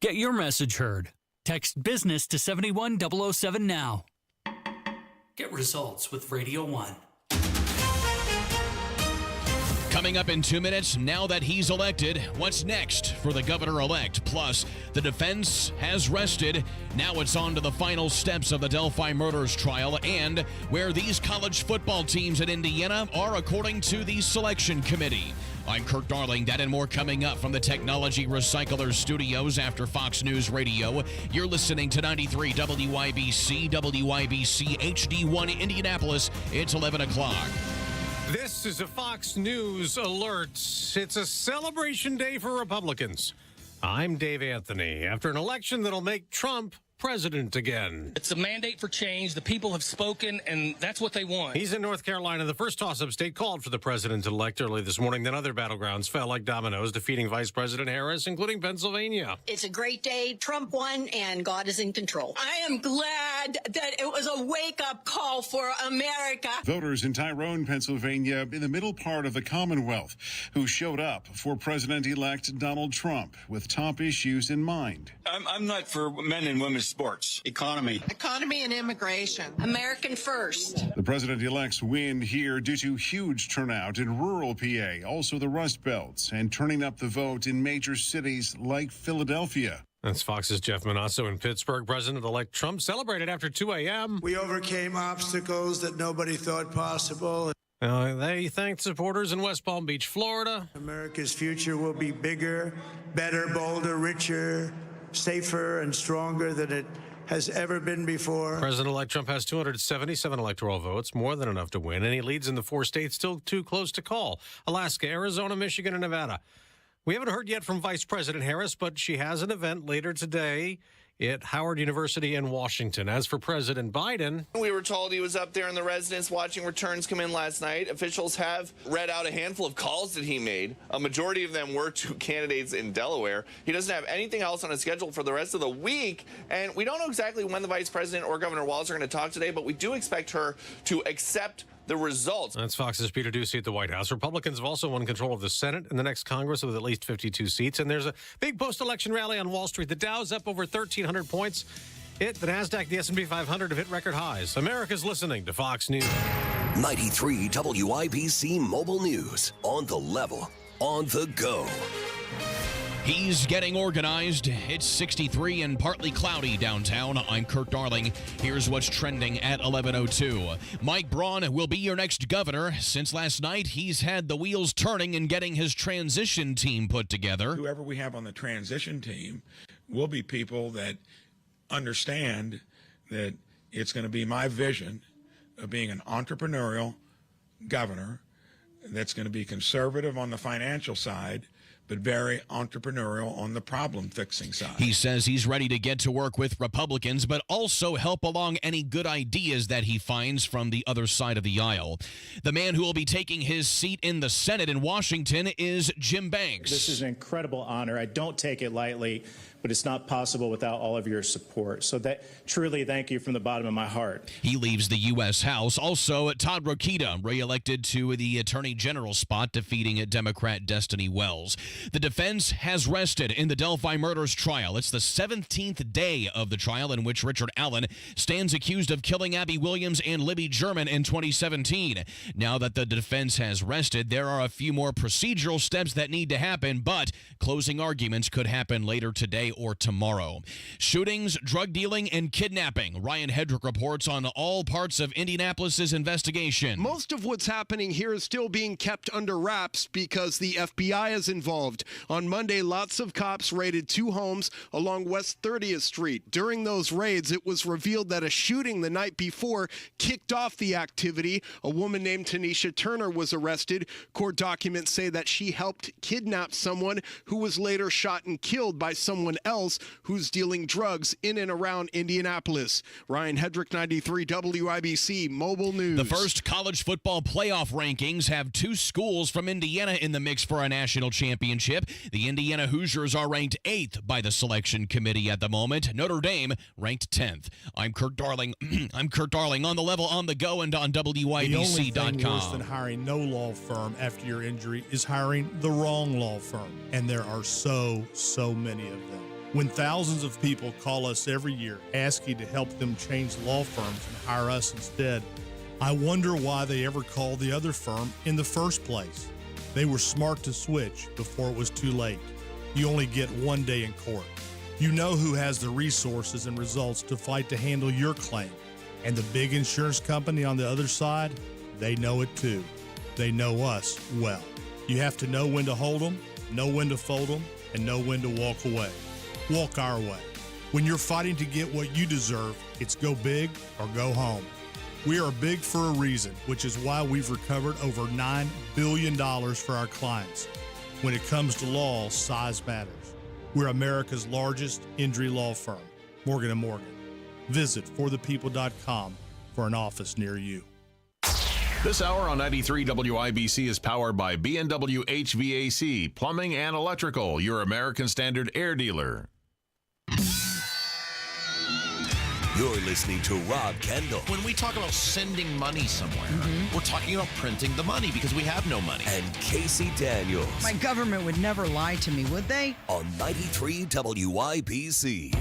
Get your message heard. Text business to 71007 now. Get results with Radio 1. Coming up in 2 minutes, now that he's elected, what's next for the governor-elect? Plus, the defense has rested. Now it's on to the final steps of the Delphi murders trial and where these college football teams in Indiana are according to the selection committee. I'm Kurt Darling. That and more coming up from the Technology Recycler Studios after Fox News Radio. You're listening to 93 WIBC, WIBC HD1 Indianapolis. It's 11 o'clock. This is a Fox News alert. It's a celebration day for Republicans. I'm Dave Anthony. After an election that'll make Trump president again. It's a mandate for change. The people have spoken, and that's what they want. He's in North Carolina. The first toss-up state called for the president-elect early this morning. Then other battlegrounds fell like dominoes, defeating Vice President Harris, including Pennsylvania. It's a great day. Trump won, and God is in control. I am glad that it was a wake-up call for America. Voters in Tyrone, Pennsylvania, in the middle part of the Commonwealth, who showed up for President-elect Donald Trump with top issues in mind. I'm not for men and women's sports. Economy and immigration. American first. The president-elect's win here due to huge turnout in rural PA, also the Rust Belt, and turning up the vote in major cities like Philadelphia. That's Fox's Jeff Manasso in Pittsburgh. President-elect Trump celebrated after 2 a.m. We overcame obstacles that nobody thought possible. They thanked supporters in West Palm Beach, Florida. America's future will be bigger, better, bolder, richer, safer and stronger than it has ever been before. President-elect Trump has 277 electoral votes, more than enough to win, and he leads in the 4 states still too close to call: Alaska, Arizona, Michigan, and Nevada. We haven't heard yet from Vice President Harris, but she has an event later today at Howard University in Washington. As for President Biden, we were told he was up there in the residence watching returns come in last night. Officials have read out a handful of calls that he made. A majority of them were to candidates in Delaware. He doesn't have anything else on his schedule for the rest of the week, and we don't know exactly when the vice president or Governor Walz are going to talk today, but we do expect her to accept the results. That's Fox's Peter Ducey at the White House. Republicans have also won control of the Senate in the next Congress with at least 52 seats. And there's a big post-election rally on Wall Street. The Dow's up over 1,300 points. The NASDAQ, the S&P 500 have hit record highs. America's listening to Fox News. 93 WIBC Mobile News. On the level. On the go. He's getting organized. It's 63 and partly cloudy downtown. I'm Kurt Darling. Here's what's trending at 11:02. Mike Braun will be your next governor. Since last night, he's had the wheels turning and getting his transition team put together. Whoever we have on the transition team will be people that understand that it's going to be my vision of being an entrepreneurial governor that's going to be conservative on the financial side, but very entrepreneurial on the problem-fixing side. He says he's ready to get to work with Republicans, but also help along any good ideas that he finds from the other side of the aisle. The man who will be taking his seat in the Senate in Washington is Jim Banks. This is an incredible honor. I don't take it lightly, but it's not possible without all of your support. So that truly thank you from the bottom of my heart. He leaves the U.S. House. Also, Todd Rokita, re-elected to the Attorney General spot, defeating Democrat Destiny Wells. The defense has rested in the Delphi murders trial. It's the 17th day of the trial in which Richard Allen stands accused of killing Abby Williams and Libby German in 2017. Now that the defense has rested, there are a few more procedural steps that need to happen, but closing arguments could happen later today or tomorrow. Shootings, drug dealing, and kidnapping. Ryan Hedrick reports on all parts of Indianapolis's investigation. Most of what's happening here is still being kept under wraps because the FBI is involved. On Monday, lots of cops raided 2 homes along West 30th Street. During those raids, it was revealed that a shooting the night before kicked off the activity. A woman named Tanisha Turner was arrested. Court documents say that she helped kidnap someone who was later shot and killed by someone else who's dealing drugs in and around Indianapolis. Ryan Hedrick, 93 WIBC Mobile News. The first college football playoff rankings have 2 schools from Indiana in the mix for a national championship. The Indiana Hoosiers are ranked 8th by the selection committee at the moment. Notre Dame ranked 10th. I'm Kurt Darling. I'm Kurt Darling on the level, on the go, and on WIBC.com. The only thing worse than hiring no law firm after your injury is hiring the wrong law firm. And there are so many of them. When thousands of people call us every year asking to help them change law firms and hire us instead, I wonder why they ever called the other firm in the first place. They were smart to switch before it was too late. You only get one day in court. You know who has the resources and results to fight to handle your claim. And the big insurance company on the other side, they know it too. They know us well. You have to know when to hold them, know when to fold them, and know when to walk away. Walk our way. When you're fighting to get what you deserve, it's go big or go home. We are big for a reason, which is why we've recovered over $9 billion for our clients. When it comes to law, size matters. We're America's largest injury law firm, Morgan & Morgan. Visit forthepeople.com for an office near you. This hour on 93 WIBC is powered by B&W HVAC, Plumbing and Electrical, your American Standard air dealer. You're listening to Rob Kendall. When we talk about sending money somewhere, we're talking about printing the money because we have no money. And Casey Daniels. My government would never lie to me, would they? On 93 WIBC.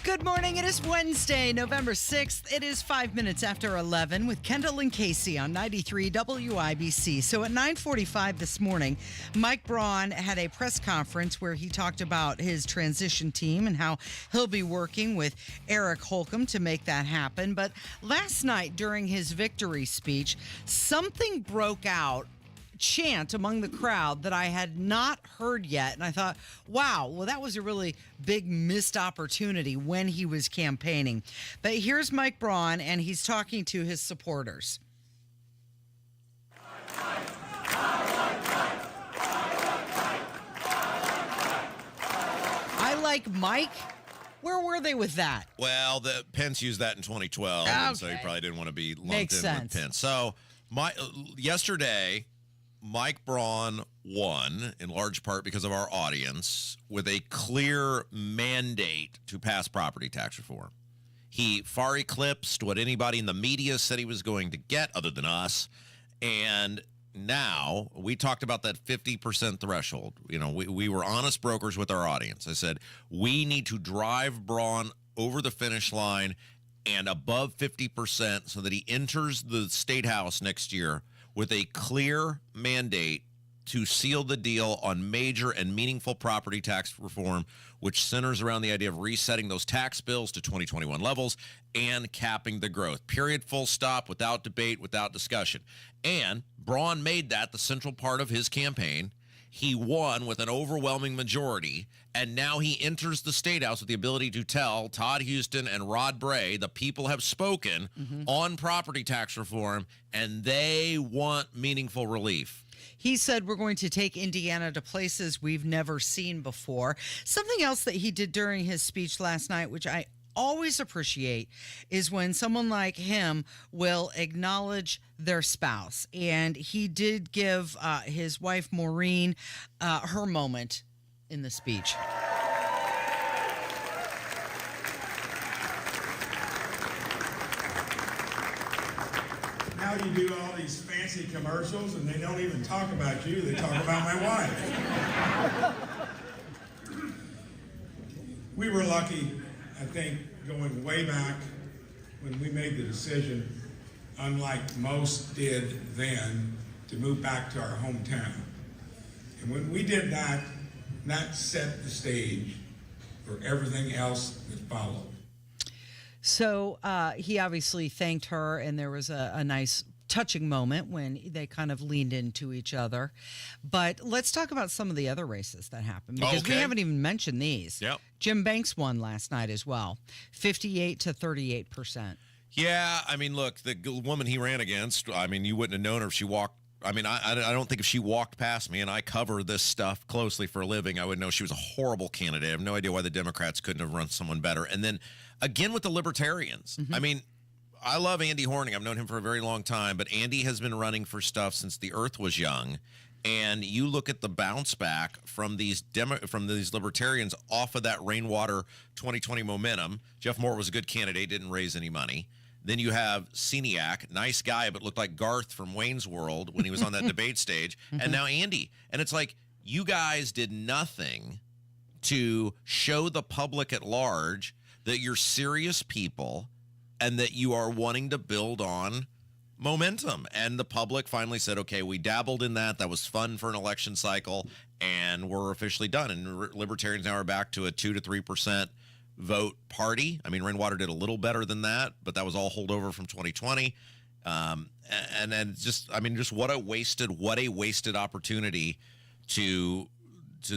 Good morning. It is Wednesday, November 6th. It is 5 minutes after 11 with Kendall and Casey on 93 WIBC. So at 9:45 this morning, Mike Braun had a press conference where he talked about his transition team and how he'll be working with Eric Holcomb to make that happen. But last night during his victory speech, something broke out. Chant among the crowd that I had not heard yet. And I thought, wow, well, that was a really big missed opportunity when he was campaigning. But here's Mike Braun, and he's talking to his supporters. I like Mike. Where were they with that? Well, the Pence used that in 2012, and so he probably didn't want to be lumped in with Pence. So yesterday, Mike Braun won, in large part because of our audience, with a clear mandate to pass property tax reform. He far eclipsed what anybody in the media said he was going to get, other than us. And now, we talked about that 50% threshold. You know, we were honest brokers with our audience. I said, we need to drive Braun over the finish line and above 50% so that he enters the State House next year with a clear mandate to seal the deal on major and meaningful property tax reform, which centers around the idea of resetting those tax bills to 2021 levels and capping the growth. Period, full stop, without debate, without discussion. And Braun made that the central part of his campaign. He won with an overwhelming majority, and now he enters the State House with the ability to tell Todd Houston and Rod Bray, the people have spoken on property tax reform, and they want meaningful relief. He said, we're going to take Indiana to places we've never seen before. Something else that he did during his speech last night, which I always appreciate, is when someone like him will acknowledge their spouse. And he did give his wife, Maureen, her moment in the speech. Now you do all these fancy commercials and they don't even talk about you, they talk about my wife. We were lucky, I think, going way back when we made the decision, unlike most did then, to move back to our hometown. And when we did that, that set the stage for everything else that followed. So he obviously thanked her, and there was a nice touching moment when they kind of leaned into each other. But let's talk about some of the other races that happened, because we haven't even mentioned these. Yep. Jim Banks won last night as well, 58 to 38%. Yeah, I mean, look, the woman he ran against, I mean, you wouldn't have known her if she walked. I mean, I don't think if she walked past me, and I cover this stuff closely for a living, I would know she was a horrible candidate. I have no idea why the Democrats couldn't have run someone better. And then, again, with the Libertarians, I mean, I love Andy Horning. I've known him for a very long time, but Andy has been running for stuff since the earth was young. And you look at the bounce back from these Libertarians off of that Rainwater 2020 momentum. Jeff Moore was a good candidate, didn't raise any money. Then you have Seniak, nice guy, but looked like Garth from Wayne's World when he was on that debate stage. And now Andy. And it's like, you guys did nothing to show the public at large that you're serious people and that you are wanting to build on momentum. And the public finally said, okay, we dabbled in that. That was fun for an election cycle, and we're officially done. And Libertarians now are back to a 2 to 3% vote party. I mean, Rainwater did a little better than that, but that was all holdover from 2020. And then just what a wasted opportunity to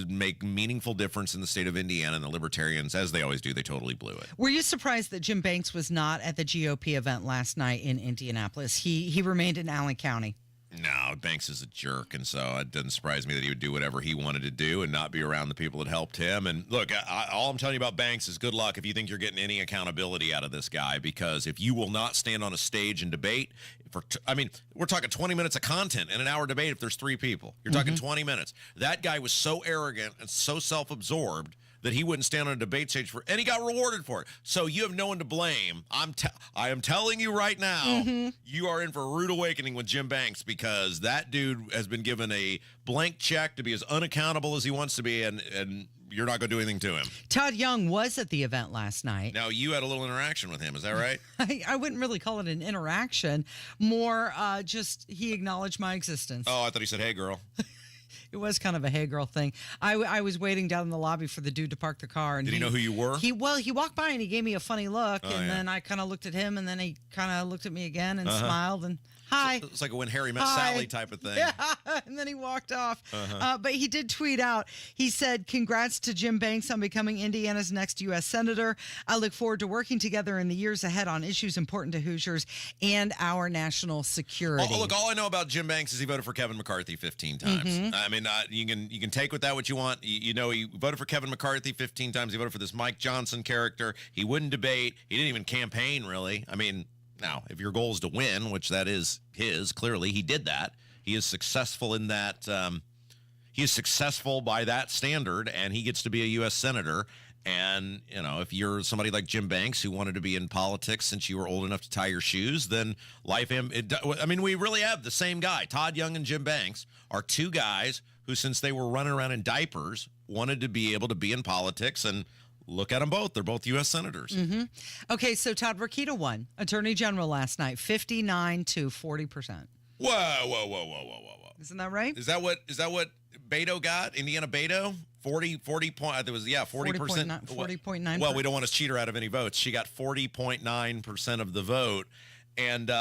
make meaningful difference in the state of Indiana. And the Libertarians, as they always do, they totally blew it. Were you surprised that Jim Banks was not at the GOP event last night in Indianapolis? He remained in Allen County. No, Banks is a jerk, and so it doesn't surprise me that he would do whatever he wanted to do and not be around the people that helped him. And look, all I'm telling you about Banks is good luck if you think you're getting any accountability out of this guy, because if you will not stand on a stage and debate, we're talking 20 minutes of content in an hour debate if there's 3 people. You're talking 20 minutes. That guy was so arrogant and so self-absorbed that he wouldn't stand on a debate stage and he got rewarded for it. So you have no one to blame. I am telling you right now, you are in for a rude awakening with Jim Banks, because that dude has been given a blank check to be as unaccountable as he wants to be, and you're not going to do anything to him. Todd Young was at the event last night. Now, you had a little interaction with him. Is that right? I wouldn't really call it an interaction. More just he acknowledged my existence. Oh, I thought he said, hey, girl. It was kind of a hey girl thing. I was waiting down in the lobby for the dude to park the car. And did he know who you were? He walked by and he gave me a funny look, then I kind of looked at him, and then he kind of looked at me again and smiled and hi. So it's like a When Harry Met Sally type of thing. Yeah, and then he walked off. But he did tweet out. He said, "Congrats to Jim Banks on becoming Indiana's next U.S. Senator. I look forward to working together in the years ahead on issues important to Hoosiers and our national security." Look, all I know about Jim Banks is he voted for Kevin McCarthy 15 times. I mean, you can take with that what you want. You know, he voted for Kevin McCarthy 15 times. He voted for this Mike Johnson character. He wouldn't debate. He didn't even campaign, really. I mean, now, if your goal is to win, which that is his, clearly he did that. He is successful in that. He is successful by that standard, and he gets to be a U.S. Senator. And, you know, if you're somebody like Jim Banks who wanted to be in politics since you were old enough to tie your shoes, then we really have the same guy. Todd Young and Jim Banks are 2 guys who, since they were running around in diapers, wanted to be able to be in politics, and look at them both. They're both U.S. senators. Okay, so Todd Rokita won Attorney General last night, 59 to 40%. Whoa. Isn't that right? Is that what Beto got? Indiana Beto? 40 point, it was, 40%. 40.9. Well, we don't want to cheat her out of any votes. She got 40.9% of the vote. And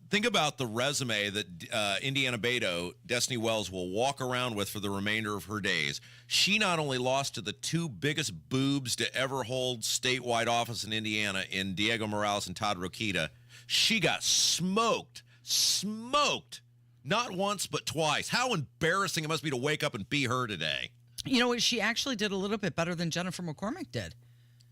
think about the resume that Indiana Beto, Destiny Wells, will walk around with for the remainder of her days. She not only lost to the 2 biggest boobs to ever hold statewide office in Indiana in Diego Morales and Todd Rokita, she got smoked Not once, but twice. How embarrassing it must be to wake up and be her today. You know what? She actually did a little bit better than Jennifer McCormick did.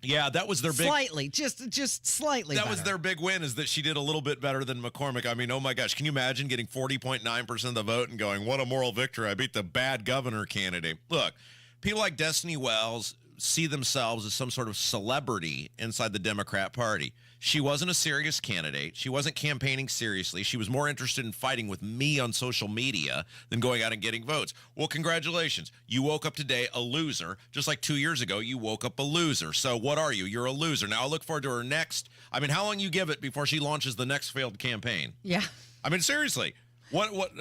Yeah, that was their big... Slightly, just slightly That better. was their big win, is that she did a little bit better than McCormick. I mean, oh my gosh, can you imagine getting 40.9% of the vote and going, what a moral victory, I beat the bad governor candidate. Look, people like Destiny Wells see themselves as some sort of celebrity inside the Democrat Party. She wasn't a serious candidate. She wasn't campaigning seriously. She was more interested in fighting with me on social media than going out and getting votes. Well, congratulations. You woke up today a loser. Just like 2 years ago, you woke up a loser. So what are you? You're a loser. Now I look forward to her next. I mean, how long you give it before she launches the next failed campaign? Yeah. I mean, seriously. What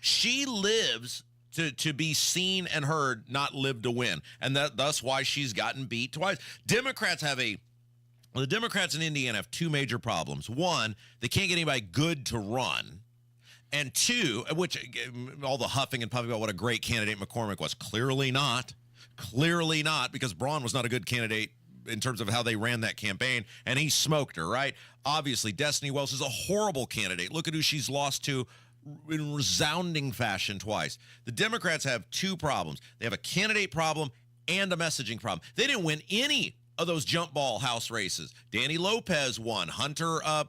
she lives to be seen and heard, not live to win. And thus why she's gotten beat twice. The Democrats in Indiana have two major problems. One, they can't get anybody good to run. And two, which all the huffing and puffing about what a great candidate McCormick was, clearly not, because Braun was not a good candidate in terms of how they ran that campaign, and he smoked her, right? Obviously, Destiny Wells is a horrible candidate. Look at who she's lost to in resounding fashion twice. The Democrats have two problems. They have a candidate problem and a messaging problem. They didn't win any of those jump ball house races. Danny Lopez won. Hunter, I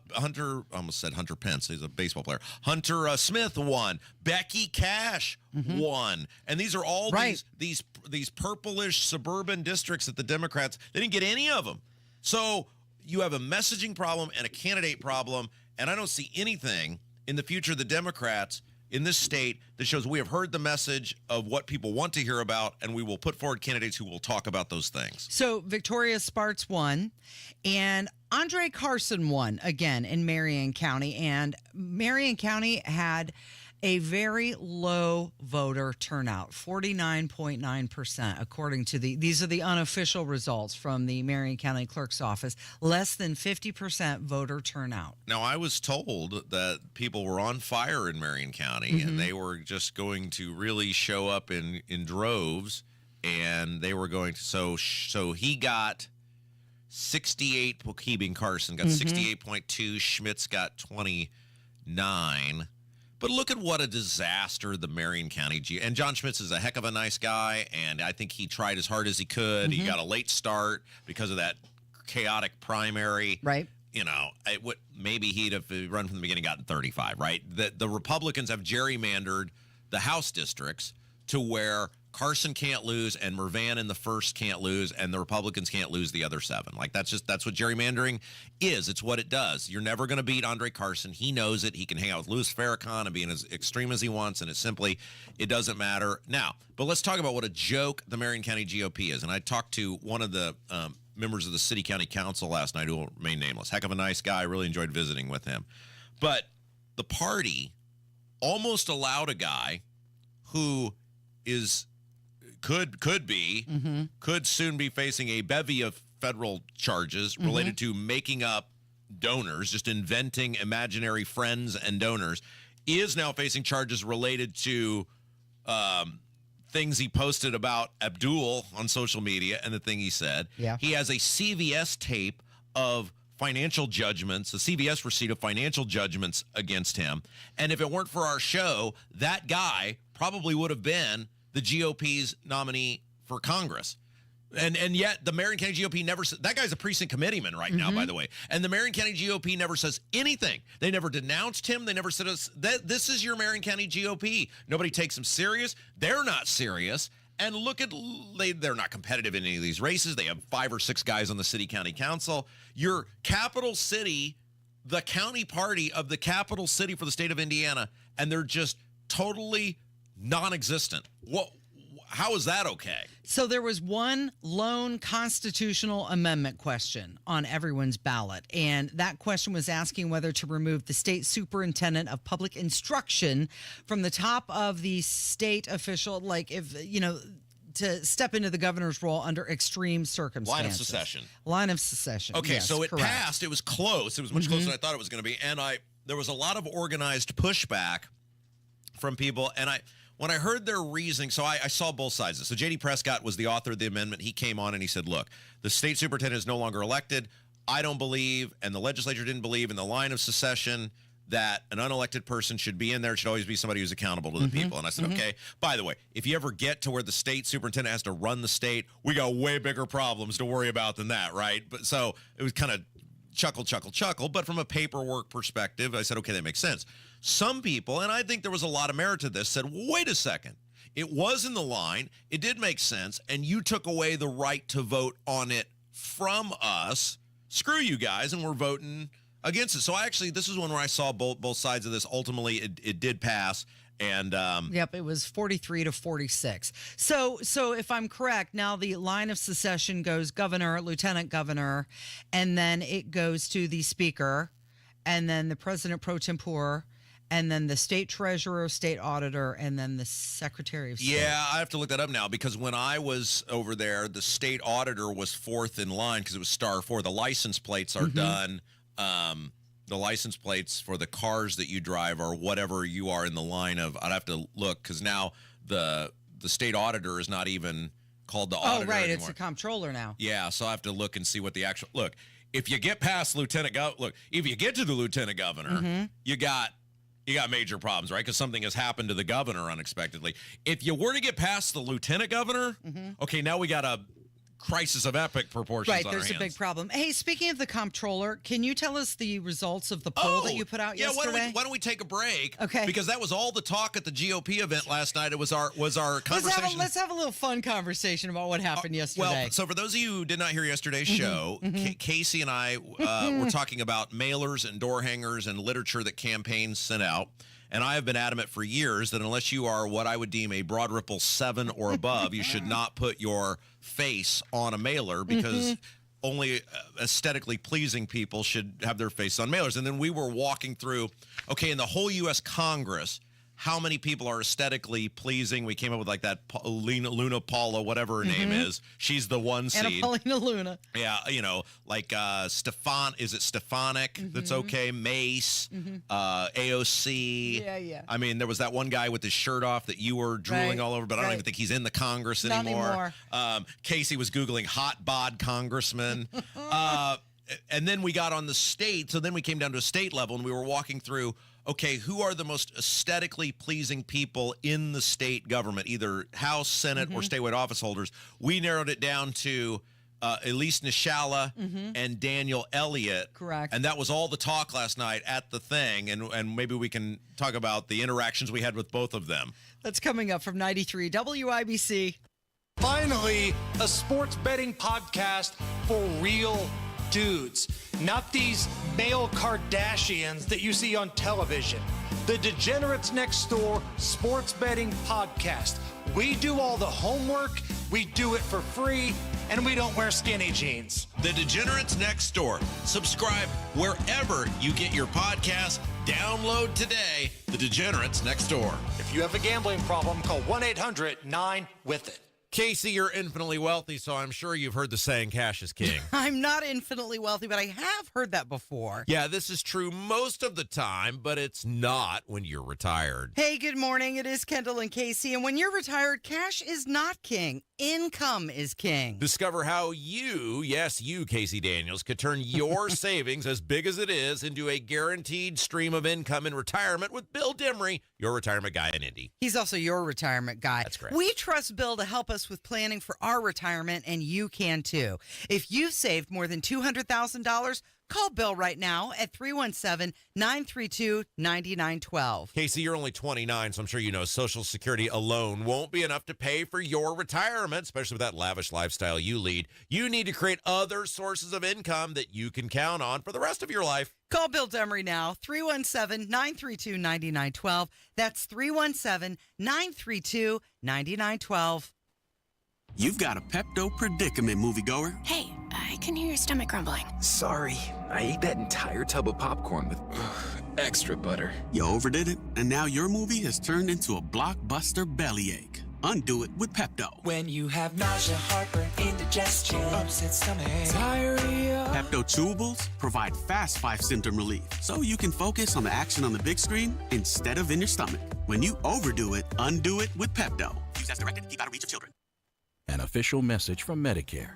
almost said Hunter Pence. He's a baseball player. Hunter Smith won. Becky Cash won. And these are all these purplish suburban districts that the Democrats, they didn't get any of them. So you have a messaging problem and a candidate problem, and I don't see anything in the future of the Democrats in this state that shows we have heard the message of what people want to hear about, and we will put forward candidates who will talk about those things. So Victoria Spartz won, and Andre Carson won again in Marion County. And Marion County had a very low voter turnout, 49.9%, according to these are the unofficial results from the Marion County Clerk's Office. Less than 50% voter turnout. Now, I was told that people were on fire in Marion County, and they were just going to really show up in droves, and they were going to, so he got 68, Keebing Carson got 68.2, Schmitz got 29. But look at what a disaster the Marion County and John Schmitz is a heck of a nice guy, and I think he tried as hard as he could. He got a late start because of that chaotic primary. Right. You know, maybe he'd have run from the beginning, gotten 35, right? The Republicans have gerrymandered the House districts to where Carson can't lose and Mervan in the first can't lose, and the Republicans can't lose the other 7. Like, that's what gerrymandering is. It's what it does. You're never going to beat Andre Carson. He knows it. He can hang out with Louis Farrakhan and be as extreme as he wants, and it doesn't matter. Now, but let's talk about what a joke the Marion County GOP is. And I talked to one of the members of the City County Council last night who will remain nameless. Heck of a nice guy. I really enjoyed visiting with him. But the party almost allowed a guy who could soon be facing a bevy of federal charges related to making up donors, just inventing imaginary friends and donors, is now facing charges related to things he posted about Abdul on social media and the thing he said. Yeah. He has a CVS tape of financial judgments, a CVS receipt of financial judgments against him. And if it weren't for our show, that guy probably would have been the GOP's nominee for Congress. And yet the Marion County GOP never – that guy's a precinct committeeman right now, by the way. And the Marion County GOP never says anything. They never denounced him. They never said, this is your Marion County GOP. Nobody takes them serious. They're not serious. And look at – they're not competitive in any of these races. They have 5 or 6 guys on the city county council. Your capital city, the county party of the capital city for the state of Indiana, and they're just totally non-existent. How is that okay? So there was one lone constitutional amendment question on everyone's ballot, and that question was asking whether to remove the state superintendent of public instruction from the top of the state official, like if, to step into the governor's role under extreme circumstances. Line of secession. Okay, yes, so it correct. passed. It was close. It was much closer than I thought it was going to be, and there was a lot of organized pushback from people, and when I heard their reasoning, so I saw both sides. So J.D. Prescott was the author of the amendment. He came on and he said, look, the state superintendent is no longer elected. I don't believe, and the legislature didn't believe in the line of secession that an unelected person should be in there. It should always be somebody who's accountable to the people. And I said, okay, by the way, if you ever get to where the state superintendent has to run the state, we got way bigger problems to worry about than that, right? But so it was kind of chuckle. But from a paperwork perspective, I said, okay, that makes sense. Some people, and I think there was a lot of merit to this, said, wait a second. It was in the line. It did make sense. And you took away the right to vote on it from us. Screw you guys. And we're voting against it. So this is one where I saw both sides of this. Ultimately, it did pass. And yep, it was 43 to 46. So if I'm correct, now the line of succession goes governor, lieutenant governor, and then it goes to the speaker, and then the president pro tempore, and then the state treasurer, state auditor, and then the secretary of state. Yeah, I have to look that up now because when I was over there, the state auditor was fourth in line because it was star 4. The license plates are done. The license plates for the cars that you drive or whatever you are in the line of. I'd have to look because now the state auditor is not even called the auditor right. anymore. It's the comptroller now. Yeah, so I have to look and see what the actual look. If you get past if you get to the lieutenant governor, you got major problems, right? Because something has happened to the governor unexpectedly. If you were to get past the lieutenant governor, okay, now we got a crisis of epic proportions. Right, there's a big problem. Hey, speaking of the comptroller, can you tell us the results of the poll that you put out yesterday? Why don't we take a break? Okay. Because that was all the talk at the GOP event last night. It was our conversation. Let's have a little fun conversation about what happened yesterday. Well, so for those of you who did not hear yesterday's show, Casey and I were talking about mailers and door hangers and literature that campaigns sent out. And I have been adamant for years that unless you are what I would deem a Broad Ripple 7 or above, you should not put your face on a mailer because only aesthetically pleasing people should have their face on mailers. And then we were walking through, okay, in the whole U.S. Congress, how many people are aesthetically pleasing? We came up with like that Luna Paula, whatever her name is. She's the one seed. Anna Paulina Luna. Yeah, like is it Stefanik? That's okay. Mace, AOC. Yeah. I mean, there was that one guy with his shirt off that you were drooling all over, but I don't even think he's in the Congress anymore. Casey was Googling hot bod congressman. And then we got on the state. So then we came down to a state level and we were walking through, okay, who are the most aesthetically pleasing people in the state government, either House, Senate, or statewide office holders? We narrowed it down to Elise Nishala and Daniel Elliott. Correct. And that was all the talk last night at the thing. And maybe we can talk about the interactions we had with both of them. That's coming up from 93 WIBC. Finally, a sports betting podcast for real dudes, not these male Kardashians that you see on television. The Degenerates Next Door Sports Betting Podcast. We do all the homework, we do it for free, and we don't wear skinny jeans. The Degenerates Next Door. Subscribe wherever you get your podcasts. Download today The Degenerates Next Door. If you have a gambling problem, call 1-800-9-WITH-IT. Casey, you're infinitely wealthy, so I'm sure you've heard the saying, cash is king. I'm not infinitely wealthy, but I have heard that before. Yeah, this is true most of the time, but it's not when you're retired. Hey, good morning. It is Kendall and Casey, and when you're retired, cash is not king. Income is king. Discover how you, yes, you, Casey Daniels, could turn your savings, as big as it is, into a guaranteed stream of income in retirement with Bill Demery, your retirement guy in Indy. He's also your retirement guy. That's correct. We trust Bill to help us with planning for our retirement, and you can too. If you've saved more than $200,000, call Bill right now at 317-932-9912. Casey, you're only 29, so I'm sure you know Social Security alone won't be enough to pay for your retirement, especially with that lavish lifestyle you lead. You need to create other sources of income that you can count on for the rest of your life. Call Bill Demery now, 317-932-9912. That's 317-932-9912. You've got a Pepto predicament, moviegoer. Hey, I can hear your stomach grumbling. Sorry, I ate that entire tub of popcorn with extra butter. You overdid it, and now your movie has turned into a blockbuster bellyache. Undo it with Pepto. When you have nausea, heartburn, indigestion, upset stomach, diarrhea. Pepto chewables provide fast 5-symptom relief, so you can focus on the action on the big screen instead of in your stomach. When you overdo it, undo it with Pepto. Use as directed to keep out of reach of children. An official message from Medicare.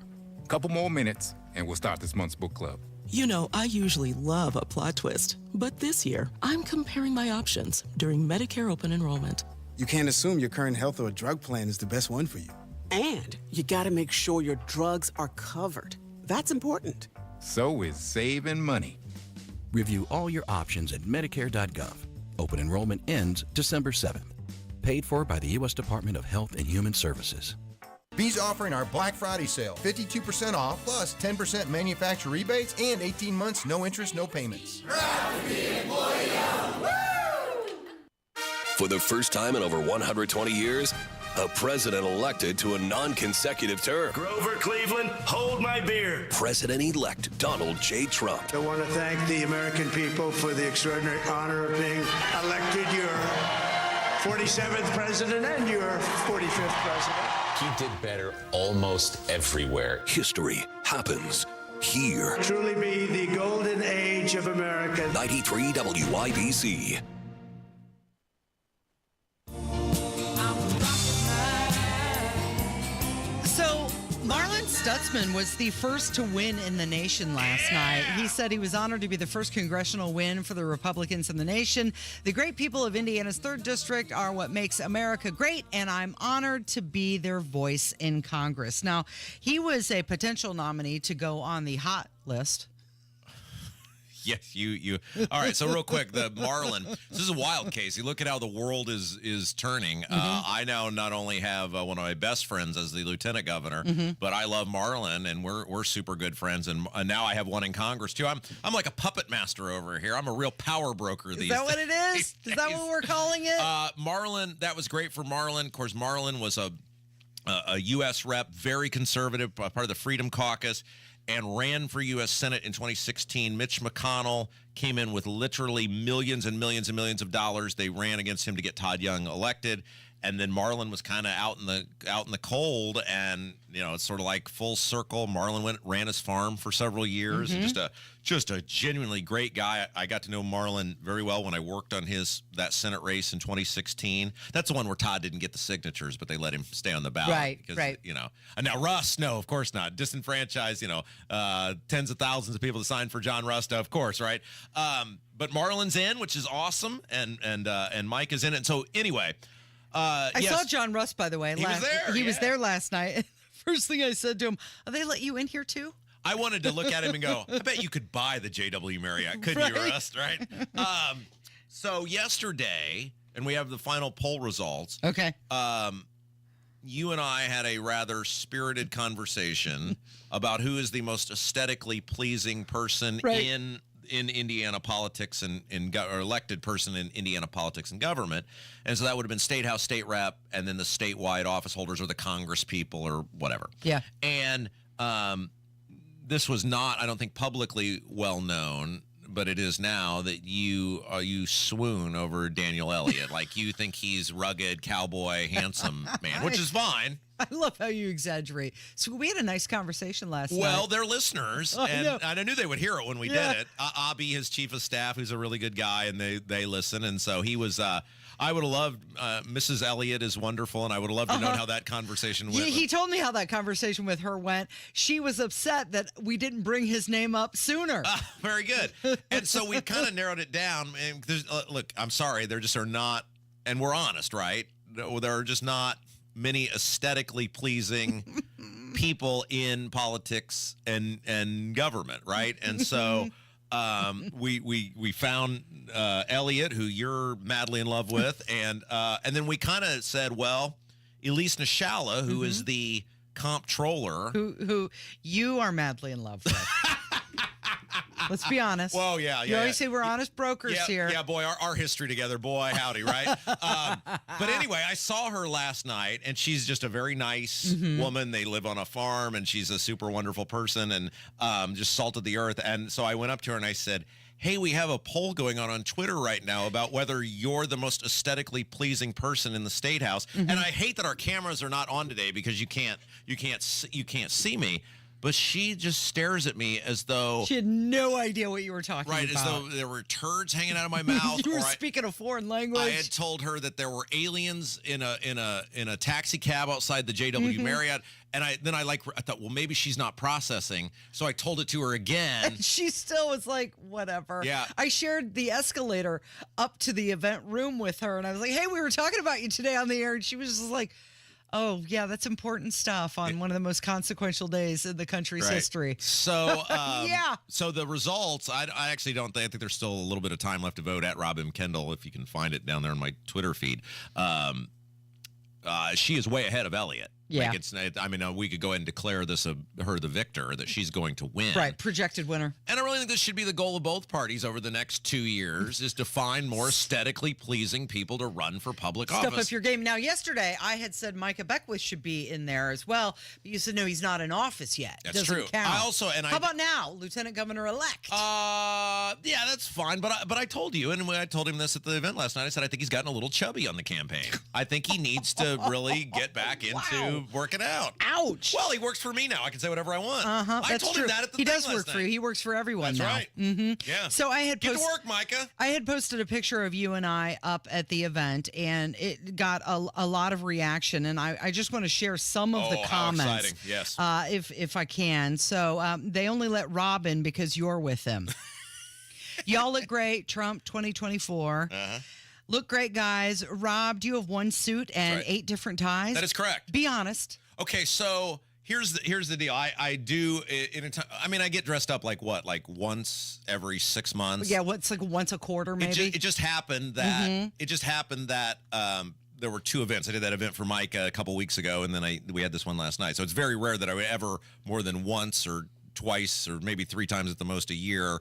Couple more minutes, and we'll start this month's book club. You know, I usually love a plot twist, but this year, I'm comparing my options during Medicare open enrollment. You can't assume your current health or drug plan is the best one for you. And you gotta make sure your drugs are covered. That's important. So is saving money. Review all your options at Medicare.gov. Open enrollment ends December 7th. Paid for by the U.S. Department of Health and Human Services. B's offering our Black Friday sale, 52% off, plus 10% manufacturer rebates and 18 months, no interest, no payments. For the first time in over 120 years, a president elected to a non-consecutive term. Grover Cleveland, hold my beer. President-elect Donald J. Trump. I want to thank the American people for the extraordinary honor of being elected your 47th president and your 45th president. He did better almost everywhere. History happens here. Truly be the golden age of America. 93 WIBC. So, Marlon Stutzman was the first to win in the nation last night. He said he was honored to be the first congressional win for the Republicans in the nation. The great people of Indiana's 3rd District are what makes America great, and I'm honored to be their voice in Congress. Now, he was a potential nominee to go on the hot list. Yes, you. All right, so real quick, the Marlin. This is a wild case. You look at how the world is turning. I now not only have one of my best friends as the lieutenant governor, but I love Marlin, and we're super good friends. And now I have one in Congress too. I'm like a puppet master over here. I'm a real power broker these days. Is that what it is? Is that what we're calling it? Marlin. That was great for Marlin. Of course, Marlin was a U.S. rep, very conservative, part of the Freedom Caucus, and ran for U.S. Senate in 2016. Mitch McConnell came in with literally millions and millions and millions of dollars. They ran against him to get Todd Young elected, and then Marlin was kind of out in the cold, and it's sort of like full circle. Marlin ran his farm for several years, and just a genuinely great guy. I got to know Marlin very well when I worked on that Senate race in 2016. That's the one where Todd didn't get the signatures, but they let him stay on the ballot. Right. And now Russ, no, of course not. Disenfranchised, tens of thousands of people to sign for John Rusta, of course, right? But Marlin's in, which is awesome, and Mike is in it. So anyway, I saw John Rust, by the way. He was there. He was there last night. First thing I said to him, they let you in here too? I wanted to look at him and go, I bet you could buy the JW Marriott, couldn't you, Rust, right? So yesterday, and we have the final poll results. Okay. You and I had a rather spirited conversation about who is the most aesthetically pleasing person in Indiana politics or elected person in Indiana politics and government. And so that would have been State House, State Rep, and then the statewide office holders or the Congress people or whatever. Yeah. And this was not, I don't think, publicly well known, but it is now that you swoon over Daniel Elliott. Like you think he's rugged, cowboy, handsome man, which is fine. I love how you exaggerate. So we had a nice conversation last night. Well, they're listeners, and I knew they would hear it when we did it. Abby, his chief of staff, who's a really good guy, and they listen. And so he was, I would have loved, Mrs. Elliott is wonderful, and I would have loved to know how that conversation went. He told me how that conversation with her went. She was upset that we didn't bring his name up sooner. Very good. And so we kind of narrowed it down. And look, I'm sorry, there just are not, and we're honest, right? There are just not many aesthetically pleasing people in politics and government, right? And so we found Elliot, who you're madly in love with, and then we kind of said, well, Elise Nishala, who is the comptroller, who you are madly in love with. Let's be honest. Well, yeah. You always say we're honest brokers here. Yeah, boy, our history together, boy, howdy, right? But anyway, I saw her last night, and she's just a very nice woman. They live on a farm, and she's a super wonderful person, and just salt of the earth. And so I went up to her, and I said, hey, we have a poll going on Twitter right now about whether you're the most aesthetically pleasing person in the State House. And I hate that our cameras are not on today because you can't see me. but she just stares at me as though she had no idea what you were talking about. Right, as though there were turds hanging out of my mouth. You were speaking a foreign language. I had told her that there were aliens in a taxi cab outside the JW Marriott, and I thought, well, maybe she's not processing, so I told it to her again. And she still was like, whatever. Yeah. I shared the escalator up to the event room with her, and I was like, hey, we were talking about you today on the air, and she was just like, oh, yeah, that's important stuff on one of the most consequential days in the country's history. So, yeah. So the results, I actually don't think, I think there's still a little bit of time left to vote at Rob M. Kendall, if you can find it down there on my Twitter feed. She is way ahead of Elliott. Yeah. We could go ahead and declare her the victor, that she's going to win. Right, projected winner. And I really think this should be the goal of both parties over the next 2 years, is to find more aesthetically pleasing people to run for public office. Step up your game. Now, yesterday, I had said Micah Beckwith should be in there as well, but you said, no, he's not in office yet. That's Doesn't true. Count. How about now, Lieutenant Governor-elect? Yeah, that's fine. But I told you, and when I told him this at the event last night, I said I think he's gotten a little chubby on the campaign. I think he needs to really get back into working out. Ouch. Well, he works for me now. I can say whatever I want. I told him that at the He thing does work last for you. night. He works for everyone That's now. right. Mm-hmm. Yeah. So I had Get to work, Micah. I had posted a picture of you and I up at the event, and it got a lot of reaction. And I just want to share some of the comments. How exciting. Yes. If I can. So they only let Rob in because you're with him. Y'all look great. Trump 2024. Look great, guys. Rob, do you have one suit and 8 different ties? That is correct. Be honest. Okay, so here's the deal. I do in a time. I mean, I get dressed up like once every 6 months. Yeah, what's like once a quarter, maybe. It just happened that there were 2 events. I did that event for Mike a couple weeks ago, and then we had this one last night. So it's very rare that I would ever more than once or twice or maybe 3 times at the most a year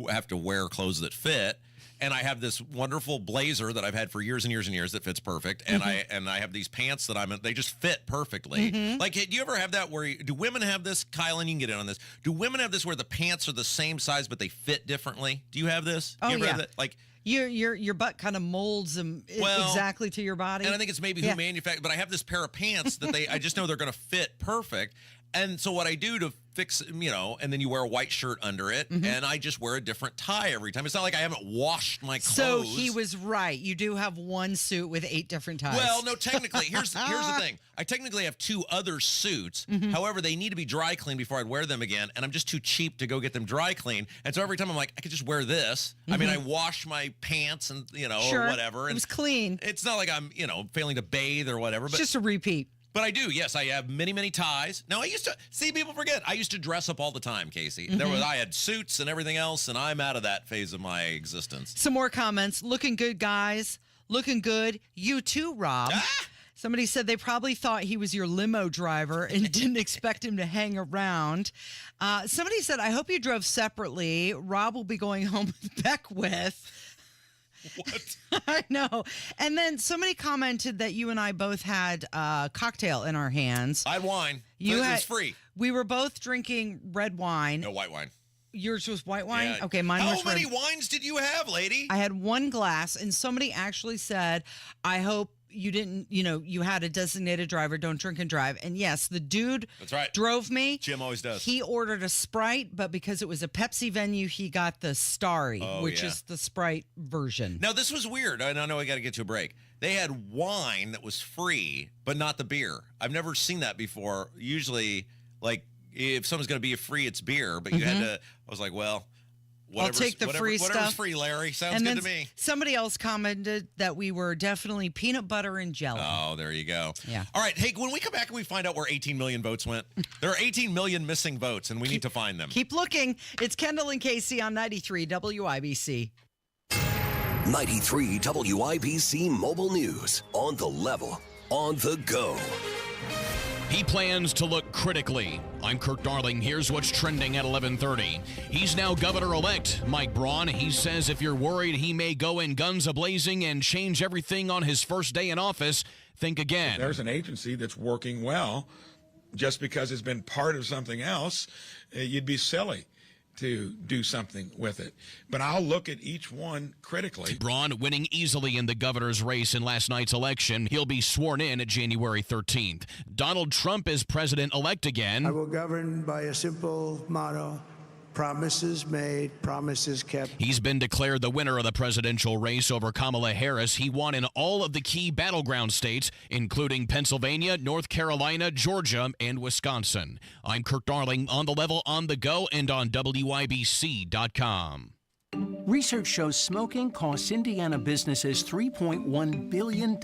have to wear clothes that fit. And I have this wonderful blazer that I've had for years and years and years that fits perfect. And I have these pants that they just fit perfectly. Like, do you ever have that do women have this? Kylan, you can get in on this. Do women have this where the pants are the same size but they fit differently? Do you have this? Oh, you ever yeah. have that? Like, your butt kind of molds them exactly to your body. And I think it's maybe who manufactured, but I have this pair of pants that I just know they're going to fit perfect. And so what I do to fix, and then you wear a white shirt under it, and I just wear a different tie every time. It's not like I haven't washed my clothes. So he was right. You do have one suit with 8 different ties. Well, no, technically, here's the thing. I technically have 2 other suits. However, they need to be dry cleaned before I'd wear them again, and I'm just too cheap to go get them dry cleaned. And so every time I'm like, I could just wear this. I mean, I wash my pants and, sure. or whatever. And it was clean. It's not like I'm, failing to bathe or whatever. It's But just a repeat. But I do, yes. I have many, many ties. Now, I used to, see, people forget, I used to dress up all the time, Casey. I had suits and everything else, and I'm out of that phase of my existence. Some more comments. Looking good, guys. Looking good. You too, Rob. Somebody said they probably thought he was your limo driver and didn't expect him to hang around. Somebody said, I hope you drove separately. Rob will be going home with Beckwith. What? I know. And then somebody commented that you and I both had a cocktail in our hands. I had wine. It was free. We were both drinking red wine. No, white wine. Yours was white wine? Yeah. Okay, mine was How many red. wines did you have, lady? I had 1 glass, and somebody actually said, I hope you didn't, you had a designated driver, don't drink and drive. And yes, the dude That's right. drove me. Jim always does. He ordered a Sprite, but because it was a Pepsi venue, he got the Starry, which is the Sprite version. Now, this was weird. I know I got to get to a break. They had wine that was free, but not the beer. I've never seen that before. Usually, like, if someone's going to be free, it's beer, but you had to, I was like, well, I'll take the free stuff. Whatever's free, Larry. Sounds good to me. Somebody else commented that we were definitely peanut butter and jelly. Oh, there you go. Yeah. All right. Hey, when we come back and we find out where 18 million votes went, there are 18 million missing votes, and we need to find them. Keep looking. It's Kendall and Casey on 93 WIBC. 93 WIBC Mobile News. On the level. On the go. He plans to look critically. I'm Kirk Darling. Here's what's trending at 11:30. He's now governor-elect, Mike Braun. He says if you're worried he may go in guns a-blazing and change everything on his first day in office, think again. If there's an agency that's working well, just because it's been part of something else, you'd be silly to do something with it. But I'll look at each one critically. Braun winning easily in the governor's race in last night's election. He'll be sworn in at January 13th. Donald Trump is president-elect again. I will govern by a simple motto: promises made, promises kept. He's been declared the winner of the presidential race over Kamala Harris. He won in all of the key battleground states, including Pennsylvania, North Carolina, Georgia, and Wisconsin. I'm Kirk Darling, on the level, on the go, and on WIBC.com. Research shows smoking costs Indiana businesses $3.1 billion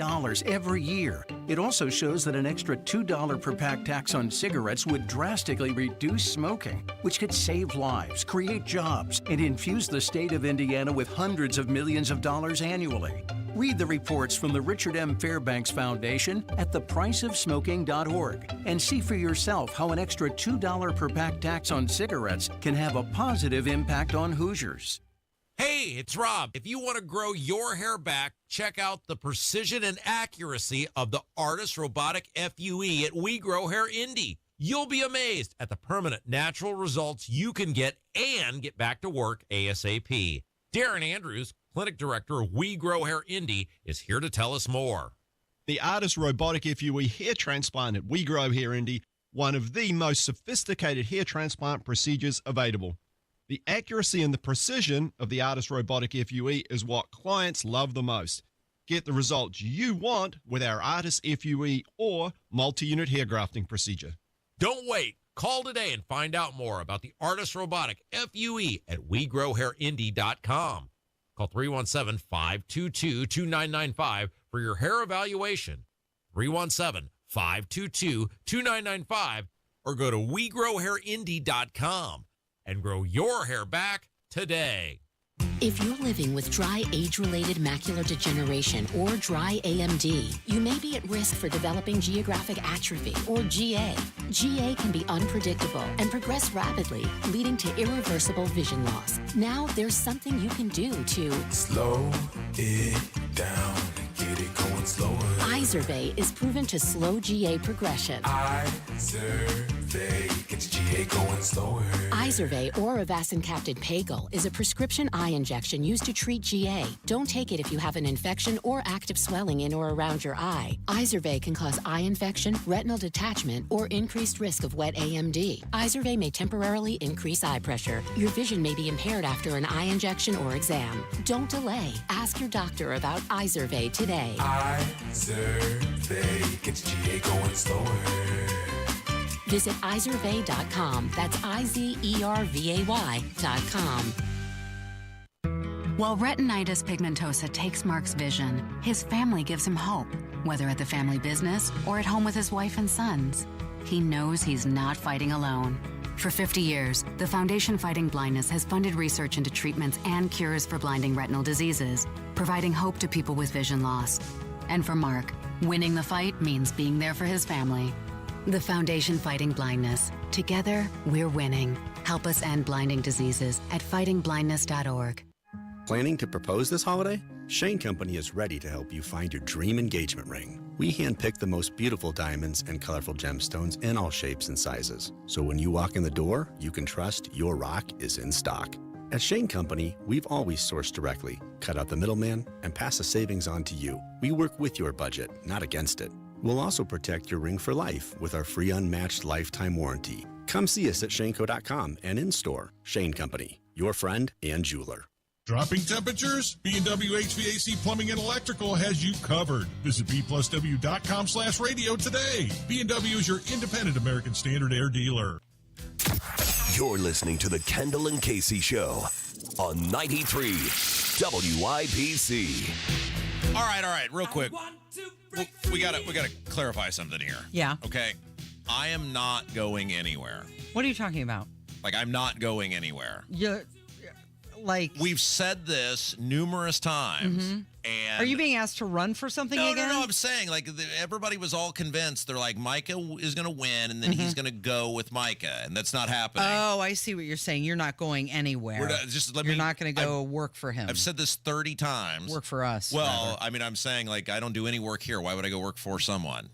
every year. It also shows that an extra $2 per pack tax on cigarettes would drastically reduce smoking, which could save lives, create jobs, and infuse the state of Indiana with hundreds of millions of dollars annually. Read the reports from the Richard M. Fairbanks Foundation at thepriceofsmoking.org and see for yourself how an extra $2 per pack tax on cigarettes can have a positive impact on Hoosiers. Hey, it's Rob. If you want to grow your hair back, check out the precision and accuracy of the Artist Robotic FUE at We Grow Hair Indie. You'll be amazed at the permanent natural results you can get and get back to work ASAP. Darren Andrews, Clinic Director of We Grow Hair Indie, is here to tell us more. The Artist Robotic FUE hair transplant at We Grow Hair Indie, one of the most sophisticated hair transplant procedures available. The accuracy and the precision of the Artist Robotic FUE is what clients love the most. Get the results you want with our Artist FUE or multi-unit hair grafting procedure. Don't wait. Call today and find out more about the Artist Robotic FUE at WeGrowHairIndie.com. Call 317-522-2995 for your hair evaluation. 317-522-2995 or go to WeGrowHairIndie.com. and grow your hair back today. If you're living with dry age-related macular degeneration or dry AMD, you may be at risk for developing geographic atrophy or GA. GA can be unpredictable and progress rapidly, leading to irreversible vision loss. Now there's something you can do to slow it down and get it going slower. Izervay is proven to slow GA progression. Izervay gets GA going slower. Izervay or avacincaptad pagel is a prescription eye injection used to treat GA. Don't take it if you have an infection or active swelling in or around your eye. Izervay can cause eye infection, retinal detachment, or increased risk of wet AMD. Izervay may temporarily increase eye pressure. Your vision may be impaired after an eye injection or exam. Don't delay. Ask your doctor about Izervay today. Izervay gets GA going slower. Visit Izervay.com. That's IZERVAY.com. While retinitis pigmentosa takes Mark's vision, his family gives him hope, whether at the family business or at home with his wife and sons. He knows he's not fighting alone. For 50 years, the Foundation Fighting Blindness has funded research into treatments and cures for blinding retinal diseases, providing hope to people with vision loss. And for Mark, winning the fight means being there for his family. The Foundation Fighting Blindness. Together, we're winning. Help us end blinding diseases at fightingblindness.org. Planning to propose this holiday? Shane Company is ready to help you find your dream engagement ring. We handpick the most beautiful diamonds and colorful gemstones in all shapes and sizes. So when you walk in the door, you can trust your rock is in stock. At Shane Company, we've always sourced directly, cut out the middleman, and pass the savings on to you. We work with your budget, not against it. We'll also protect your ring for life with our free unmatched lifetime warranty. Come see us at shaneco.com and in-store. Shane Company, your friend and jeweler. Dropping temperatures? B&W HVAC Plumbing and Electrical has you covered. Visit B+W.com/radio today. B&W is your independent American Standard air dealer. You're listening to the Kendall and Casey Show on 93 WIBC. All right, real quick. We gotta clarify something here. Yeah. Okay. I am not going anywhere. What are you talking about? Like, I'm not going anywhere. We've said this numerous times, And are you being asked to run for something again? No. I'm saying, like, everybody was all convinced. They're like, Micah is going to win, and then he's going to go with Micah, and that's not happening. Oh, I see what you're saying. You're not going anywhere. You're not going to go work for him. I've said this 30 times. Work for us. Well, I mean, I'm saying, like, I don't do any work here. Why would I go work for someone?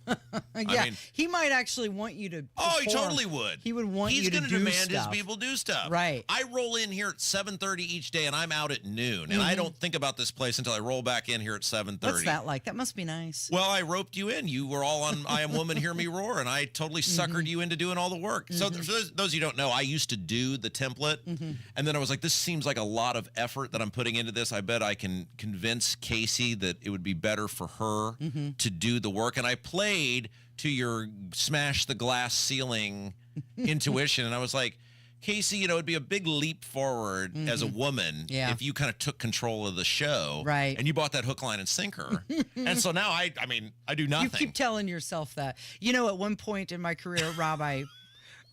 Yeah, he might actually want you to perform. Oh, he totally would. He would want you to do stuff. He's going to demand his people do stuff. Right. I roll in here at 7:30 each day, and I'm out at noon, and I don't think about this place until I roll back in here at 7:30. What's that like? That must be nice. Well, I roped you in. You were all on I Am Woman, Hear Me Roar, and I totally suckered you into doing all the work. So for those of you who don't know, I used to do the template, and then I was like, this seems like a lot of effort that I'm putting into this. I bet I can convince Casey that it would be better for her to do the work. And I played to your smash the glass ceiling intuition, and I was like, Casey, it'd be a big leap forward as a woman if you kind of took control of the show. Right. And you bought that hook, line, and sinker. And so now I do nothing. You keep telling yourself that. At one point in my career, Rob,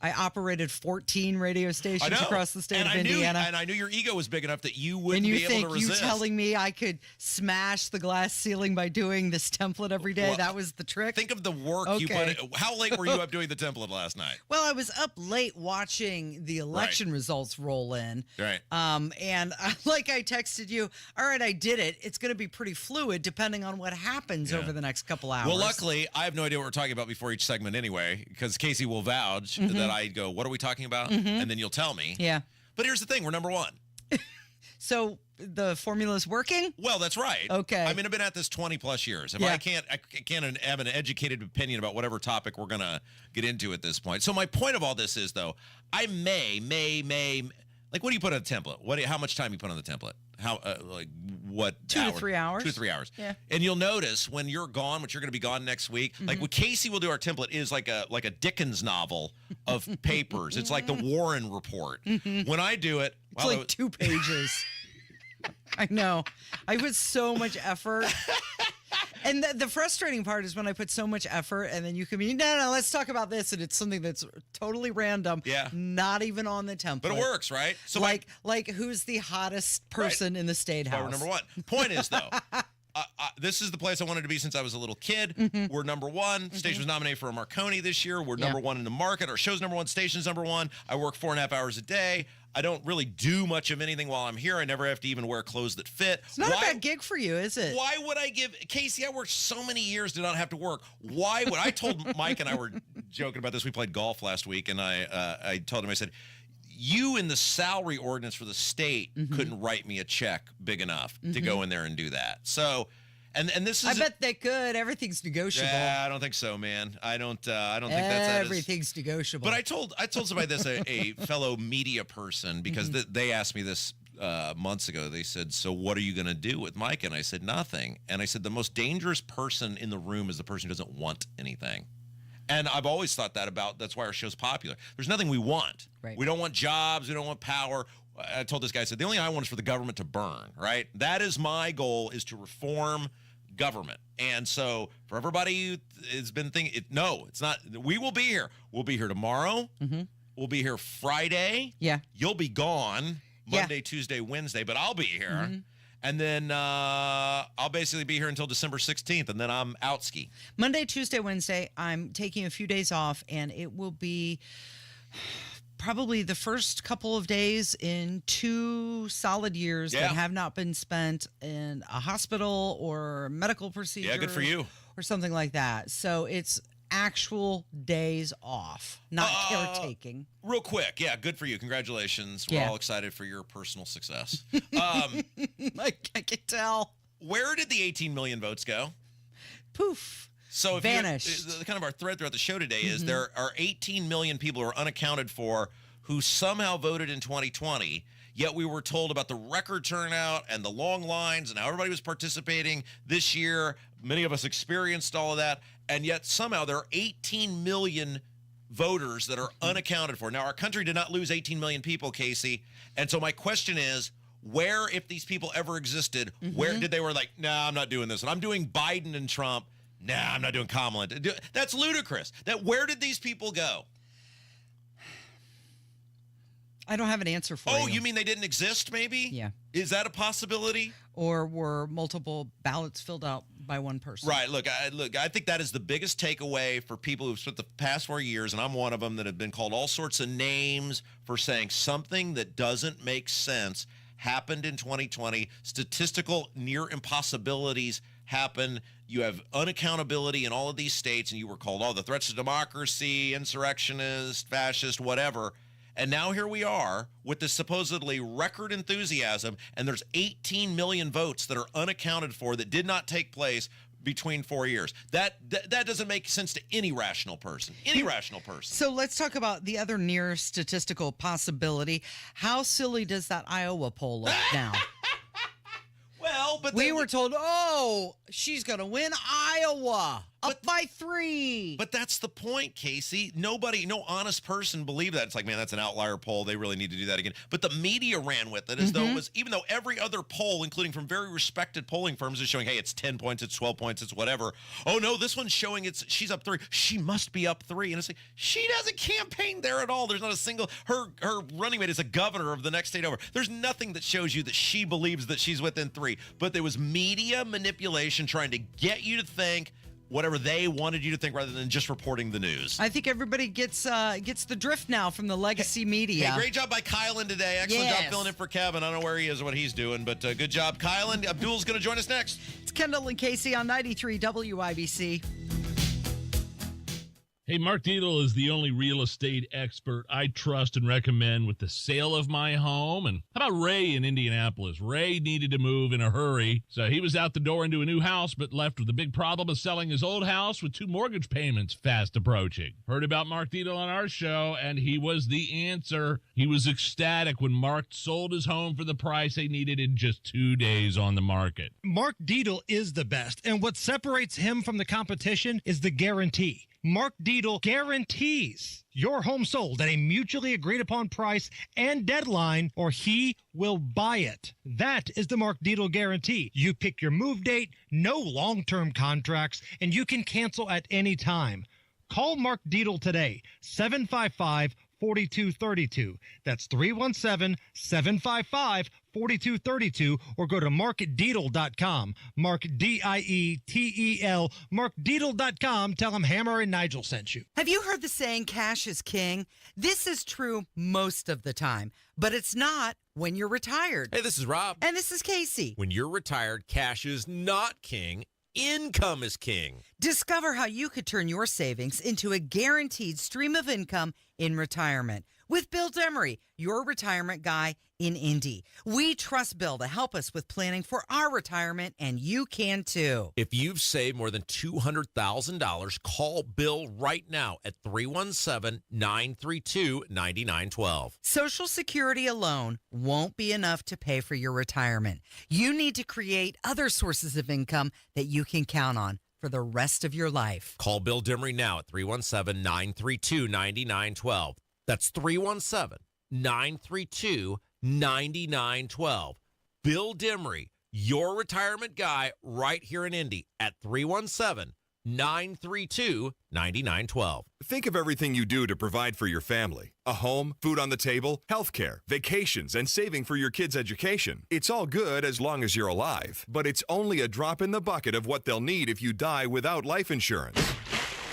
I operated 14 radio stations across the state of Indiana. And I knew your ego was big enough that you wouldn't be able to resist. You telling me I could smash the glass ceiling by doing this template every day? That was the trick? Think of the work you put in. How late were you up doing the template last night? Well, I was up late watching the election results roll in. Right. And like I texted you, all right, I did it. It's going to be pretty fluid depending on what happens over the next couple hours. Well, luckily, I have no idea what we're talking about before each segment anyway, because Casey will vouch that I go, what are we talking about? And then you'll tell me. Yeah. But here's the thing. We're number one. So the formula's working? Well, that's right. Okay. I mean, I've been at this 20 plus years. I can't have an educated opinion about whatever topic we're going to get into at this point. So my point of all this is, though, I may, like, what do you put on the template? How much time you put on the template? How, what? 2 to 3 hours. 2 to 3 hours. Yeah. And you'll notice when you're gone, which you're going to be gone next week, like what Casey will do, our template is like a Dickens novel of papers. It's like the Warren Report. When I do it, it's like 2 pages. I know. I put so much effort. And the frustrating part is when I put so much effort and then you can be, no, let's talk about this. And it's something that's totally random. Yeah. Not even on the template. But it works, right? So like who's the hottest person in the state house? We're number one. Point is, though, this is the place I wanted to be since I was a little kid. We're number one. Station was nominated for a Marconi this year. We're number one in the market. Our show's number one. Station's number one. I work 4.5 hours a day. I don't really do much of anything while I'm here. I never have to even wear clothes that fit. It's not a bad gig for you, is it? Why would I give Casey? I worked so many years, did not have to work. Why would I told Mike and I were joking about this. We played golf last week, and I told him, I said, you in the salary ordinance for the state couldn't write me a check big enough to go in there and do that. So. And this is. I bet they could. Everything's negotiable. Yeah, I don't think so, man. I don't think that's everything's negotiable. But I told somebody this, a fellow media person, because they asked me this months ago. They said, "So what are you going to do with Mike?" And I said, "Nothing." And I said, "The most dangerous person in the room is the person who doesn't want anything." And I've always thought that's why our show's popular. There's nothing we want. Right. We don't want jobs. We don't want power. I told this guy, I said, the only thing I want is for the government to burn, right? That is my goal, is to reform government. And so for everybody who has been thinking, no, it's not. We will be here. We'll be here tomorrow. We'll be here Friday. Yeah. You'll be gone Monday, Tuesday, Wednesday, but I'll be here. And then I'll basically be here until December 16th, and then I'm out ski. Monday, Tuesday, Wednesday, I'm taking a few days off, and it will be probably the first couple of days in 2 solid years that have not been spent in a hospital or medical procedure. Yeah, good for you. Or something like that. So it's actual days off, not caretaking. Real quick. Yeah, good for you. Congratulations. We're all excited for your personal success. I can tell. Where did the 18 million votes go? Poof. So vanished. Kind of our thread throughout the show today is there are 18 million people who are unaccounted for who somehow voted in 2020, yet we were told about the record turnout and the long lines and how everybody was participating this year. Many of us experienced all of that, and yet somehow there are 18 million voters that are unaccounted for. Now, our country did not lose 18 million people, Casey, and so my question is, where, if these people ever existed, where did they were like, nah, I'm not doing this, and I'm doing Biden and Trump. Nah, I'm not doing Kamala. That's ludicrous. Where did these people go? I don't have an answer for you. Oh, you mean they didn't exist, maybe? Yeah. Is that a possibility? Or were multiple ballots filled out by one person? Right. Look, I think that is the biggest takeaway for people who've spent the past 4 years, and I'm one of them, that have been called all sorts of names for saying something that doesn't make sense happened in 2020. Statistical near impossibilities happen. You have unaccountability in all of these states, and you were called all the threats to democracy, insurrectionist, fascist, whatever. And now here we are with this supposedly record enthusiasm, and there's 18 million votes that are unaccounted for that did not take place between 4 years. That doesn't make sense to any rational person. Any rational person. So let's talk about the other near statistical possibility. How silly does that Iowa poll look now? Well, but we were told, she's going to win Iowa up by 3. But that's the point, Casey. No honest person believed that. It's like, man, that's an outlier poll. They really need to do that again. But the media ran with it as though it was, even though every other poll, including from very respected polling firms, is showing, hey, it's 10 points, it's 12 points, it's whatever. Oh, no, this one's showing she's up 3. She must be up 3. And it's like, she doesn't campaign there at all. There's not a single, her running mate is a governor of the next state over. There's nothing that shows you that she believes that she's within 3. But there was media manipulation trying to get you to think whatever they wanted you to think rather than just reporting the news. I think everybody gets the drift now from the legacy media. Hey, great job by Kylan today. Excellent job filling in for Kevin. I don't know where he is or what he's doing, but good job, Kylan. Abdul's going to join us next. It's Kendall and Casey on 93 WIBC. Hey, Mark Dietel is the only real estate expert I trust and recommend with the sale of my home. And how about Ray in Indianapolis? Ray needed to move in a hurry, so he was out the door into a new house, but left with a big problem of selling his old house with 2 mortgage payments fast approaching. Heard about Mark Dietel on our show, and he was the answer. He was ecstatic when Mark sold his home for the price they needed in just 2 days on the market. Mark Dietel is the best, and what separates him from the competition is the guarantee. Mark Dietel guarantees your home sold at a mutually agreed upon price and deadline, or he will buy it. That is the Mark Dietel guarantee. You pick your move date, no long-term contracts, and you can cancel at any time. Call Mark Dietel today, 755-4232. That's 317-755-4232, or go to markdietel.com. Mark D-I-E-T-E-L, markdietel.com. Tell him Hammer and Nigel sent you. Have you heard the saying, cash is king? This is true most of the time, but it's not when you're retired. Hey, this is Rob. And this is Casey. When you're retired, cash is not king. Income is king. Discover how you could turn your savings into a guaranteed stream of income in retirement with Bill Demery, your retirement guy in Indy. We trust Bill to help us with planning for our retirement, and you can too. If you've saved more than $200,000, call Bill right now at 317-932-9912. Social Security alone won't be enough to pay for your retirement. You need to create other sources of income that you can count on for the rest of your life. Call Bill Demery now at 317-932-9912. That's 317-932-9912. Bill Demery, your retirement guy right here in Indy at 317-932-9912. Think of everything you do to provide for your family. A home, food on the table, healthcare, vacations, and saving for your kids' education. It's all good as long as you're alive, but it's only a drop in the bucket of what they'll need if you die without life insurance.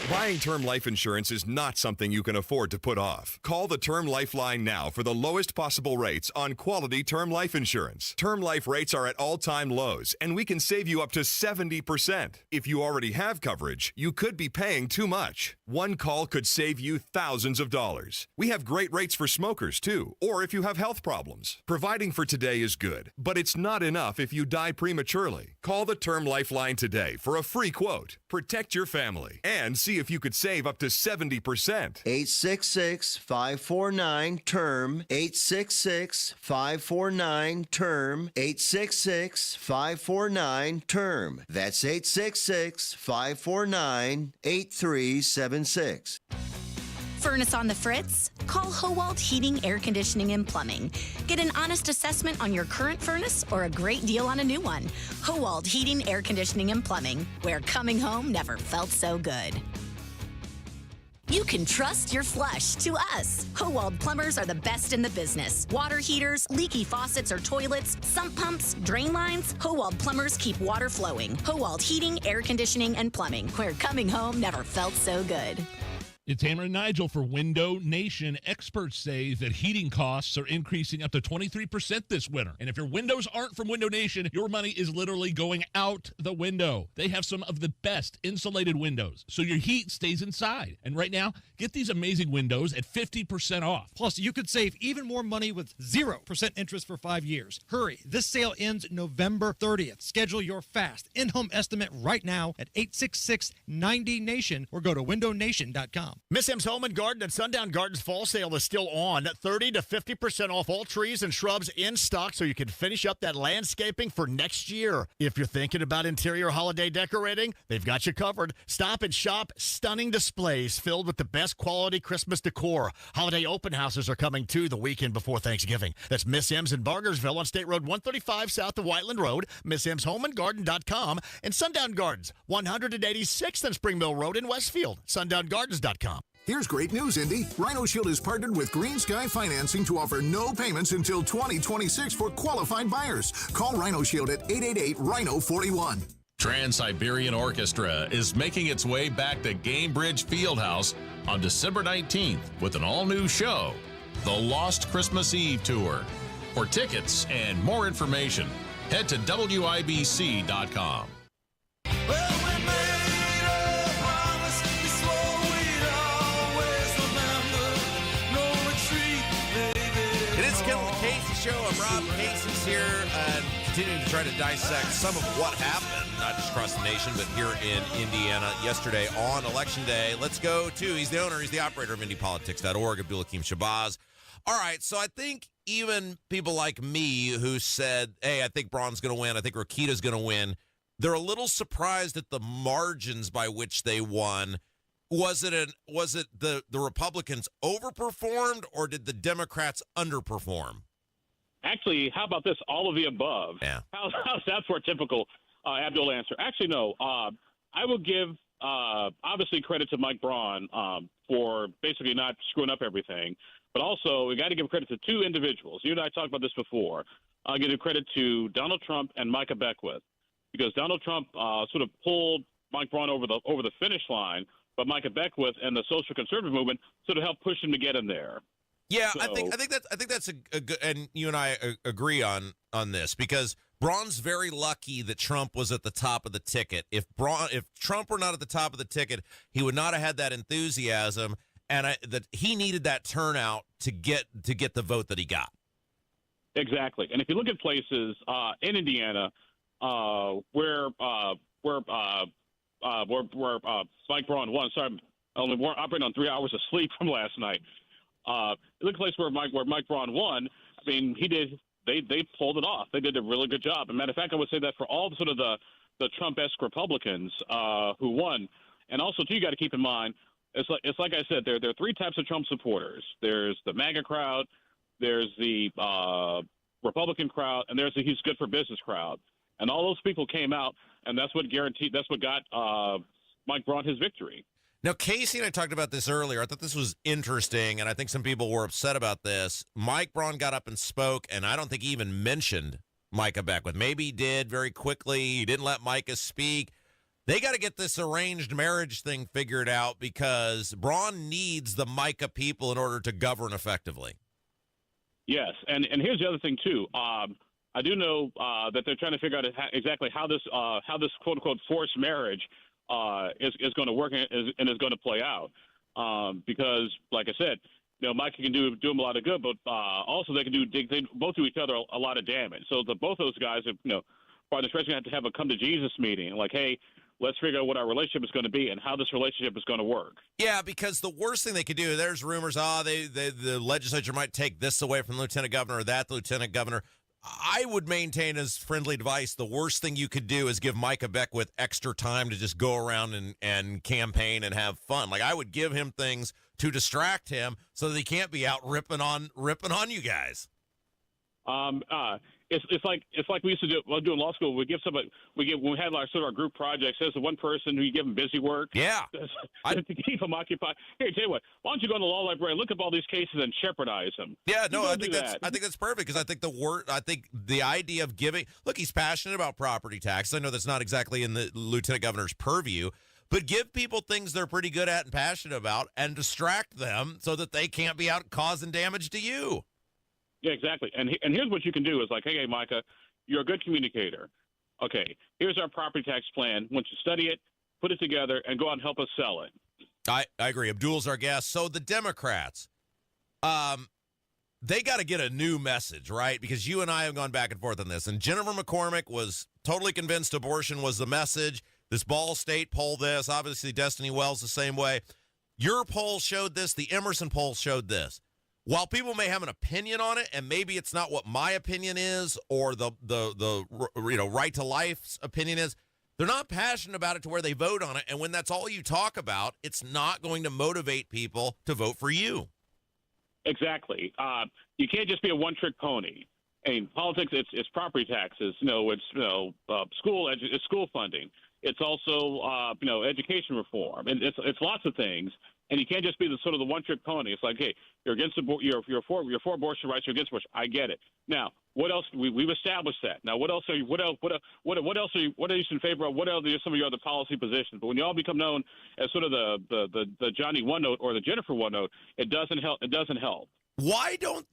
Buying term life insurance is not something you can afford to put off. Call the Term Lifeline now for the lowest possible rates on quality term life insurance. Term life rates are at all-time lows, and we can save you up to 70%. If you already have coverage, you could be paying too much. One call could save you thousands of dollars. We have great rates for smokers, too, or if you have health problems. Providing for today is good, but it's not enough if you die prematurely. Call the Term Lifeline today for a free quote. Protect your family and see if you could save up to 70%. 866-549-TERM. 866-549-TERM. 866-549-TERM. That's 866-549-8376. Furnace on the fritz? Call Howald Heating, Air Conditioning, and Plumbing. Get an honest assessment on your current furnace or a great deal on a new one. Howald Heating, Air Conditioning, and Plumbing, where coming home never felt so good. You can trust your flush to us. Howald Plumbers are the best in the business. Water heaters, leaky faucets or toilets, sump pumps, drain lines. Howald Plumbers keep water flowing. Howald Heating, Air Conditioning, and Plumbing, where coming home never felt so good. It's Hammer and Nigel for Window Nation. Experts say that heating costs are increasing up to 23% this winter. And if your windows aren't from Window Nation, your money is literally going out the window. They have some of the best insulated windows, so your heat stays inside. And right now, get these amazing windows at 50% off. Plus, you could save even more money with 0% interest for 5 years. Hurry, this sale ends November 30th. Schedule your fast in-home estimate right now at 866-90-NATION or go to windownation.com. Miss M's Home and Garden at Sundown Gardens Fall Sale is still on. 30 to 50% off all trees and shrubs in stock so you can finish up that landscaping for next year. If you're thinking about interior holiday decorating, they've got you covered. Stop and shop stunning displays filled with the best quality Christmas decor. Holiday open houses are coming too the weekend before Thanksgiving. That's Miss M's in Bargersville on State Road 135 south of Whiteland Road, MissM'sHomeandGarden.com, and Sundown Gardens, 186th and Spring Mill Road in Westfield, SundownGardens.com. Here's great news, Indy. Rhino Shield is partnered with Green Sky Financing to offer no payments until 2026 for qualified buyers. Call Rhino Shield at 888-RHINO-41. Trans-Siberian Orchestra is making its way back to Gamebridge Fieldhouse on December 19th with an all-new show, The Lost Christmas Eve Tour. For tickets and more information, head to WIBC.com. Kendall Casey Show. I'm Rob Casey's here and continuing to try to dissect some of what happened, not just across the nation, but here in Indiana yesterday on Election Day. Let's go to, he's the owner, he's the operator of IndyPolitics.org, Abdul Hakim-Shabazz. All right, so I think even people like me who said, hey, I think Braun's going to win, I think Rokita's going to win, they're a little surprised at the margins by which they won. Was it the Republicans overperformed, or did the Democrats underperform? Actually, how about this? All of the above. Yeah. How's that for a typical Abdul answer? Actually, no. I will give obviously credit to Mike Braun for basically not screwing up everything, but also we got to give credit to two individuals. You and I talked about this before. I'll give credit to Donald Trump and Micah Beckwith, because Donald Trump sort of pulled Mike Braun over the finish line. But Micah Beckwith and the social conservative movement sort of helped push him to get in there. Yeah, so, I think that's a good, and you and I agree on this, because Braun's very lucky that Trump was at the top of the ticket. If Trump were not at the top of the ticket, he would not have had that enthusiasm, and that he needed that turnout to get the vote that he got. Exactly, and if you look at places in Indiana where Mike Braun won. Sorry, I'm operating on 3 hours of sleep from last night. Look at a place where Mike Braun won. I mean, they pulled it off. They did a really good job. As a matter of fact, I would say that for all the sort of the Trump-esque Republicans who won. And also, too, you got to keep in mind, it's like I said, there are three types of Trump supporters. There's the MAGA crowd, there's the Republican crowd, and there's the he's good for business crowd. And all those people came out, and that's what got Mike Braun his victory. Now, Casey and I talked about this earlier. I thought this was interesting, and I think some people were upset about this. Mike Braun got up and spoke, and I don't think he even mentioned Micah Beckwith. Maybe he did very quickly. He didn't let Micah speak. They got to get this arranged marriage thing figured out, because Braun needs the Micah people in order to govern effectively. Yes, and here's the other thing, too. I do know that they're trying to figure out exactly how this quote unquote forced marriage is going to work and is going to play out. Because, like I said, Mike can do them a lot of good, but also they both do each other a lot of damage. So both those guys, part of this race, going to have a come to Jesus meeting, like, hey, let's figure out what our relationship is going to be and how this relationship is going to work. Yeah, because the worst thing they could do, there's rumors, the legislature might take this away from the lieutenant governor or that lieutenant governor. I would maintain as friendly advice, the worst thing you could do is give Micah Beckwith extra time to just go around and campaign and have fun. Like, I would give him things to distract him so that he can't be out ripping on you guys. It's it's like we used to do while doing law school. We give somebody when we had our group projects. There's the one person who you give them busy work. Yeah, to keep them occupied. Here, tell you what. Why don't you go to the law library, look up all these cases, and jeopardize them? Yeah, no, I think that's perfect because I think the idea of giving. Look, he's passionate about property tax. I know that's not exactly in the lieutenant governor's purview, but give people things they're pretty good at and passionate about, and distract them so that they can't be out causing damage to you. Yeah, exactly. And here's what you can do is like, hey, Micah, you're a good communicator. Okay, here's our property tax plan. Once you study it, put it together, and go out and help us sell it. I agree. Abdul's our guest. So the Democrats, they got to get a new message, right? Because you and I have gone back and forth on this. And Jennifer McCormick was totally convinced abortion was the message. This Ball State poll this. Obviously, Destiny Wells the same way. Your poll showed this. The Emerson poll showed this. While people may have an opinion on it, and maybe it's not what my opinion is or the right to life's opinion is, they're not passionate about it to where they vote on it. And when that's all you talk about, it's not going to motivate people to vote for you. Exactly. You can't just be a one-trick pony. I mean, politics, it's property taxes. It's school funding. It's also education reform, and it's lots of things. And you can't just be the one-trick pony. It's like, hey, you're against you're for abortion rights. You're against abortion. I get it. Now, what else? We've established that. Now, what else are you? What else are you? What are you in favor of? What else are some of your other policy positions? But when you all become known as sort of the Johnny One Note or the Jennifer One Note, it doesn't help. It doesn't help. Why don't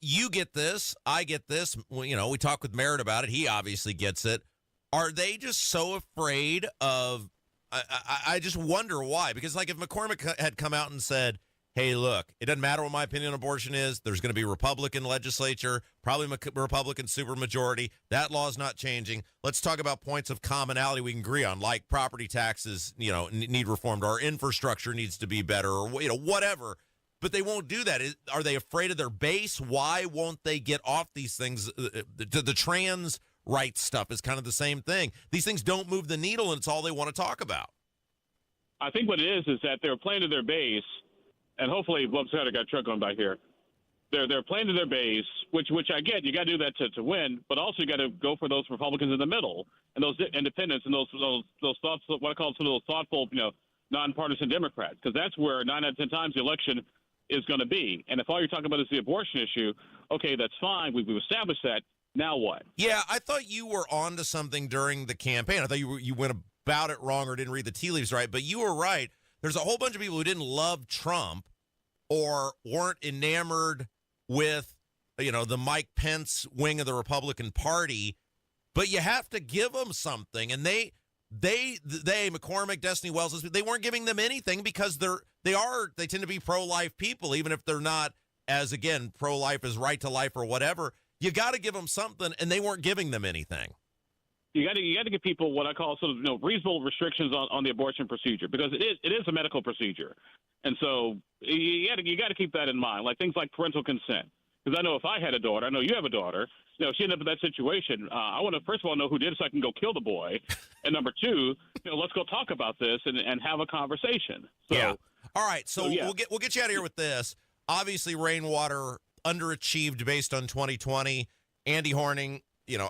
you get this? I get this. We talk with Merritt about it. He obviously gets it. Are they just so afraid of? I just wonder why. Because, like, if McCormick had come out and said, hey, look, it doesn't matter what my opinion on abortion is. There's going to be Republican legislature, probably Republican supermajority. That law's not changing. Let's talk about points of commonality we can agree on, like property taxes, need reformed, or infrastructure needs to be better, or, whatever. But they won't do that. Are they afraid of their base? Why won't they get off these things? The trans rights stuff is kind of the same thing. These things don't move the needle, and it's all they want to talk about. I think what it is that they're playing to their base, and hopefully, sorry, I got a truck going by here. They're playing to their base, which I get. You got to do that to win, but also you got to go for those Republicans in the middle and those independents and those thoughts, what I call some of those thoughtful, nonpartisan Democrats, because that's where 9 out of 10 times the election is going to be. And if all you're talking about is the abortion issue, okay, that's fine. We've established that. Now what? Yeah, I thought you were onto something during the campaign. I thought you went about it wrong or didn't read the tea leaves right, but you were right. There's a whole bunch of people who didn't love Trump or weren't enamored with, the Mike Pence wing of the Republican Party, but you have to give them something. And they McCormick, Destiny Wells, they weren't giving them anything because they tend to be pro-life people, even if they're not as, again, pro-life as right to life or whatever. You got to give them something, and they weren't giving them anything. You got to give people what I call reasonable restrictions on the abortion procedure, because it is a medical procedure, and so you got to keep that in mind, like things like parental consent. Because I know if I had a daughter, I know you have a daughter. If she ended up in that situation, I want to first of all know who did it so I can go kill the boy, and number two, let's go talk about this and have a conversation. So, yeah. All right. So we'll get you out of here with this. Obviously, Rainwater underachieved based on 2020. Andy Horning,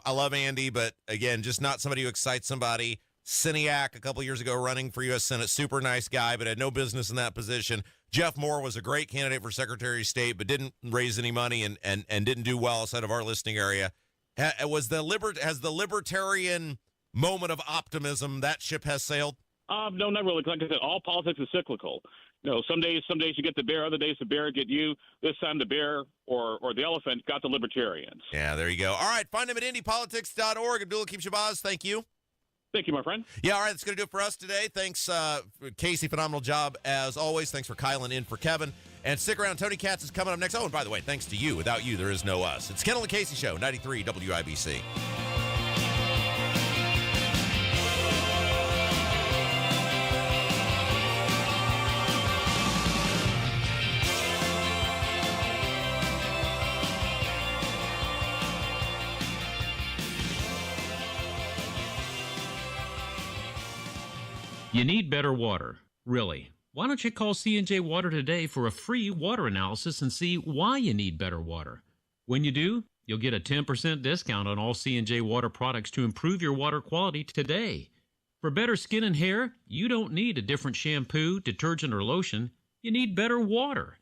I love Andy, but again, just not somebody who excites somebody. Siniak, a couple years ago, running for U.S. Senate, super nice guy, but had no business in that position. Jeff Moore was a great candidate for Secretary of State, but didn't raise any money and didn't do well outside of our listening area. Has the libertarian moment of optimism, that ship has sailed? No, not really. Like I said, all politics is cyclical. Some days you get the bear, other days the bear get you. This time the bear or the elephant got the libertarians. Yeah, there you go. All right, find him at indypolitics.org. Abdul Hakim-Shabazz, thank you. Thank you, my friend. Yeah, all right, that's going to do it for us today. Thanks, Casey. Phenomenal job, as always. Thanks for Kylan in for Kevin. And stick around. Tony Katz is coming up next. Oh, and by the way, thanks to you. Without you, there is no us. It's Kendall and Casey Show, 93 WIBC. You need better water, really. Why don't you call C&J Water today for a free water analysis and see why you need better water? When you do, You'll get a 10% discount on all C&J Water products to improve your water quality today. For better skin and hair, you don't need a different shampoo, detergent, or lotion. You need better water.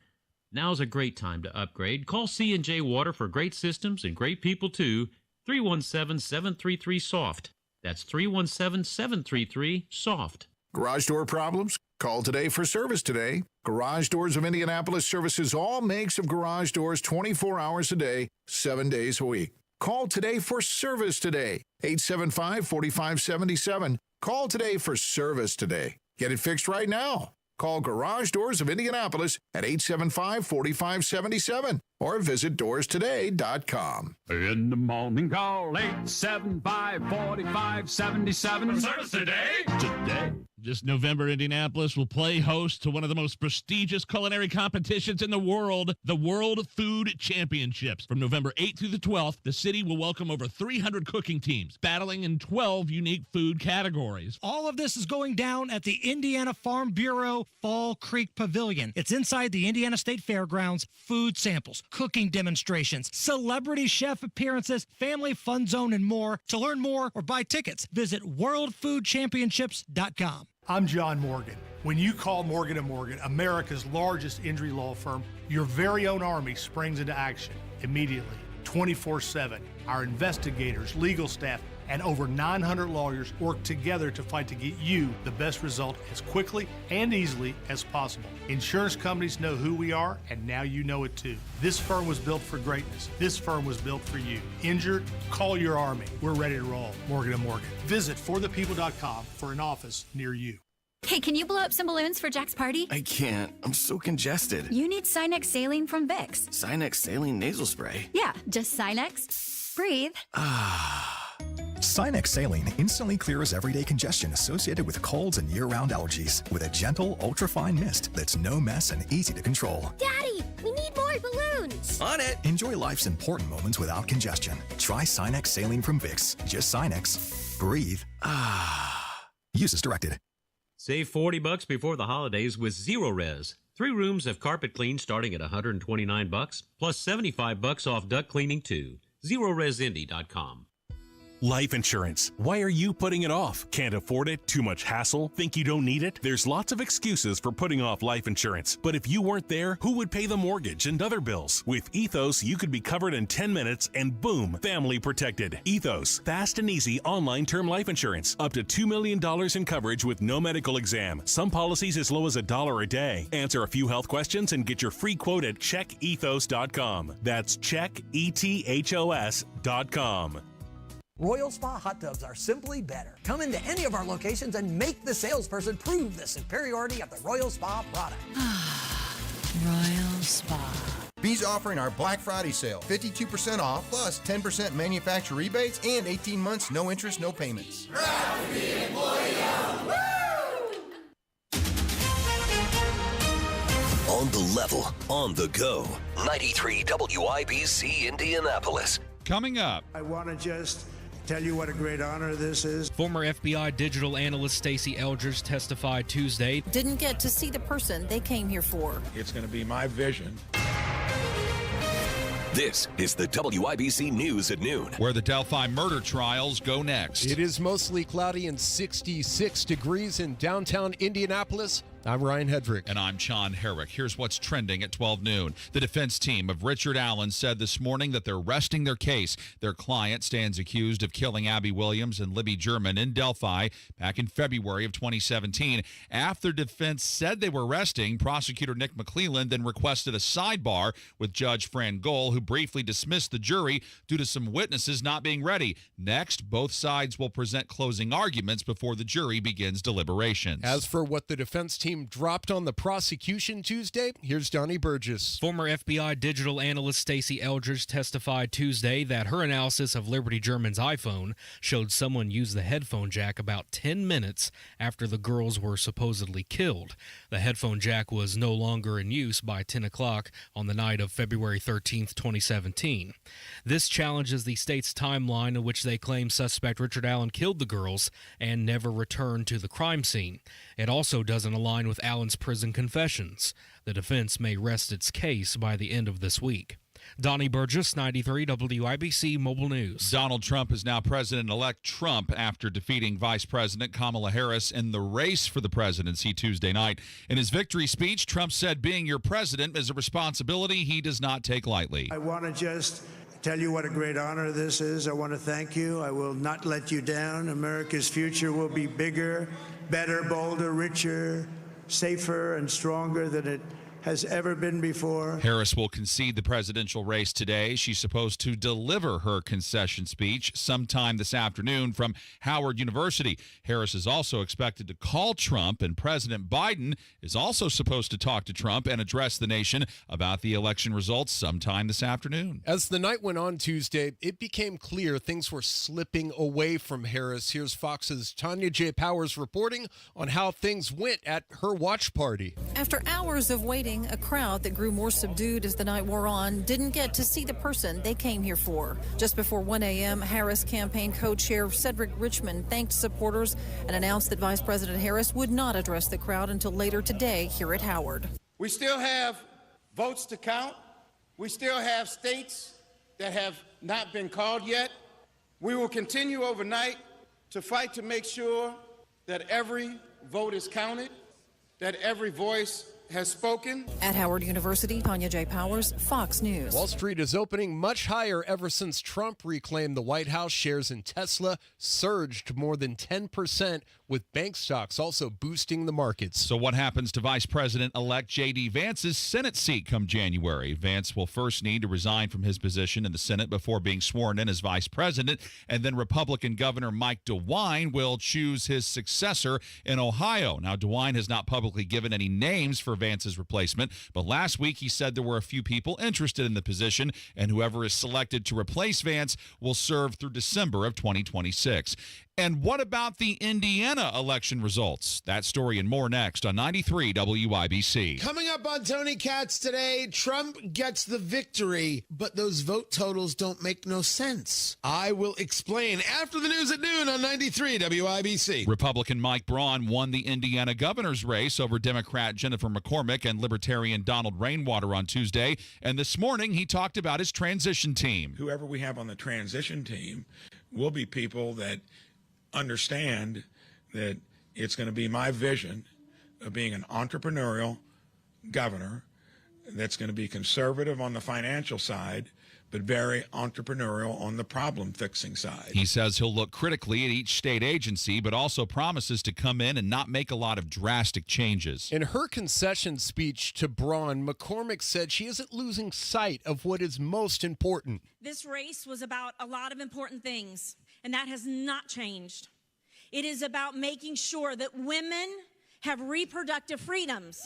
Now's a great time to upgrade. Call C&J Water for great systems and great people too. 317-733-SOFT. That's 317-733-SOFT. Garage door problems? Call today for service today. Garage Doors of Indianapolis services all makes of garage doors 24 hours a day, 7 days a week. Call today for service today. 875-4577. Call today for service today. Get it fixed right now. Call Garage Doors of Indianapolis at 875-4577 or visit doorstoday.com. In the morning, call 875-4577. Service today. Today. This November, Indianapolis will play host to one of the most prestigious culinary competitions in the world, the World Food Championships. From November 8th through the 12th, the city will welcome over 300 cooking teams, battling in 12 unique food categories. All of this is going down at the Indiana Farm Bureau Fall Creek Pavilion. It's inside the Indiana State Fairgrounds. Food samples, cooking demonstrations, celebrity chef appearances, family fun zone, and more. To learn more or buy tickets, visit worldfoodchampionships.com. I'm John Morgan. When you call Morgan & Morgan, America's largest injury law firm, your very own army springs into action immediately, 24/7. Our investigators, legal staff, and over 900 lawyers work together to fight to get you the best result as quickly and easily as possible. Insurance companies know who we are, and now you know it too. This firm was built for greatness. This firm was built for you. Injured? Call your army. We're ready to roll. Morgan & Morgan. Visit forthepeople.com for an office near you. Hey, can you blow up some balloons for Jack's party? I can't. I'm so congested. You need Sinex Saline from Vicks. Sinex Saline Nasal Spray. Yeah, just Sinex. Breathe. Sinex Saline instantly clears everyday congestion associated with colds and year-round allergies with a gentle, ultra-fine mist that's no mess and easy to control. Daddy, we need more balloons. On it. Enjoy life's important moments without congestion. Try Sinex Saline from Vicks. Just Sinex. Breathe. Use as directed. Save $40 before the holidays with Zero Res. 3 rooms of carpet clean starting at $129, plus $75 off duct cleaning too. ZeroResIndy.com. Life insurance. Why are you putting it off? Can't afford it? Too much hassle? Think you don't need it? There's lots of excuses for putting off life insurance. But if you weren't there, who would pay the mortgage and other bills? With Ethos, you could be covered in 10 minutes and boom, family protected. Ethos, fast and easy online term life insurance. Up to $2 million in coverage with no medical exam. Some policies as low as $1 a day. Answer a few health questions and get your free quote at checkethos.com. That's checkethos.com. Royal Spa hot tubs are simply better. Come into any of our locations and make the salesperson prove the superiority of the Royal Spa product. Royal Spa. Be's offering our Black Friday sale, 52% off, plus 10% manufacturer rebates and 18 months, no interest, no payments. Proud to be an employee of. On the level, on the go. 93 WIBC Indianapolis. Coming up. I want to just tell you what a great honor this is. Former FBI digital analyst Stacey Eldridge testified Tuesday. Didn't get to see the person they came here for. It's going to be my vision. This is the WIBC News at noon. Where the Delphi murder trials go next. It is mostly cloudy and 66 degrees in downtown Indianapolis. I'm Ryan Hedrick. And I'm Sean Herrick. Here's what's trending at 12 noon. The defense team of Richard Allen said this morning that they're resting their case. Their client stands accused of killing Abby Williams and Libby German in Delphi back in February of 2017. After defense said they were resting, prosecutor Nick McClelland then requested a sidebar with Judge Fran Gohl, who briefly dismissed the jury due to some witnesses not being ready. Next, both sides will present closing arguments before the jury begins deliberations. As for what the defense team dropped on the prosecution Tuesday, here's Donnie Burgess. Former FBI digital analyst Stacey Eldridge testified Tuesday that her analysis of Liberty German's iPhone showed someone used the headphone jack about 10 minutes after the girls were supposedly killed. The headphone jack was no longer in use by 10 o'clock on the night of February 13th, 2017. This challenges the state's timeline in which they claim suspect Richard Allen killed the girls and never returned to the crime scene. It also doesn't align with Allen's prison confessions. The defense may rest its case by the end of this week. Donnie Burgess, 93 WIBC Mobile News. Donald Trump is now President-elect Trump after defeating Vice President Kamala Harris in the race for the presidency Tuesday night. In his victory speech, Trump said being your president is a responsibility he does not take lightly. I want to just tell you what a great honor this is. I want to thank you. I will not let you down. America's future will be bigger, better, bolder, richer, safer, and stronger than it has ever been before. Harris will concede the presidential race today. She's supposed to deliver her concession speech sometime this afternoon from Howard University. Harris is also expected to call Trump, and President Biden is also supposed to talk to Trump and address the nation about the election results sometime this afternoon. As the night went on Tuesday, it became clear things were slipping away from Harris. Here's Fox's Tanya J. Powers reporting on how things went at her watch party. After hours of waiting, a crowd that grew more subdued as the night wore on didn't get to see the person they came here for. Just before 1 a.m., Harris campaign co-chair Cedric Richmond thanked supporters and announced that Vice President Harris would not address the crowd until later today here at Howard. We still have votes to count. We still have states that have not been called yet. We will continue overnight to fight to make sure that every vote is counted, that every voice has spoken. At Howard University, Tanya J. Powers, Fox News. Wall Street is opening much higher ever since Trump reclaimed the White House. Shares in Tesla surged more than 10%, with bank stocks also boosting the markets. So what happens to Vice President-elect J.D. Vance's Senate seat come January? Vance will first need to resign from his position in the Senate before being sworn in as vice president, and then Republican Governor Mike DeWine will choose his successor in Ohio. Now, DeWine has not publicly given any names for Vance's replacement, but last week he said there were a few people interested in the position, and whoever is selected to replace Vance will serve through December of 2026. And what about the Indiana election results? That story and more next on 93 WIBC. Coming up on Tony Katz today, Trump gets the victory, but those vote totals don't make no sense. I will explain after the news at noon on 93 WIBC. Republican Mike Braun won the Indiana governor's race over Democrat Jennifer McCormick and Libertarian Donald Rainwater on Tuesday. And this morning, he talked about his transition team. Whoever we have on the transition team will be people that understand that it's going to be my vision of being an entrepreneurial governor that's going to be conservative on the financial side, but very entrepreneurial on the problem-fixing side. He says he'll look critically at each state agency, but also promises to come in and not make a lot of drastic changes. In her concession speech to Braun, McCormick said she isn't losing sight of what is most important. This race was about a lot of important things, and that has not changed. It is about making sure that women have reproductive freedoms.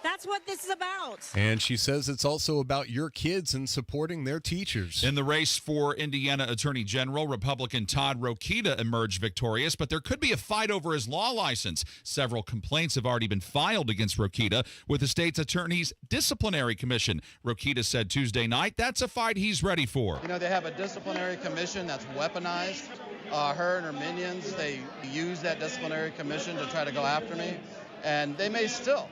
That's what this is about. And she says it's also about your kids and supporting their teachers. In the race for Indiana Attorney General, Republican Todd Rokita emerged victorious, but there could be a fight over his law license. Several complaints have already been filed against Rokita with the state's attorney's disciplinary commission. Rokita said Tuesday night that's a fight he's ready for. You know, they have a disciplinary commission that's weaponized. Her and her minions, they use that disciplinary commission to try to go after me, and they may still.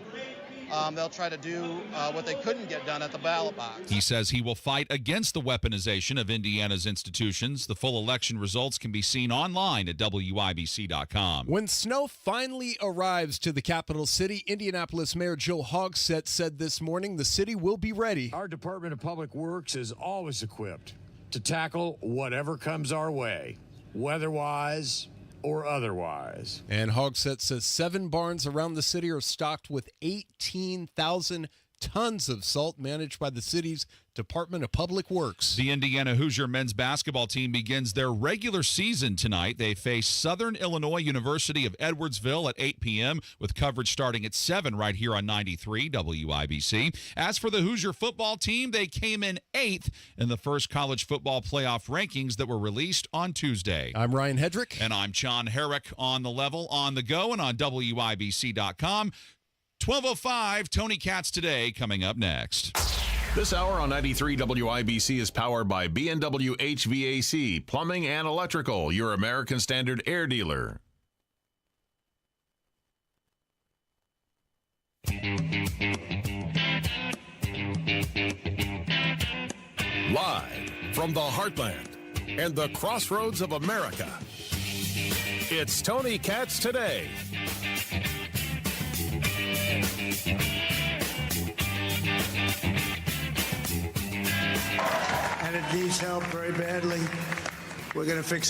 They'll try to do what they couldn't get done at the ballot box. He says he will fight against the weaponization of Indiana's institutions. The full election results can be seen online at WIBC.com. When snow finally arrives to the capital city, Indianapolis Mayor Joe Hogsett said this morning the city will be ready. Our Department of Public Works is always equipped to tackle whatever comes our way, weather-wise or otherwise. And Hogsett says 7 barns around the city are stocked with 18,000 tons of salt managed by the city's Department of Public Works. The Indiana Hoosier men's basketball team begins their regular season tonight. They face Southern Illinois University of Edwardsville at 8 p.m. with coverage starting at 7 right here on 93 WIBC. As for the Hoosier football team, they came in 8th in the first college football playoff rankings that were released on Tuesday. I'm Ryan Hedrick. And I'm John Herrick on the level, on the go, and on WIBC.com. 12:05, Tony Katz Today coming up next. This hour on 93 WIBC is powered by B&W HVAC, Plumbing and Electrical, your American Standard air dealer. from the heartland and the crossroads of America. It's Tony Katz Today. And it needs help very badly. We're going to fix it.